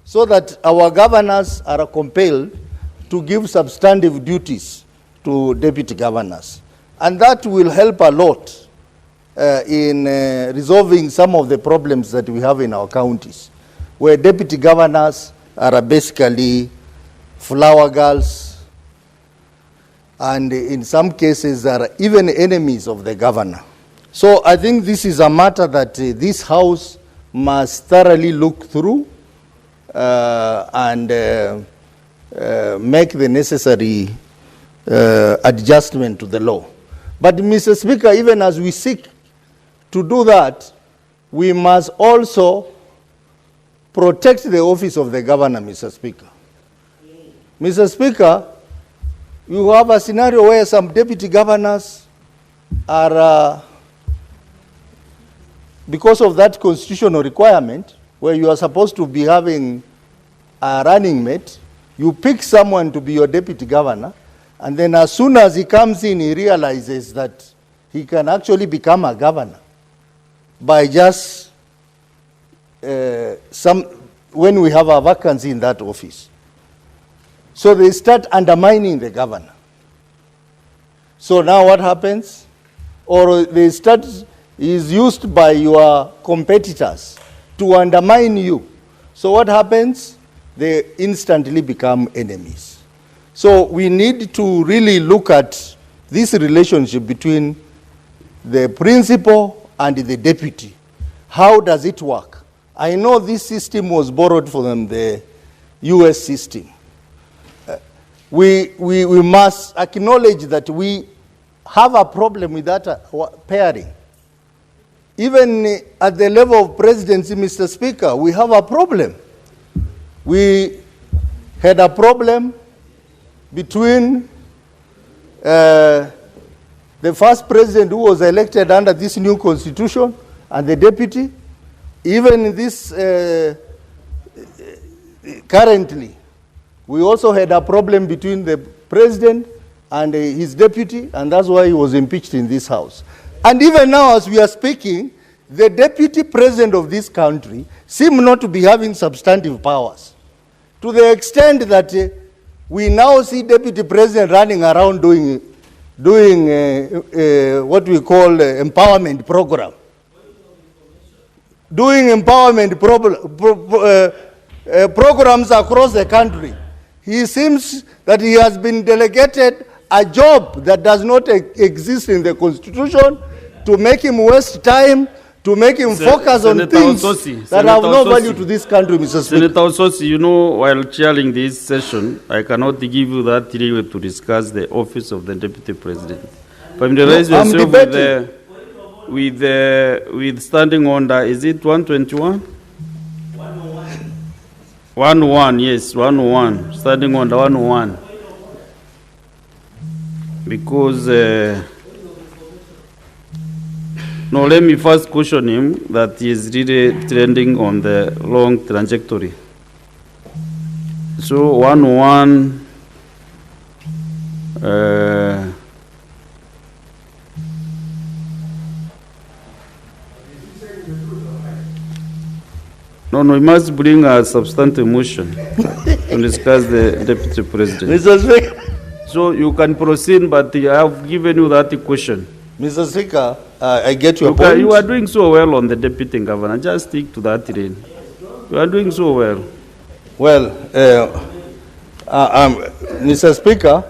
so that our governors are compelled to give substantive duties to deputy governors. And that will help a lot in resolving some of the problems that we have in our counties, where deputy governors are basically flower girls, and in some cases are even enemies of the governor. So I think this is a matter that this House must thoroughly look through and make the necessary adjustment to the law. But Mr. Speaker, even as we seek to do that, we must also protect the office of the governor, Mr. Speaker. Mr. Speaker, you have a scenario where some deputy governors are, because of that constitutional requirement, where you are supposed to be having a running mate, you pick someone to be your deputy governor, and then as soon as he comes in, he realizes that he can actually become a governor by just when we have a vacancy in that office. So they start undermining the governor. So now what happens? Or they start, is used by your competitors to undermine you. So what happens? They instantly become enemies. So we need to really look at this relationship between the principal and the deputy. How does it work? I know this system was borrowed from the US system. We must acknowledge that we have a problem with that pairing. Even at the level of presidency, Mr. Speaker, we have a problem. We had a problem between the first president who was elected under this new constitution and the deputy. Even in this, currently, we also had a problem between the president and his deputy, and that's why he was impeached in this house. And even now, as we are speaking, the deputy president of this country seems not to be having substantive powers, to the extent that we now see deputy president running around doing what we call empowerment program. Doing empowerment programs across the country. He seems that he has been delegated a job that does not exist in the Constitution, to make him waste time, to make him focus on things that have no value to this country, Mr. Speaker. Senator Ososi, you know, while chairing this session, I cannot give you that leeway to discuss the office of the Deputy President. Familiarize yourself with standing order. Is it 121? 101, yes, 101. Standing order 101. Because, no, let me first caution him that he is really trending on the wrong trajectory. So 101, no, he must bring a substantive motion to discuss the Deputy President. Mr. Speaker. So you can proceed, but I have given you that question. Mr. Speaker, I get your point. You are doing so well on the Deputy Governor. Just stick to that lane. You are doing so well. Well, Mr. Speaker,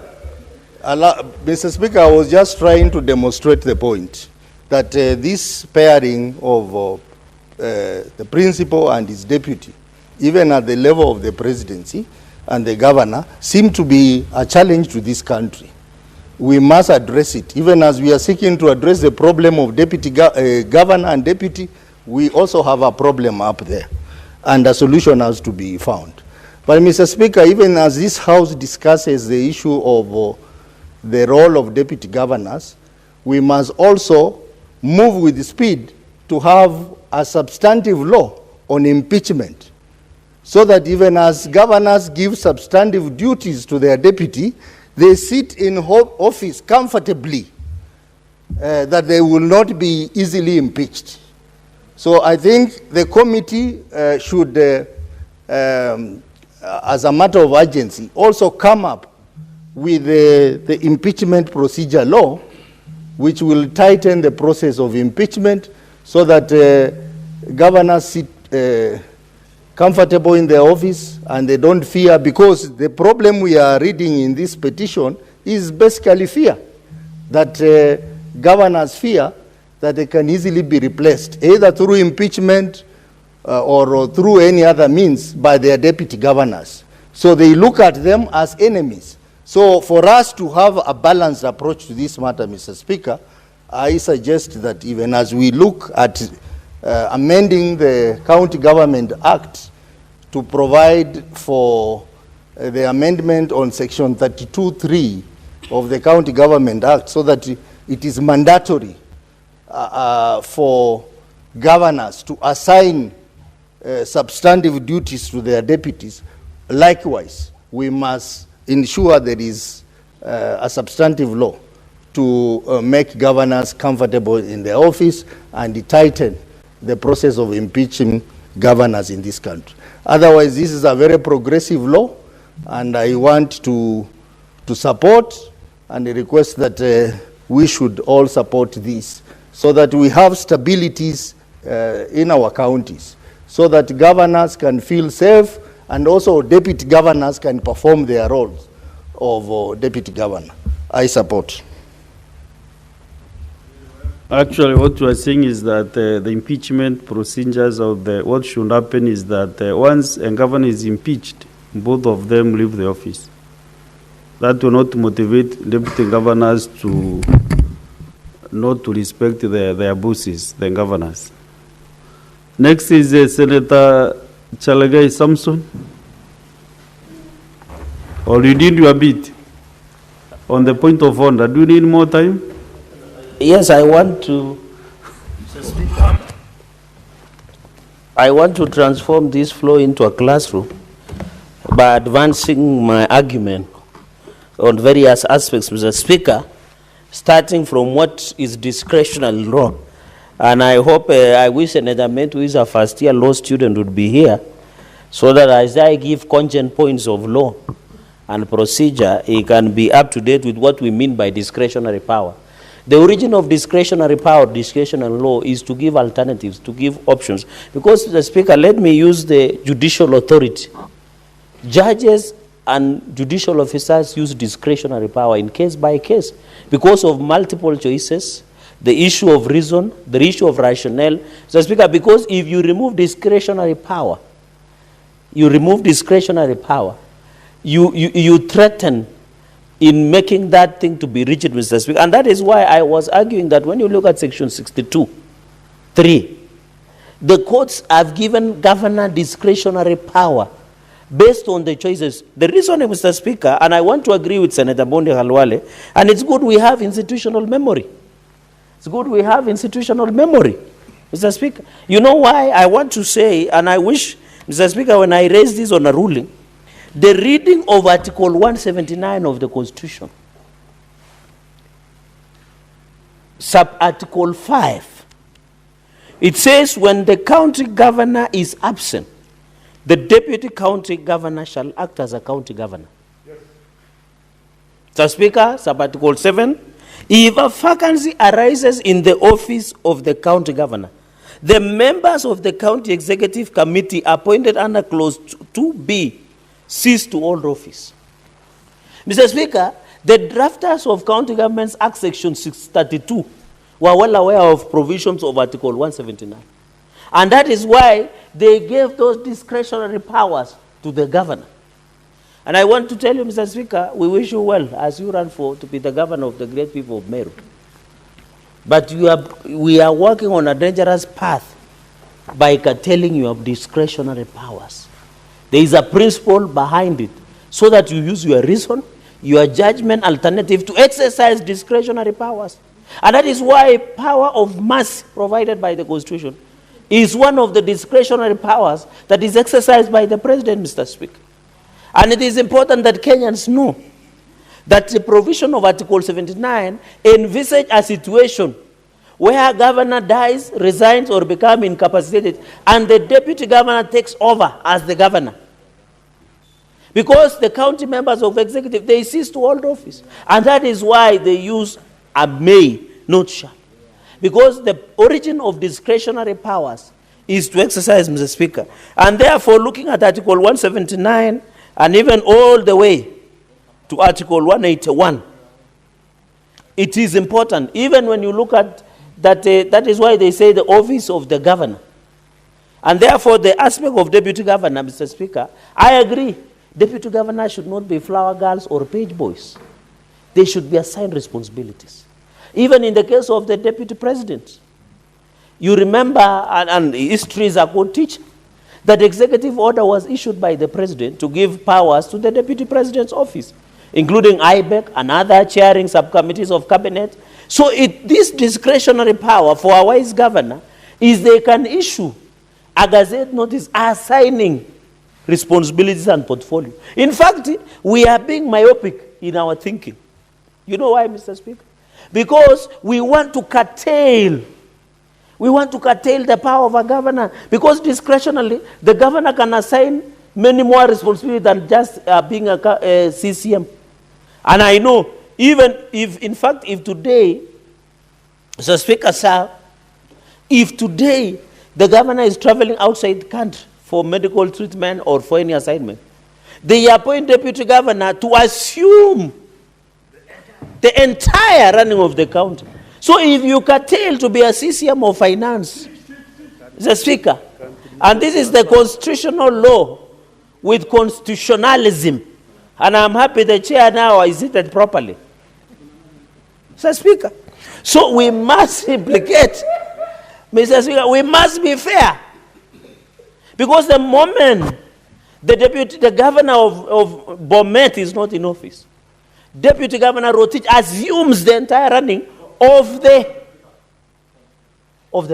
Mr. Speaker, I was just trying to demonstrate the point that this pairing of the principal and his deputy, even at the level of the presidency and the governor, seem to be a challenge to this country. We must address it. Even as we are seeking to address the problem of deputy governor and deputy, we also have a problem up there, and a solution has to be found. But Mr. Speaker, even as this House discusses the issue of the role of deputy governors, we must also move with speed to have a substantive law on impeachment, so that even as governors give substantive duties to their deputy, they sit in office comfortably, that they will not be easily impeached. So I think the committee should, as a matter of urgency, also come up with the impeachment procedure law, which will tighten the process of impeachment, so that governors sit comfortable in their office and they don't fear, because the problem we are reading in this petition is basically fear, that governors fear that they can easily be replaced, either through impeachment or through any other means by their deputy governors. So they look at them as enemies. So for us to have a balanced approach to this matter, Mr. Speaker, I suggest that even as we look at amending the County Government Act to provide for the amendment on Section 32(3) of the County Government Act, so that it is mandatory for governors to assign substantive duties to their deputies. Likewise, we must ensure there is a substantive law to make governors comfortable in their office and tighten the process of impeaching governors in this country. Otherwise, this is a very progressive law, and I want to support and request that we should all support this, so that we have stabilities in our counties, so that governors can feel safe, and also deputy governors can perform their roles of deputy governor. I support. Actually, what you are saying is that the impeachment procedures of what should happen is that once a governor is impeached, both of them leave the office. That will not motivate deputy governors to not to respect their bosses, the governors. Next is Senator Chalagai Samson. Or you did your bit? On the point of order, do you need more time? Yes, I want to transform this floor into a classroom by advancing my argument on various aspects, Mr. Speaker, starting from what is discretionary law. And I hope, I wish Senator Met, who is a first-year law student, would be here, so that as I give cogent points of law and procedure, he can be up to date with what we mean by discretionary power. The origin of discretionary power, discretionary law, is to give alternatives, to give options. Because, Mr. Speaker, let me use the judicial authority. Judges and judicial officers use discretionary power in case by case because of multiple choices, the issue of reason, the issue of rationale. Mr. Speaker, because if you remove discretionary power, you threaten in making that thing to be rigid, Mr. Speaker. And that is why I was arguing that when you look at section 62(3), the courts have given governor discretionary power based on the choices. The reason, Mr. Speaker, and I want to agree with Senator Bonde Halwale, and it's good we have institutional memory. It's good we have institutional memory, Mr. Speaker. You know why I want to say, and I wish, Mr. Speaker, when I raise this on a ruling, the reading of Article 179 of the Constitution, sub-article 5, it says when the county governor is absent, the deputy county governor shall act as a county governor. Yes. Mr. Speaker, sub-article 7, if a vacancy arises in the office of the county governor, the members of the county executive committee appointed under clause 2B cease to hold office. Mr. Speaker, the drafters of County Governments Act section 632 were well aware of provisions of Article 179. And that is why they gave those discretionary powers to the governor. And I want to tell you, Mr. Speaker, we wish you well as you run to be the governor of the great people of Meru. But we are working on a dangerous path by curtailing your discretionary powers. There is a principle behind it, so that you use your reason, your judgment alternative to exercise discretionary powers. And that is why power of mercy provided by the Constitution is one of the discretionary powers that is exercised by the President, Mr. Speaker. And it is important that Kenyans know that the provision of Article 79 envisage a situation where a governor dies, resigns, or becomes incapacitated, and the deputy governor takes over as the governor. Because the county members of executive, they cease to hold office. And that is why they use a may, not shall. Because the origin of discretionary powers is to exercise, Mr. Speaker. And therefore, looking at Article 179, and even all the way to Article 181, it is important. Even when you look at that, that is why they say the office of the governor. And therefore, the aspect of deputy governor, Mr. Speaker, I agree. Deputy governor should not be flower girls or page boys. They should be assigned responsibilities. Even in the case of the deputy president, you remember, and history is a good teacher, that executive order was issued by the president to give powers to the deputy president's office, including IBEC and other chairing subcommittees of cabinet. So this discretionary power for a wise governor is they can issue a gazette notice assigning responsibilities and portfolio. In fact, we are being myopic in our thinking. You know why, Mr. Speaker? Because we want to curtail the power of a governor, because discretionally, the governor can assign many more responsibilities than just being a CCM. And I know, even if, in fact, if today, Mr. Speaker, sir, if today the governor is traveling outside the country for medical treatment or for any assignment, they appoint deputy governor to assume the entire running of the county. So if you curtail to be a CCM of finance, Mr. Speaker, and this is the constitutional law with constitutionalism, and I'm happy the chair now is seated properly, Mr. Speaker. So we must implicate, Mr. Speaker, we must be fair. Because the moment the governor of Bomet is not in office, Deputy Governor Rotich assumes the entire running of the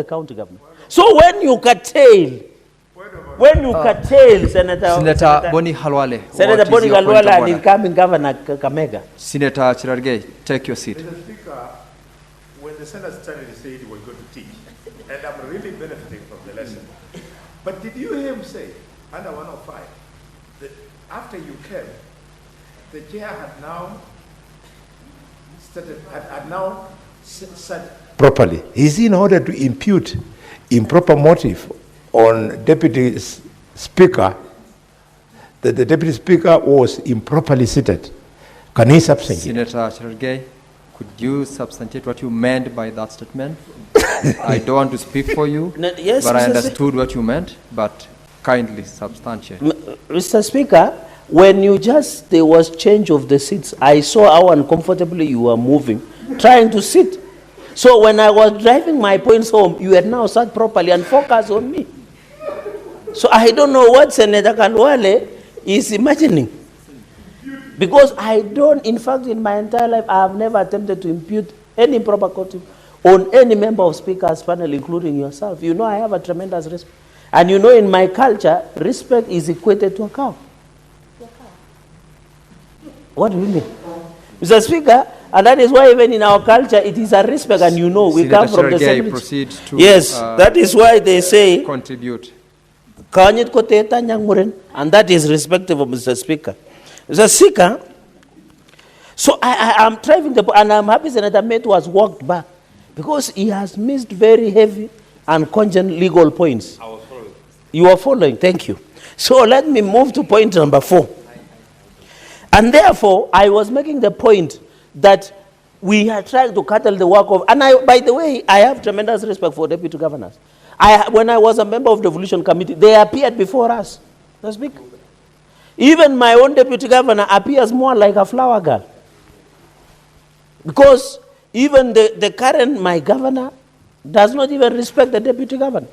county government. So when you curtail Senator Boni Halwale. Senator Boni Halwale and incoming Governor Kakamega. Senator Cherargei, take your seat. Mr. Speaker, when the Senate started, he said he was going to teach, and I'm really benefiting from the lesson. But did you hear him say, under 105, that after you came, the chair had now said properly? Is in order to impute improper motive on Deputy Speaker, that the Deputy Speaker was improperly seated. Can he substantiate? Senator Cherargei, could you substantiate what you meant by that statement? I don't want to speak for you, Yes, but I Mr. understood what you meant, but kindly substantiate. Mr. Speaker, when there was change of the seats, I saw how uncomfortably you were moving, trying to sit. So when I was driving my points home, you had now sat properly and focused on me. So I don't know what Senator Kalwale is imagining. Because in fact, in my entire life, I have never attempted to impute any improper motive on any member of Speaker's panel, including yourself. You know I have a tremendous respect. And you know in my culture, respect is equated to a cow. What do you mean? Mr. Speaker, and that is why even in our culture, it is a respect, and you know, we come from the same. Yes, that is why they say, contribute. And that is respectful of Mr. Speaker. Mr. Speaker, so I am driving and I'm happy Senator Metu has walked back because he has missed very heavy and cogent legal points. I was following. You are following, thank you. So let me move to point number 4. And therefore, I was making the point that we are trying to curtail the work of, and by the way, I have tremendous respect for deputy governors. When I was a member of the devolution committee, they appeared before us. Let's speak. Even my own deputy governor appears more like a flower girl. Because even the current, my governor, does not even respect the deputy governor.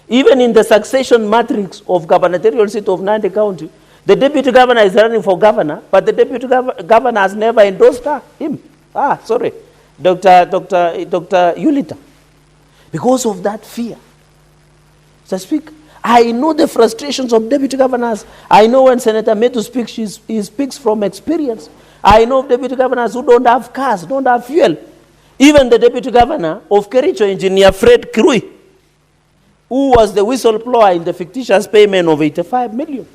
Even in the succession matrix of gubernatorial seat of Nandi County, the deputy governor is running for governor, but the deputy governor has never endorsed him. Dr. Yulita. Because of that fear. So speak. I know the frustrations of deputy governors. I know when Senator Metu speaks, he speaks from experience. I know of deputy governors who don't have cars, don't have fuel. Even the deputy governor of Kericho, Engineer Fred Kirui, who was the whistleblower in the fictitious payment of 85 million.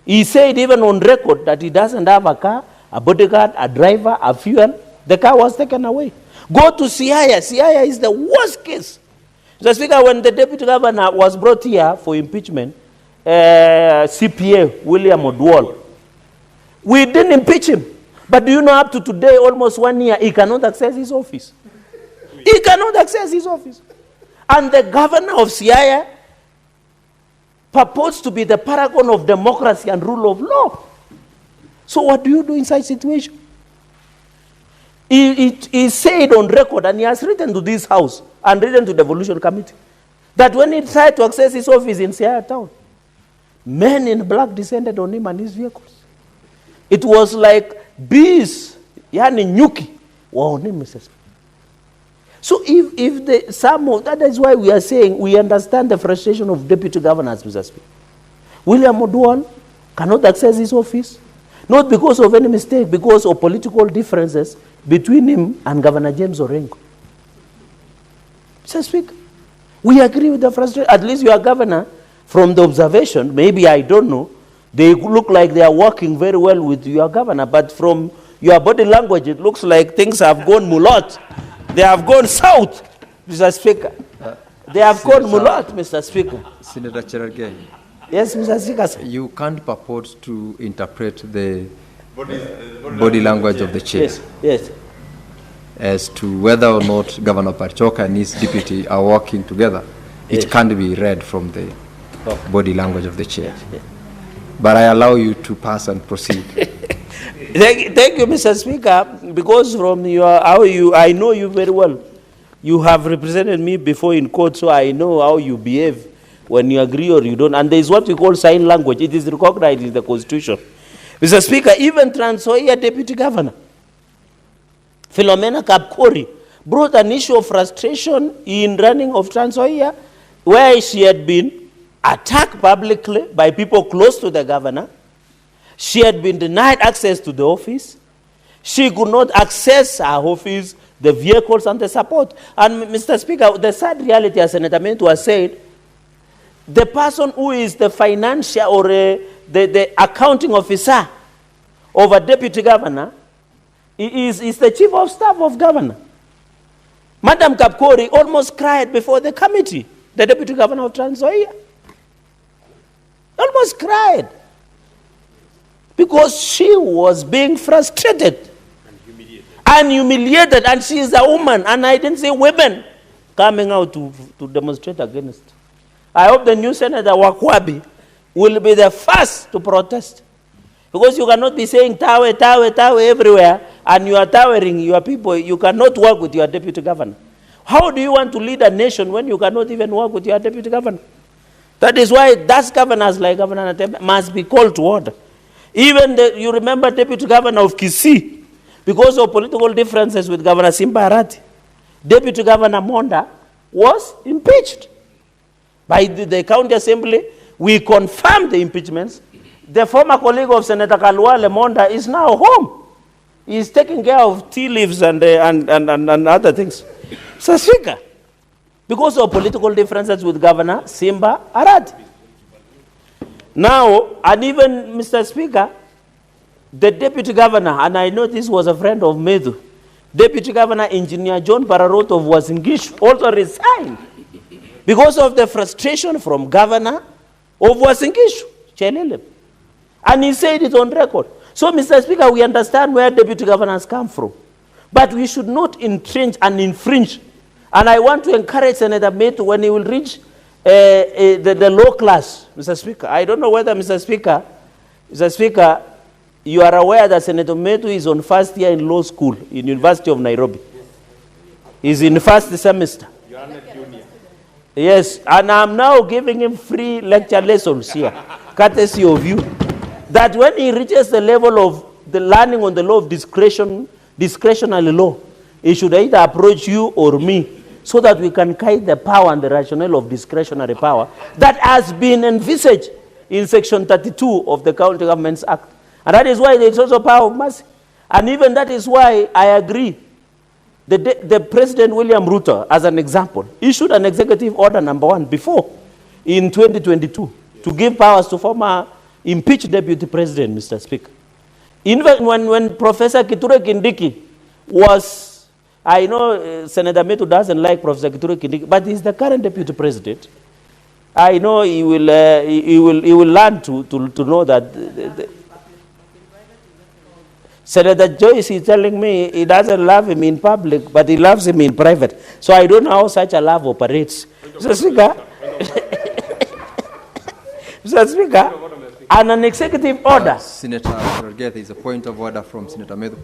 He said even on record that he doesn't have a car, a bodyguard, a driver, a fuel. The car was taken away. Go to Siaya. Siaya is the worst case. Mr. Speaker, when the deputy governor was brought here for impeachment, CPA William Odwal, we didn't impeach him. But do you know up to today, almost 1 year, he cannot access his office. He cannot access his office. And the governor of Siaya purports to be the paragon of democracy and rule of law. So what do you do in such situation? He said on record, and he has written to this house and written to the devolution committee, that when he tried to access his office in Siaya town, men in black descended on him and his vehicles. It was like bees, yani nyuki, were on him, Mr. Speaker. So that is why we are saying we understand the frustration of deputy governors, Mr. Speaker. William Odwal cannot access his office, not because of any mistake, because of political differences between him and Governor James Orengo. Mr. Speaker, we agree with the frustration. At least your governor, from the observation, maybe I don't know, they look like they are working very well with your governor, but from your body language, it looks like things have gone mulot. They have gone south, Mr. Speaker. They have gone mulot, Mr. Speaker. Senator Cherargei. Yes, Mr. Speaker. You can't purport to interpret the body language of the chair. Yes, yes. As to whether or not Governor Pachoka and his deputy are working together. It can't be read from the body language of the chair. Yes. But I allow you to pass and proceed. Thank you, Mr. Speaker, because from I know you very well. You have represented me before in court, so I know how you behave when you agree or you don't. And there is what we call sign language. It is recognized in the Constitution. Mr. Speaker, even Trans Nzoia Deputy Governor, Philomena Kapkori, brought an issue of frustration in running of Trans Nzoia, where she had been attacked publicly by people close to the governor. She had been denied access to the office. She could not access her office, the vehicles and the support. And Mr. Speaker, the sad reality, as Senator Mentu has said, the person who is the financial or the accounting officer of a deputy governor is the chief of staff of governor. Madam Kapkori almost cried before the committee, the deputy governor of Trans Nzoia. Almost cried. Because she was being frustrated and humiliated, and she is a woman, and I didn't say women coming out to demonstrate against. I hope the new Senator Wakwabi will be the first to protest. Because you cannot be saying tawe, tawe, tawe everywhere, and you are towering your people. You cannot work with your deputy governor. How do you want to lead a nation when you cannot even work with your deputy governor? That is why those governors like Governor Natembe must be called to order. Even you remember Deputy Governor of Kisii, because of political differences with Governor Simba Arati, Deputy Governor Monda was impeached by the county assembly. We confirmed the impeachments. The former colleague of Senator Kalwale Monda is now home. He is taking care of tea leaves and other things. So, Speaker, because of political differences with Governor Simba Arati. Now, and even, Mr. Speaker, the Deputy Governor, and I know this was a friend of Medu, Deputy Governor Engineer John Bararot of Wasingishu also resigned because of the frustration from Governor of Wasingishu, Chelele. And he said it on record. So, Mr. Speaker, we understand where Deputy Governors come from, but we should not entrench and infringe. And I want to encourage Senator Medu when he will reach the low class, Mr. Speaker. I don't know whether, Mr. Speaker, you are aware that Senator Medu is on first year in law school in University of Nairobi. He's in first semester. You are not junior. Yes, and I'm now giving him free lecture lessons here, courtesy of you. That when he reaches the level of the learning on the law of discretionary law, he should either approach you or me, so that we can guide the power and the rationale of discretionary power that has been envisaged in Section 32 of the County Governments Act. And that is why there is also power of mercy. And even that is why I agree. The President William Ruto, as an example, issued an executive order number 1 before, in 2022, to give powers to former impeached deputy president, Mr. Speaker. Even when Professor Kithure Kindiki was, I know Senator Metu doesn't like Professor Kithure Kindiki, but he's the current deputy president. I know he will learn to know that. Senator Joyce is telling me he doesn't love him in public, but he loves him in private. So I don't know how such a love operates. Mr. Speaker, Mr. Speaker, and an executive order. Senator Cherargei, there is a point of order from Senator Medu.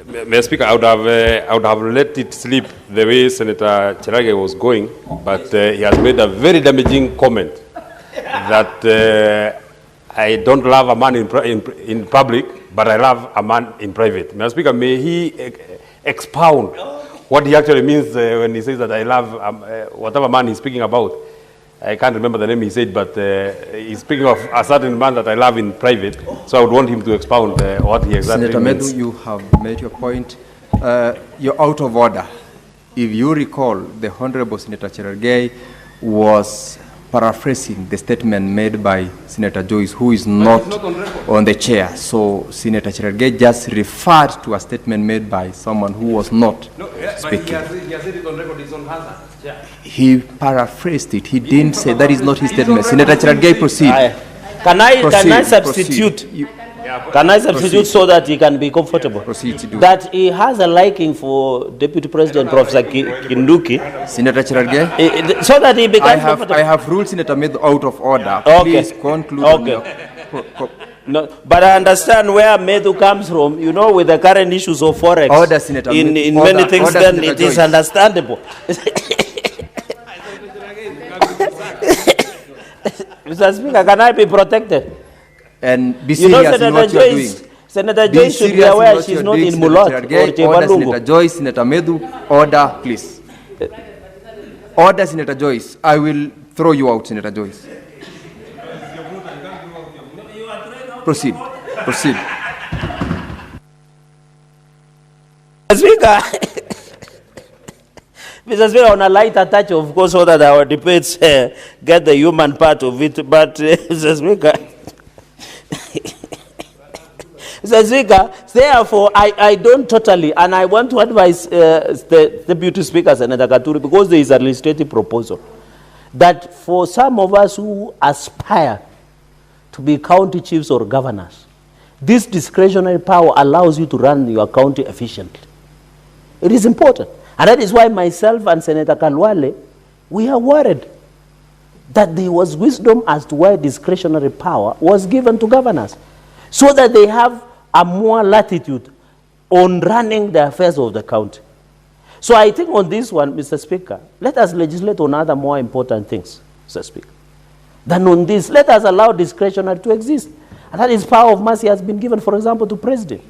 Mr. Speaker, I would have let it slip the way Senator Cherargei was going, but he has made a very damaging comment that I don't love a man in public, but I love a man in private. Mr. Speaker, may he expound what he actually means when he says that I love whatever man he's speaking about. I can't remember the name he said, but he's speaking of a certain man that I love in private. So I would want him to expound what he exactly Senator means. Medu, you have made your point. You're out of order. If you recall, the Honorable Senator Cherargei was paraphrasing the statement made by Senator Joyce, who is not on the chair. So Senator Cherargei just referred to a statement made by someone who was not speaking. But he has said it on record, it's on hazard. Yeah. He paraphrased it. He didn't say that is not his statement. Senator Cherargei, proceed. Can I substitute? Can I substitute so that he can be comfortable? Proceed to do. That he has a liking for Deputy President Professor Kinduki. Senator Cherargei, so that he becomes comfortable. I have ruled Senator Medu out of order. Okay. Please conclude. Okay. No, but I understand where Medu comes from, you know, with the current issues of Forex. Order, Senator Medu. In many things, Order, then Senator it is Joyce. understandable. Mr. Speaker, can I be protected? And be You know, serious in what you are doing. Senator Be Joyce should be serious in aware what she's you are not doing, in Senator Mulot Cherargei. or Order, Chebalungu. Senator Joyce, Senator Medu, order, please. Order, Senator Joyce. I will throw you out, Senator Joyce. Proceed. Proceed. Speaker, Mr. Speaker, on a lighter touch, of course, so that our debates get the human part of it, but Mr. Speaker, Mr. Speaker, therefore, I don't totally, and I want to advise the Deputy Speaker, Senator Katuri, because there is a legislative proposal, that for some of us who aspire to be county chiefs or governors, this discretionary power allows you to run your county efficiently. It is important. And that is why myself and Senator Kalwale, we are worried that there was wisdom as to why discretionary power was given to governors, so that they have a more latitude on running the affairs of the county. So I think on this one, Mr. Speaker, let us legislate on other more important things, Mr. Speaker, than on this. Let us allow discretionary to exist. And that is power of mercy has been given, for example, to President.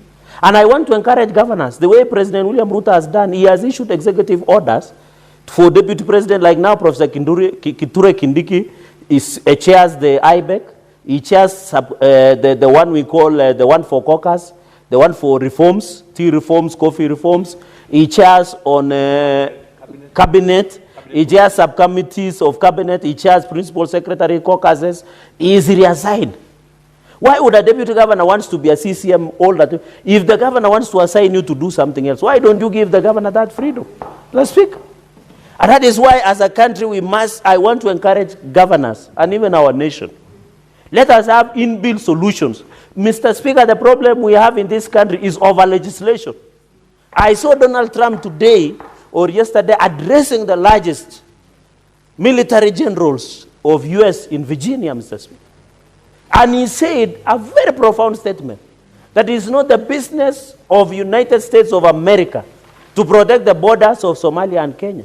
And I want to encourage governors, the way President William Ruto has done. He has issued executive orders for Deputy President, like now Professor Kiture Kindiki chairs the IBEC. He chairs the one we call the one for caucus, the one for reforms, tea reforms, coffee reforms. He chairs on cabinet. He chairs subcommittees of cabinet. He chairs principal secretary caucuses. He is reassigned. Why would a deputy governor wants to be a CCM all that? If the governor wants to assign you to do something else, why don't you give the governor that freedom? Let's speak. And that is why, as a country, I want to encourage governors and even our nation. Let us have inbuilt solutions. Mr. Speaker, the problem we have in this country is over legislation. I saw Donald Trump today or yesterday addressing the largest military generals of US in Virginia, Mr. Speaker. And he said a very profound statement, that it is not the business of United States of America to protect the borders of Somalia and Kenya.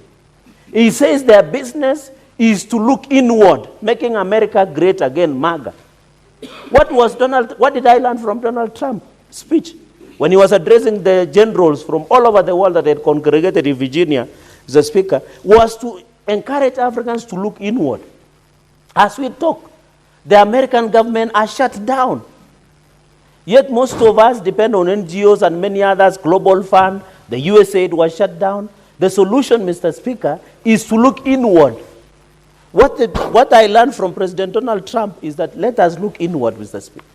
He says their business is to look inward, making America great again, MAGA. What did I learn from Donald Trump's speech? When he was addressing the generals from all over the world that had congregated in Virginia, the speaker, was to encourage Africans to look inward. As we talk, the American government are shut down. Yet most of us depend on NGOs and many others, Global Fund, the USAID was shut down. The solution, Mr. Speaker, is to look inward. What I learned from President Donald Trump is that let us look inward, Mr. Speaker.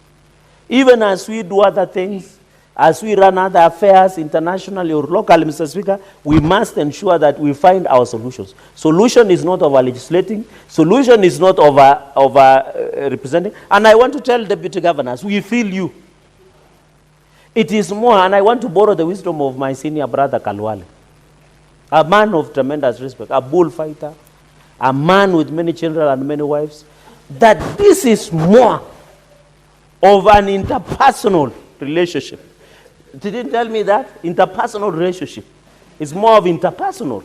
Even as we do other things, as we run other affairs internationally or locally, Mr. Speaker, we must ensure that we find our solutions. Solution is not over legislating. Solution is not over representing. And I want to tell deputy governors, we feel you. It is more, and I want to borrow the wisdom of my senior brother Kalwale, a man of tremendous respect, a bullfighter, a man with many children and many wives, that this is more of an interpersonal relationship. They didn't tell me that. Interpersonal relationship. It's more of interpersonal.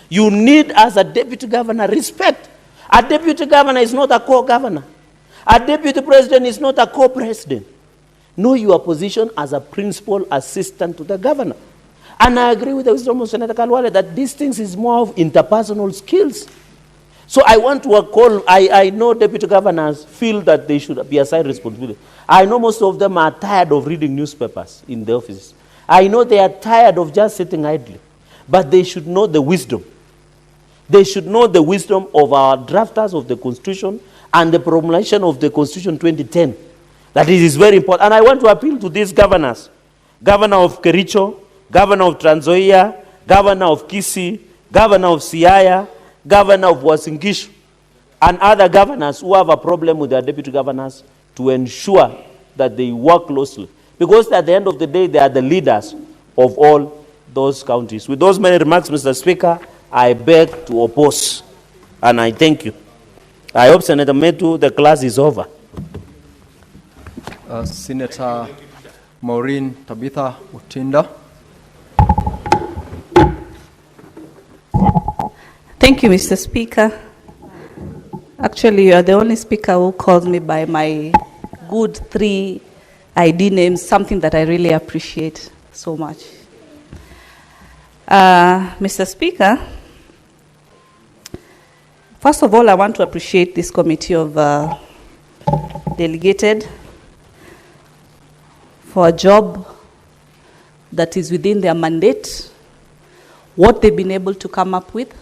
You need, as a deputy governor, respect. A deputy governor is not a co-governor. A deputy president is not a co-president. Know your position as a principal assistant to the governor. And I agree with the wisdom of Senator Kalwale that these things is more of interpersonal skills. So I want to call, I know deputy governors feel that they should be assigned responsibility. I know most of them are tired of reading newspapers in the offices. I know they are tired of just sitting idly. But they should know the wisdom. They should know the wisdom of our drafters of the Constitution and the promulgation of the Constitution 2010. That it is very important. And I want to appeal to these governors. Governor of Kericho, Governor of Trans Nzoia, Governor of Kisii, Governor of Siaya, Governor of Uasin Gishu, and other governors who have a problem with their deputy governors to ensure that they work closely. Because at the end of the day, they are the leaders of all those counties. With those many remarks, Mr. Speaker, I beg to oppose. And I thank you. I hope, Senator Metu, the class is over. Senator Maureen Tabitha Mutinda. Thank you, Mr. Speaker. Actually, you are the only speaker who calls me by my good 3 ID names, something that I really appreciate so much. Mr. Speaker, first of all, I want to appreciate this committee of delegated for a job that is within their mandate, what they've been able to come up with.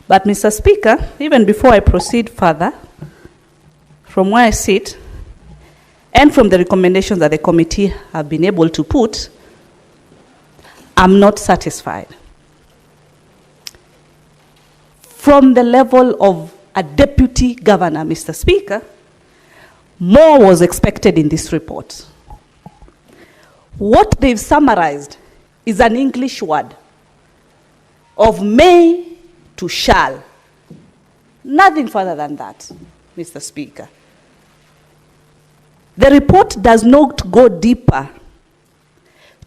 But Mr. Speaker, even before I proceed further, from where I sit, and from the recommendations that the committee have been able to put, I'm not satisfied. From the level of a deputy governor, Mr. Speaker, more was expected in this report. What they've summarized is an English word of may to shall. Nothing further than that, Mr. Speaker. The report does not go deeper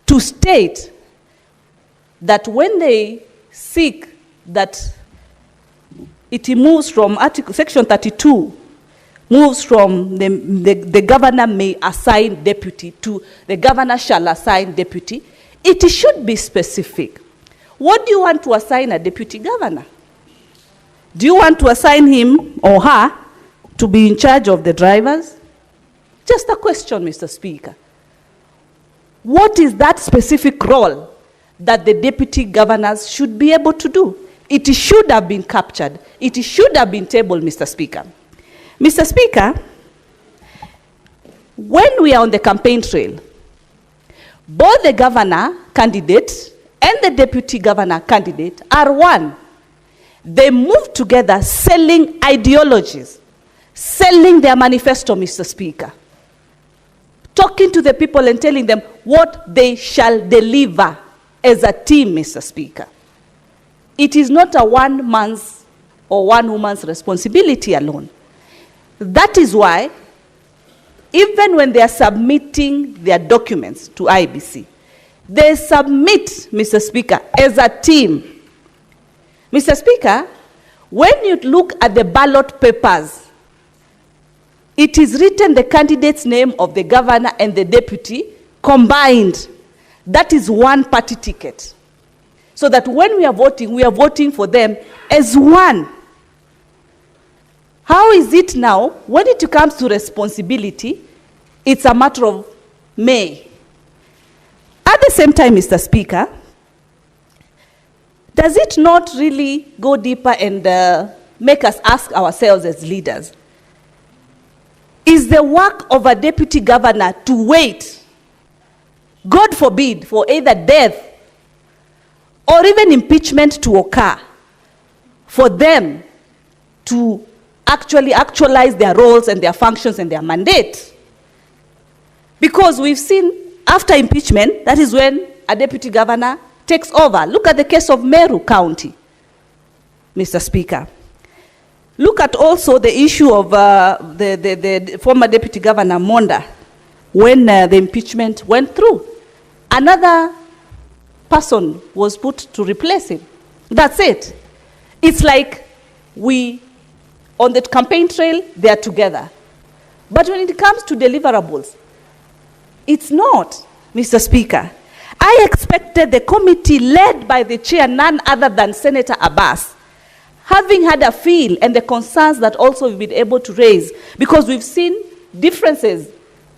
to state that when they seek that it moves from section 32, moves from the governor may assign deputy to the governor shall assign deputy, it should be specific. What do you want to assign a deputy governor? Do you want to assign him or her to be in charge of the drivers? Just a question, Mr. Speaker. What is that specific role that the deputy governors should be able to do? It should have been captured. It should have been tabled, Mr. Speaker. Mr. Speaker, when we are on the campaign trail, both the governor candidate and the deputy governor candidate are one. They move together selling ideologies, selling their manifesto, Mr. Speaker, talking to the people and telling them what they shall deliver as a team, Mr. Speaker. It is not a one man's or one woman's responsibility alone. That is why, even when they are submitting their documents to IBC, they submit, Mr. Speaker, as a team. Mr. Speaker, when you look at the ballot papers, it is written the candidate's name of the governor and the deputy combined. That is one party ticket. So that when we are voting for them as one. How is it now, when it comes to responsibility, it's a matter of may? At the same time, Mr. Speaker, does it not really go deeper and make us ask ourselves as leaders, is the work of a deputy governor to wait, God forbid, for either death or even impeachment to occur, for them to actually actualize their roles and their functions and their mandate? Because we've seen after impeachment, that is when a deputy governor takes over. Look at the case of Meru County, Mr. Speaker. Look at also the issue of the former deputy governor Monda, when the impeachment went through. Another person was put to replace him. That's it. It's like we, on the campaign trail, they are together. But when it comes to deliverables, it's not, Mr. Speaker. I expected the committee led by the chair, none other than Senator Abbas, having had a feel and the concerns that also we've been able to raise, because we've seen differences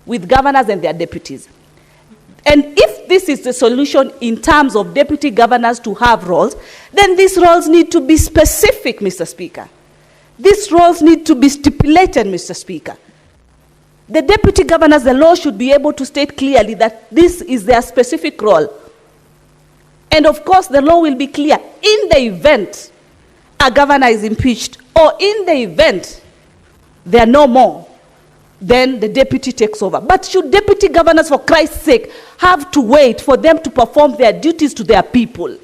with governors and their deputies. And if this is the solution in terms of deputy governors to have roles, then these roles need to be specific, Mr. Speaker. These roles need to be stipulated, Mr. Speaker. The deputy governors, the law should be able to state clearly that this is their specific role. And of course, the law will be clear in the event a governor is impeached, or in the event there are no more, then the deputy takes over. But should deputy governors, for Christ's sake, have to wait for them to perform their duties to their people?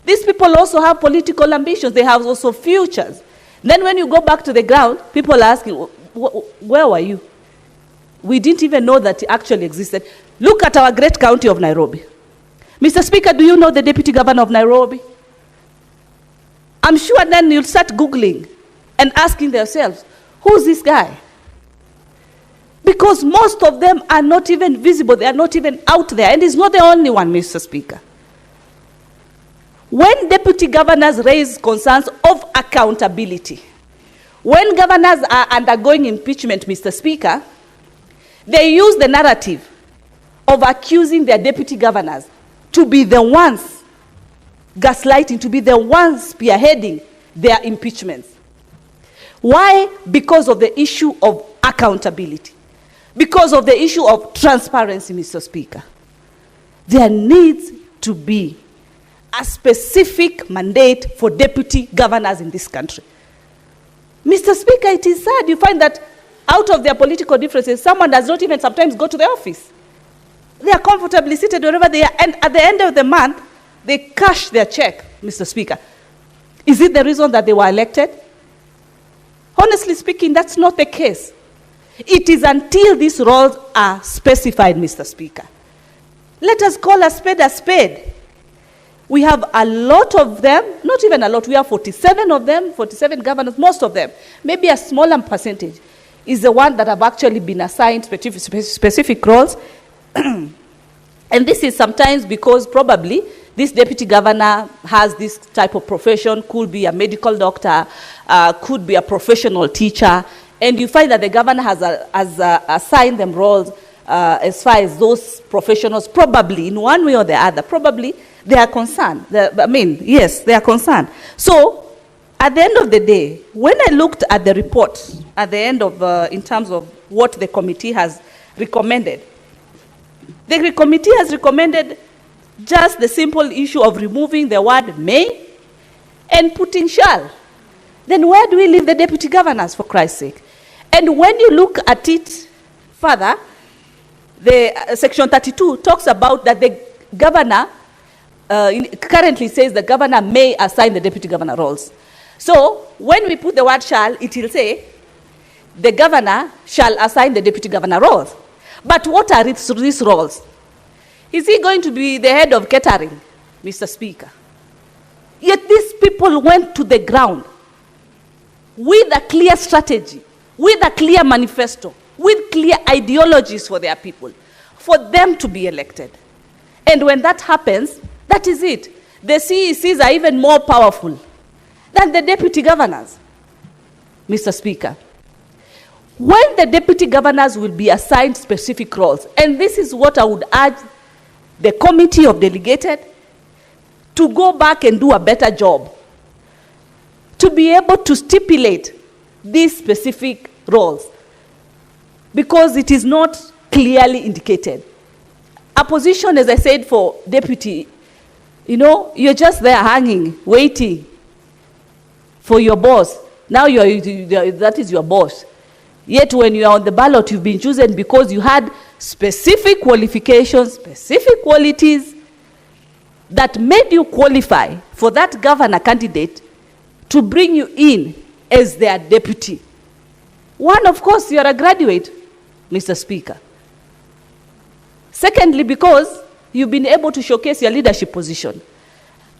These people also have political ambitions. They have also futures. Then when you go back to the ground, people are asking, where were you? We didn't even know that it actually existed. Look at our great county of Nairobi. Mr. Speaker, do you know the deputy governor of Nairobi? I'm sure then you'll start Googling and asking themselves, who's this guy? Because most of them are not even visible, they are not even out there, and he's not the only one, Mr. Speaker. When deputy governors raise concerns of accountability, when governors are undergoing impeachment, Mr. Speaker, they use the narrative of accusing their deputy governors to be the ones gaslighting, to be the ones spearheading their impeachments. Why? Because of the issue of accountability. Because of the issue of transparency, Mr. Speaker. There needs to be a specific mandate for deputy governors in this country. Mr. Speaker, it is sad. You find that out of their political differences, someone does not even sometimes go to the office. They are comfortably seated wherever they are, and at the end of the month, they cash their check, Mr. Speaker. Is it the reason that they were elected? Honestly speaking, that's not the case. It is until these roles are specified, Mr. Speaker. Let us call a spade a spade. We have a lot of them, not even a lot, we have 47 of them, 47 governors, most of them. Maybe a smaller percentage is the one that have actually been assigned specific roles. And this is sometimes because probably this deputy governor has this type of profession, could be a medical doctor, could be a professional teacher, and you find that the governor has assigned them roles as far as those professionals, probably in one way or the other, probably they are concerned. Yes, they are concerned. So, at the end of the day, when I looked at the report, at the end of, in terms of what the committee has recommended, the committee has recommended just the simple issue of removing the word may and putting shall. Then where do we leave the deputy governors, for Christ's sake? And when you look at it further, the section 32 talks about that the governor currently says the governor may assign the deputy governor roles. So when we put the word shall, it will say the governor shall assign the deputy governor roles. But what are these roles? Is he going to be the head of catering, Mr. Speaker? Yet these people went to the ground with a clear strategy, with a clear manifesto, with clear ideologies for their people, for them to be elected. And when that happens, that is it. The CECs are even more powerful than the deputy governors, Mr. Speaker. When the deputy governors will be assigned specific roles, and this is what I would urge the committee of delegated to go back and do a better job, to be able to stipulate these specific roles, because it is not clearly indicated. A position, as I said, for deputy, you're just there hanging, waiting for your boss. Now that is your boss. Yet when you are on the ballot, you've been chosen because you had specific qualifications, specific qualities that made you qualify for that governor candidate to bring you in as their deputy. One, of course, you are a graduate, Mr. Speaker. Secondly, because you've been able to showcase your leadership position.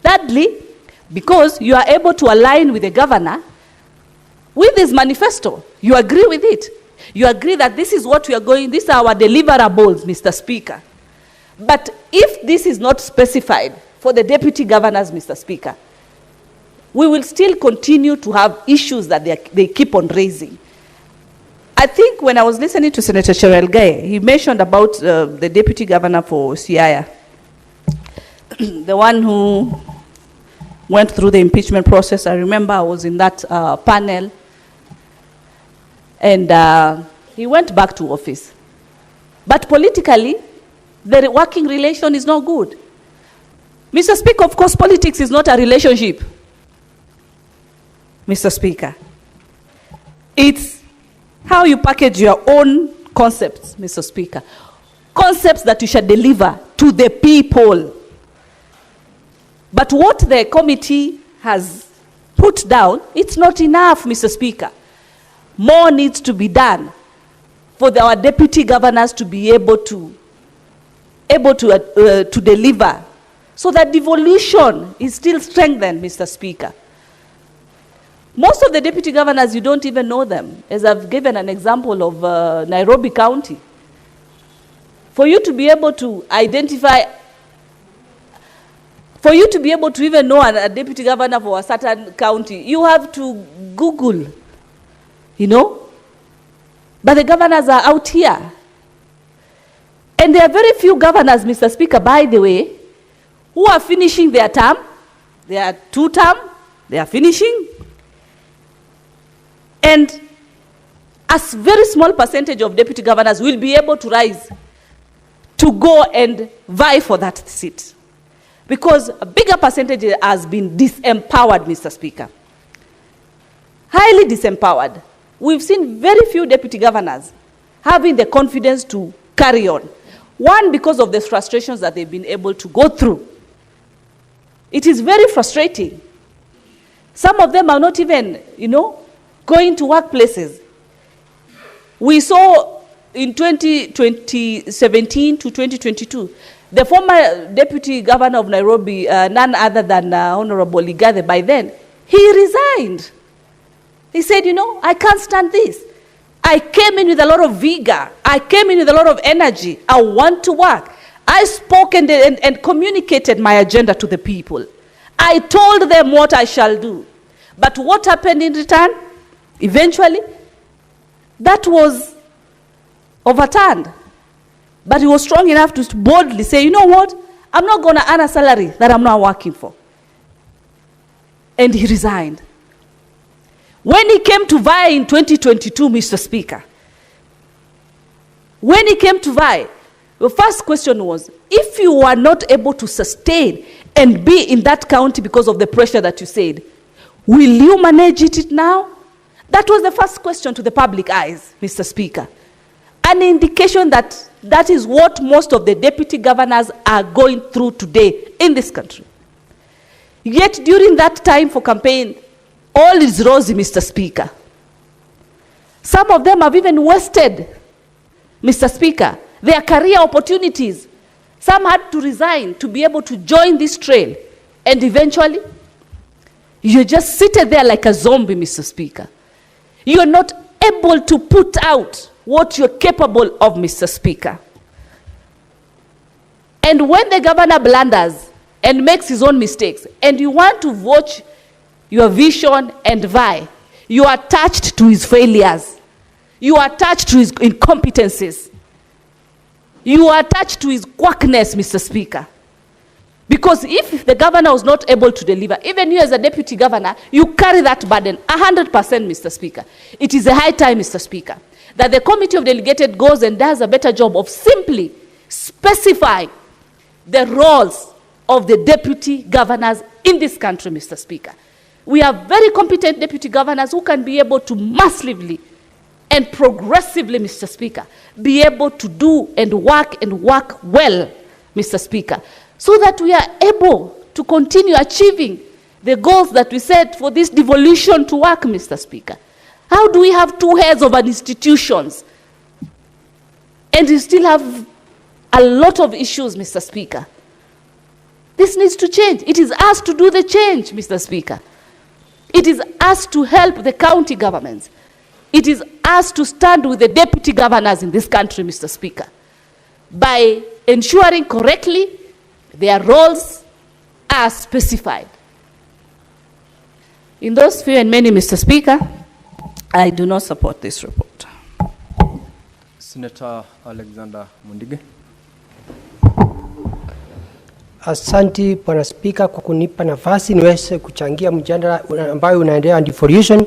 Thirdly, because you are able to align with the governor with his manifesto. You agree with it. You agree that this is what we are going, these are our deliverables, Mr. Speaker. But if this is not specified for the deputy governors, Mr. Speaker, we will still continue to have issues that they keep on raising. I think when I was listening to Senator Cherelgay, he mentioned about the deputy governor for Siaya, the one who went through the impeachment process. I remember I was in that panel, and he went back to office. But politically, the working relation is not good. Mr. Speaker, of course, politics is not a relationship, Mr. Speaker. It's how you package your own concepts, Mr. Speaker. Concepts that you shall deliver to the people. But what the committee has put down, it's not enough, Mr. Speaker. More needs to be done for our deputy governors to be able to deliver, so that devolution is still strengthened, Mr. Speaker. Most of the deputy governors, you don't even know them. As I've given an example of Nairobi County. For you to be able to identify, for you to be able to even know a deputy governor for a certain county, you have to Google, you know. But the governors are out here. And there are very few governors, Mr. Speaker, by the way, who are finishing their term. They are 2-term, they are finishing. And a very small percentage of deputy governors will be able to rise to go and vie for that seat. Because a bigger percentage has been disempowered, Mr. Speaker. Highly disempowered. We've seen very few deputy governors having the confidence to carry on. One, because of the frustrations that they've been able to go through. It is very frustrating. Some of them are not even, you know, going to workplaces. We saw in 2017 to 2022, the former deputy governor of Nairobi, none other than Honorable Igathe, by then, he resigned. He said, you know, I can't stand this. I came in with a lot of vigor. I came in with a lot of energy. I want to work. I spoke and communicated my agenda to the people. I told them what I shall do. But what happened in return? Eventually, that was overturned. But he was strong enough to boldly say, you know what? I'm not going to earn a salary that I'm not working for. And he resigned. When he came to vie in 2022, Mr. Speaker, when he came to vie, the first question was, if you were not able to sustain and be in that county because of the pressure that you said, will you manage it now? That was the first question to the public eyes, Mr. Speaker. An indication that that is what most of the deputy governors are going through today in this country. Yet during that time for campaign, all is rosy, Mr. Speaker. Some of them have even wasted, Mr. Speaker, their career opportunities. Some had to resign to be able to join this trail. And eventually, you're just seated there like a zombie, Mr. Speaker. You're not able to put out what you're capable of, Mr. Speaker. And when the governor blunders and makes his own mistakes, and you want to watch your vision and vie, you are attached to his failures. You are attached to his incompetencies. You are attached to his quackness, Mr. Speaker. Because if the governor was not able to deliver, even you as a deputy governor, you carry that burden 100%, Mr. Speaker. It is a high time, Mr. Speaker, that the committee of delegated goes and does a better job of simply specifying the roles of the deputy governors in this country, Mr. Speaker. We have very competent deputy governors who can be able to massively and progressively, Mr. Speaker, be able to do and work well, Mr. Speaker, so that we are able to continue achieving the goals that we set for this devolution to work, Mr. Speaker. How do we have two heads of an institutions and we still have a lot of issues, Mr. Speaker? This needs to change. It is us to do the change, Mr. Speaker. It is us to help the county governments. It is us to stand with the deputy governors in this country, Mr. Speaker, by ensuring correctly their roles are specified. In those few and many, Mr. Speaker, I do not support this report. Senator Alexander Mundige. Asanti Bwana Spika kwa kunipa nafasi niweze kuchangia mjadala ambayo unaendelea devolution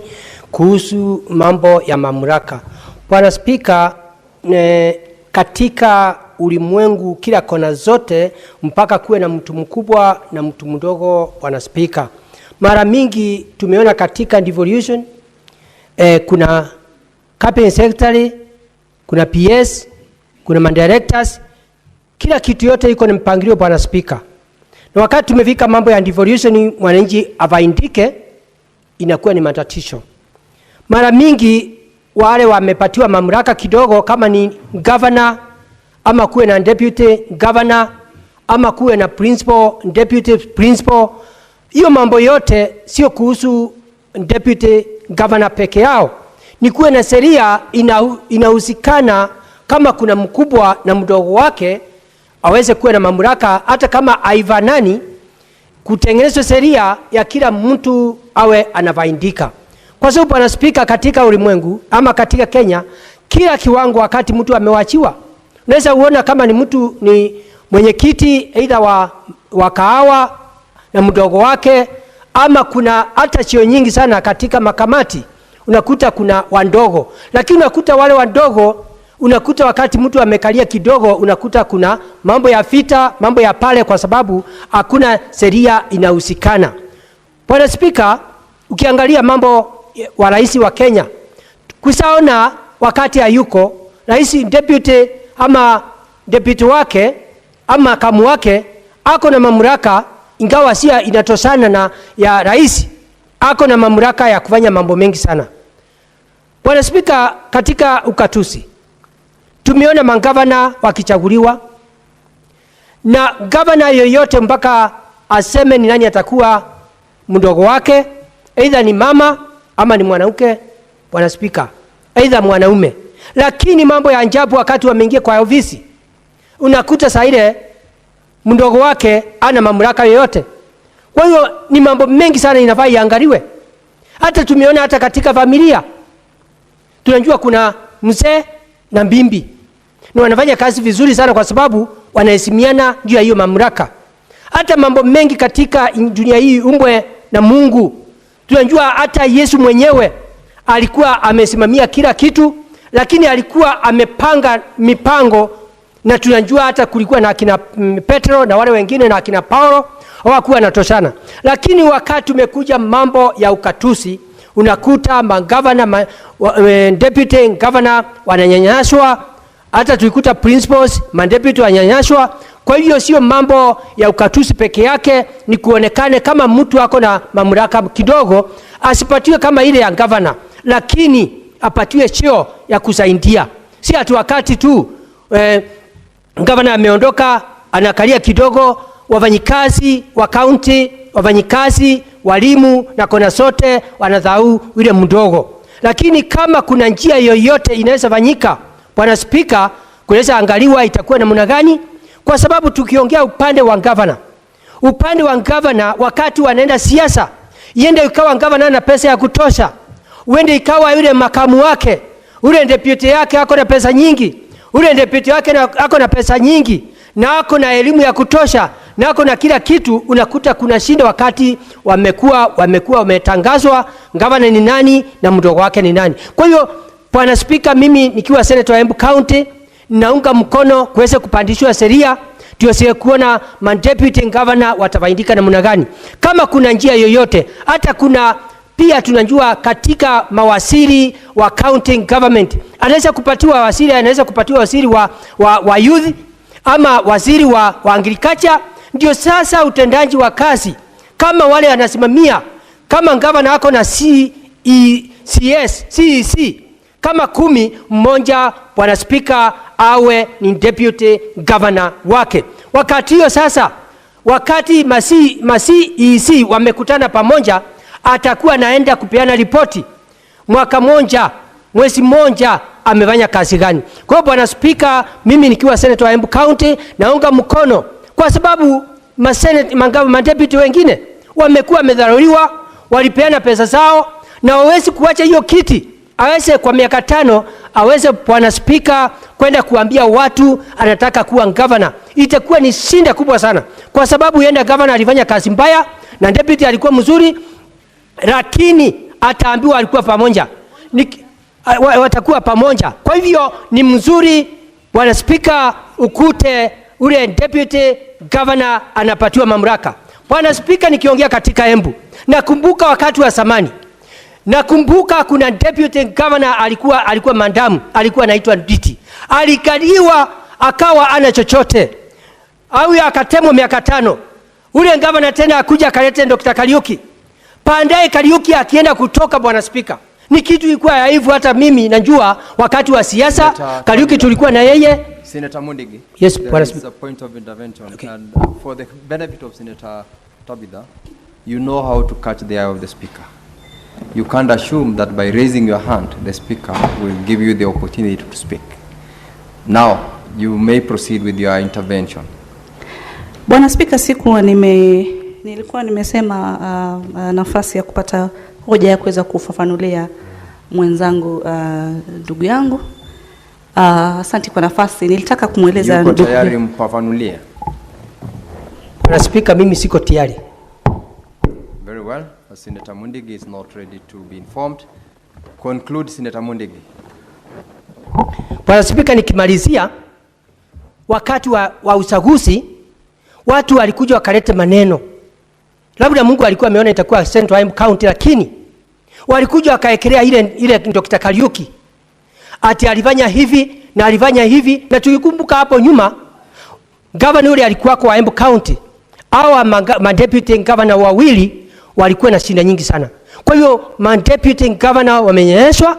kuhusu mambo ya mamlaka. Bwana Spika, katika ulimwengu kila kona zote mpaka kuwe na mtu mkubwa na mtu mdogo, Bwana Spika. Mara mingi tumeona katika devolution kuna cabinet secretary, kuna PS, kuna mandirectors, kila kitu yote iko na mpangilio, Bwana Spika. Na wakati tumefika mambo ya devolution mwananchi avaindike, inakuwa ni matatizo. Mara mingi wale wamepatiwa mamlaka kidogo, kama ni governor ama kuwe na deputy governor ama kuwe na principal, deputy principal, hiyo mambo yote sio kuhusu deputy governor peke yao. Ni kuwe na sheria inahusikana, kama kuna mkubwa na mdogo wake aweze kuwa na mamlaka, hata kama aivanani, kutengenezwa sheria ya kila mtu awe anavaindika. Kwa sababu Bwana Spika, katika ulimwengu ama katika Kenya, kila kiwango wakati mtu amewachiwa, unaweza uona kama ni mtu ni mwenyekiti aidha wa kahawa na mdogo wake, ama kuna hata cheo nyingi sana katika makamati, unakuta kuna wandogo. Lakini unakuta wale wandogo, unakuta wakati mtu amekalia kidogo, unakuta kuna mambo ya vita, mambo ya pale, kwa sababu hakuna sheria inahusikana. Bwana Spika, ukiangalia mambo wa rais wa Kenya, kusaona wakati hayuko rais, deputy ama deputy wake ama makamu wake ako na mamlaka, ingawa sia inatosana na ya rais, ako na mamlaka ya kufanya mambo mengi sana. Bwana Spika, katika ukatusi tumeona mangavana wakichaguliwa, na gavana yoyote mpaka aseme ni nani atakuwa mdogo wake, aidha ni mama ama ni mwanamke, Bwana Spika, aidha mwanaume. Lakini mambo ya ajabu, wakati wameingia kwa ofisi, unakuta saa ile mdogo wake ana mamlaka yoyote. Kwa hiyo ni mambo mengi sana inafaa iangaliwe. Hata tumeona hata katika familia, tunajua kuna mzee na mbimbi, na wanafanya kazi vizuri sana kwa sababu wanaheshimiana juu ya hiyo mamlaka. Hata mambo mengi katika dunia hii umbwe na Mungu, tunajua hata Yesu mwenyewe alikuwa amesimamia kila kitu, lakini alikuwa amepanga mipango, na tunajua hata kulikuwa na akina Petro na wale wengine na akina Paulo hawakuwa natoshana. Lakini wakati umekuja mambo ya ukatusi, unakuta magavana, deputy governor wananyanyaswa, hata tulikuta principals, deputy wananyanyaswa. Kwa hiyo sio mambo ya ukatusi peke yake, ni kuonekane kama mtu ako na mamlaka kidogo, asipatiwe kama ile ya governor, lakini apatiwe cheo ya kusaidia. Si ati wakati tu governor ameondoka anakalia kidogo, wafanyikazi wa county, wafanyikazi, walimu na kona sote wanadhau yule mdogo. Lakini kama kuna njia yoyote inaweza fanyika, Bwana Spika, kunaweza angaliwa itakuwa namna gani, kwa sababu tukiongea upande wa governor, wakati wanaenda siasa, iende ikawa governor na pesa ya kutosha, uende ikawa yule makamu wake, ule deputy yake ako na pesa nyingi, ule deputy wake ako na pesa nyingi, na ako na elimu ya kutosha, na ako na kila kitu, unakuta kuna shinda wakati wametangazwa governor ni nani na mdogo wake ni nani. Kwa hiyo Bwana Spika, mimi nikiwa senator wa Embu County, naunga mkono kuweza kupandishwa sheria tuweze kuona deputy governor watafaidika namna gani. Kama kuna njia yoyote, hata kuna pia tunajua katika mawaziri wa county government, anaweza kupatiwa waziri wa youth ama waziri wa agriculture. Ndio sasa utendaji wa kazi, kama wale anasimamia, kama governor ako na CEC kama 10, mmoja Bwana Spika awe ni deputy governor wake. Wakati hiyo sasa, wakati CEC wamekutana pamoja, atakuwa naenda kupeana ripoti mwaka moja, mwezi moja amefanya kazi gani. Kwa hiyo Bwana Spika, mimi nikiwa senator wa Embu County naunga mkono, kwa sababu deputy wengine wamekuwa wamedharauliwa, walipeana pesa zao, na wawezi kuacha hiyo kiti aweze kwa miaka 5 aweze Bwana Spika kwenda kuambia watu anataka kuwa governor. Itakuwa ni shinda kubwa sana, kwa sababu yenda governor alifanya kazi mbaya na deputy alikuwa mzuri, lakini ataambiwa alikuwa pamoja, watakuwa pamoja. Kwa hivyo ni mzuri Bwana Spika ukute ule deputy governor anapatiwa mamlaka. Bwana Spika, nikiongea katika Embu, nakumbuka wakati wa zamani, nakumbuka kuna deputy governor alikuwa mandamu, alikuwa anaitwa Nditi, alikaliwa akawa ana chochote, au akatemwa miaka 5. Ule governor tena akuja akalete Dr. Kariuki. Pandaye Kariuki akienda kutoka, Bwana Spika, ni kitu ilikuwa ya hivyo. Hata mimi najua wakati wa siasa Kariuki tulikuwa na yeye. Senator Mundigi. Yes, there is a point of intervention. Okay. And for the benefit of Senator Tabitha, you know how to catch the eye of the Speaker. you can't assume that by raising your hand, the speaker will give you the opportunity to speak. Now, you may proceed with your intervention. Bwana Spika, nilikuwa nimesema nafasi ya kupata hoja ya kuweza kufafanulia mwenzangu ndugu yangu. Asante kwa nafasi. Nilitaka kumweleza ndugu. Yuko tayari mpafanulia? Bwana Spika, mimi siko tayari. Very well. Senator Mundigi is not ready to be informed. Conclude, Senator Mundigi. Bwana Spika, nikimalizia, wakati wa uchaguzi watu walikuja wakaleta maneno. Labda Mungu alikuwa ameona itakuwa Central County, lakini walikuja wakaekelea ile Dr. Kariuki. Ati alifanya hivi na alifanya hivi, na tukikumbuka hapo nyuma governor yule alikuwa kwa Embu County. Hawa deputy governor wawili walikuwa na shida nyingi sana. Kwa hiyo deputy governor wamenyeshwa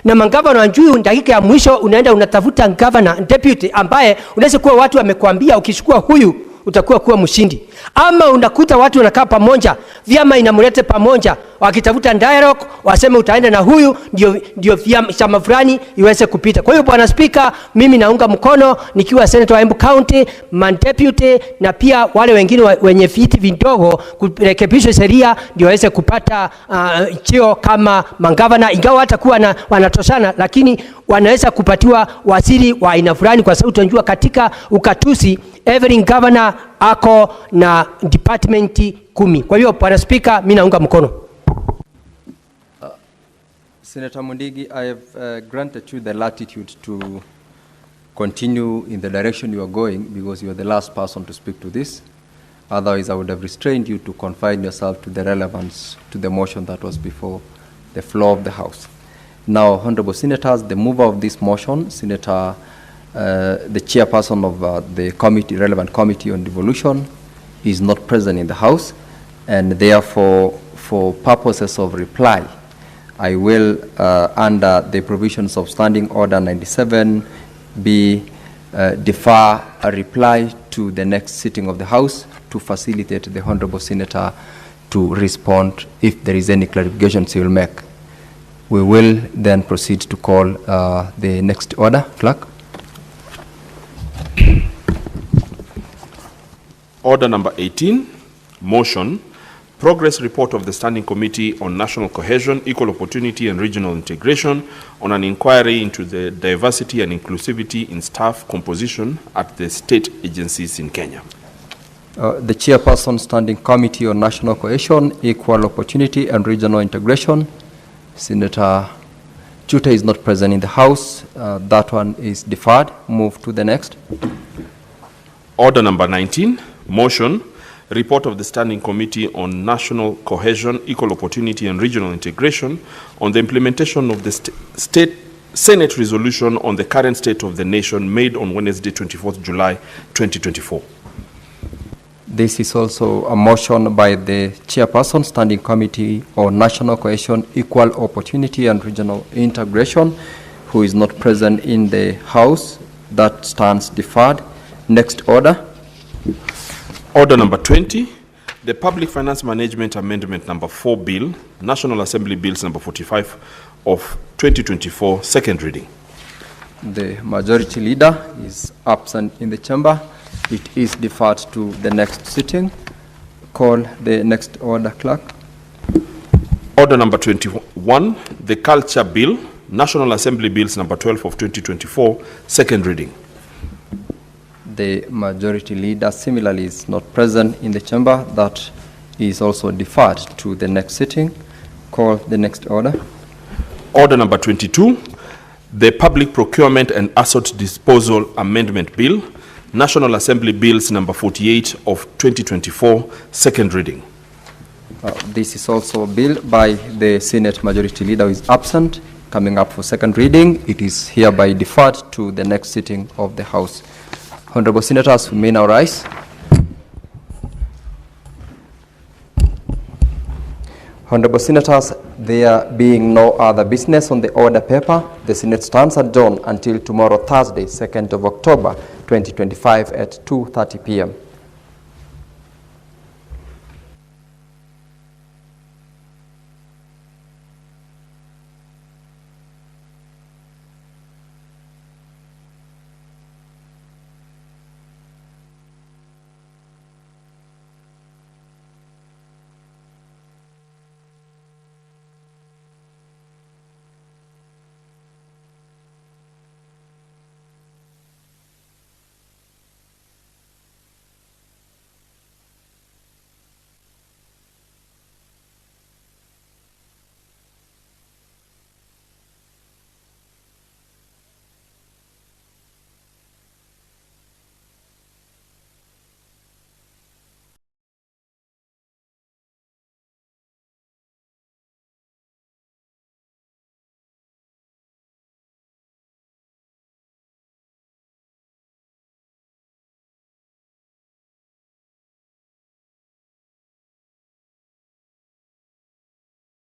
na mangavana wanjui dakika ya mwisho unaenda unatafuta governor deputy ambaye unaweza kuwa watu wamekuambia ukishukua huyu utakuwa kuwa mshindi. Ama unakuta watu wanakaa pamoja, vyama inamulete pamoja, wakitafuta dialogue, waseme utaenda na huyu ndio vyama chama fulani iweze kupita. Kwa hiyo Bwana Spika, mimi naunga mkono nikiwa senator wa Embu County, deputy na pia wale wengine wenye viti vidogo kurekebisha sheria ndio waweze kupata cheo kama mangavana, ingawa hatakuwa wanatoshana, lakini wanaweza kupatiwa waziri wa aina fulani, kwa sababu tunajua katika ukatusi every governor ako na department 10. Kwa hiyo Bwana Spika, mimi naunga mkono. Senator Mundigi, I have granted you the latitude to continue in the direction you are going because you are the last person to speak to this. Otherwise, I would have restrained you to confine yourself to the relevance to the motion that was before the floor of the House. Now, Honorable Senators, the mover of this motion, the chairperson of the committee, relevant committee on devolution, is not present in the House, and therefore, for purposes of reply, I will, under the provisions of Standing Order 97, defer a reply to the next sitting of the House to facilitate the Honorable Senator to respond if there is any clarifications he will make. We will then proceed to call the next order. Clerk. Order number 18, motion, progress report of the Standing Committee on National Cohesion, Equal Opportunity and Regional Integration on an inquiry into the diversity and inclusivity in staff composition at the state agencies in Kenya. The chairperson, Standing Committee on National Cohesion, Equal Opportunity and Regional Integration, Senator Chuta is not present in the House. That one is deferred. Move to the next. Order number 19, motion, report of the Standing Committee on National Cohesion, Equal Opportunity and Regional Integration on the implementation of the state Senate resolution on the current state of the nation made on Wednesday, 24th July, 2024. This is also a motion by the chairperson, Standing Committee on National Cohesion, Equal Opportunity and Regional Integration, who is not present in the House. That stands deferred. Next order. Order number 20, the Public Finance Management Amendment number 4 Bill, National Assembly Bills number 45 of 2024, second reading. The Majority Leader is absent in the chamber. It is deferred to the next sitting. Call the next order, Clerk. Order number 21, the Culture Bill, National Assembly Bills number 12 of 2024, second reading. The Majority Leader similarly is not present in the chamber. That is also deferred to the next sitting. Call the next order. Order number 22, the Public Procurement and Asset Disposal Amendment Bill, National Assembly Bills number 48 of 2024, second reading. This is also a bill by the Senate Majority Leader who is absent, coming up for second reading. It is hereby deferred to the next sitting of the House. Honorable Senators, who may now rise. Honorable Senators, there being no other business on the order paper, the Senate stands adjourned until tomorrow, Thursday, 2nd of October, 2025 at 2:30 p.m.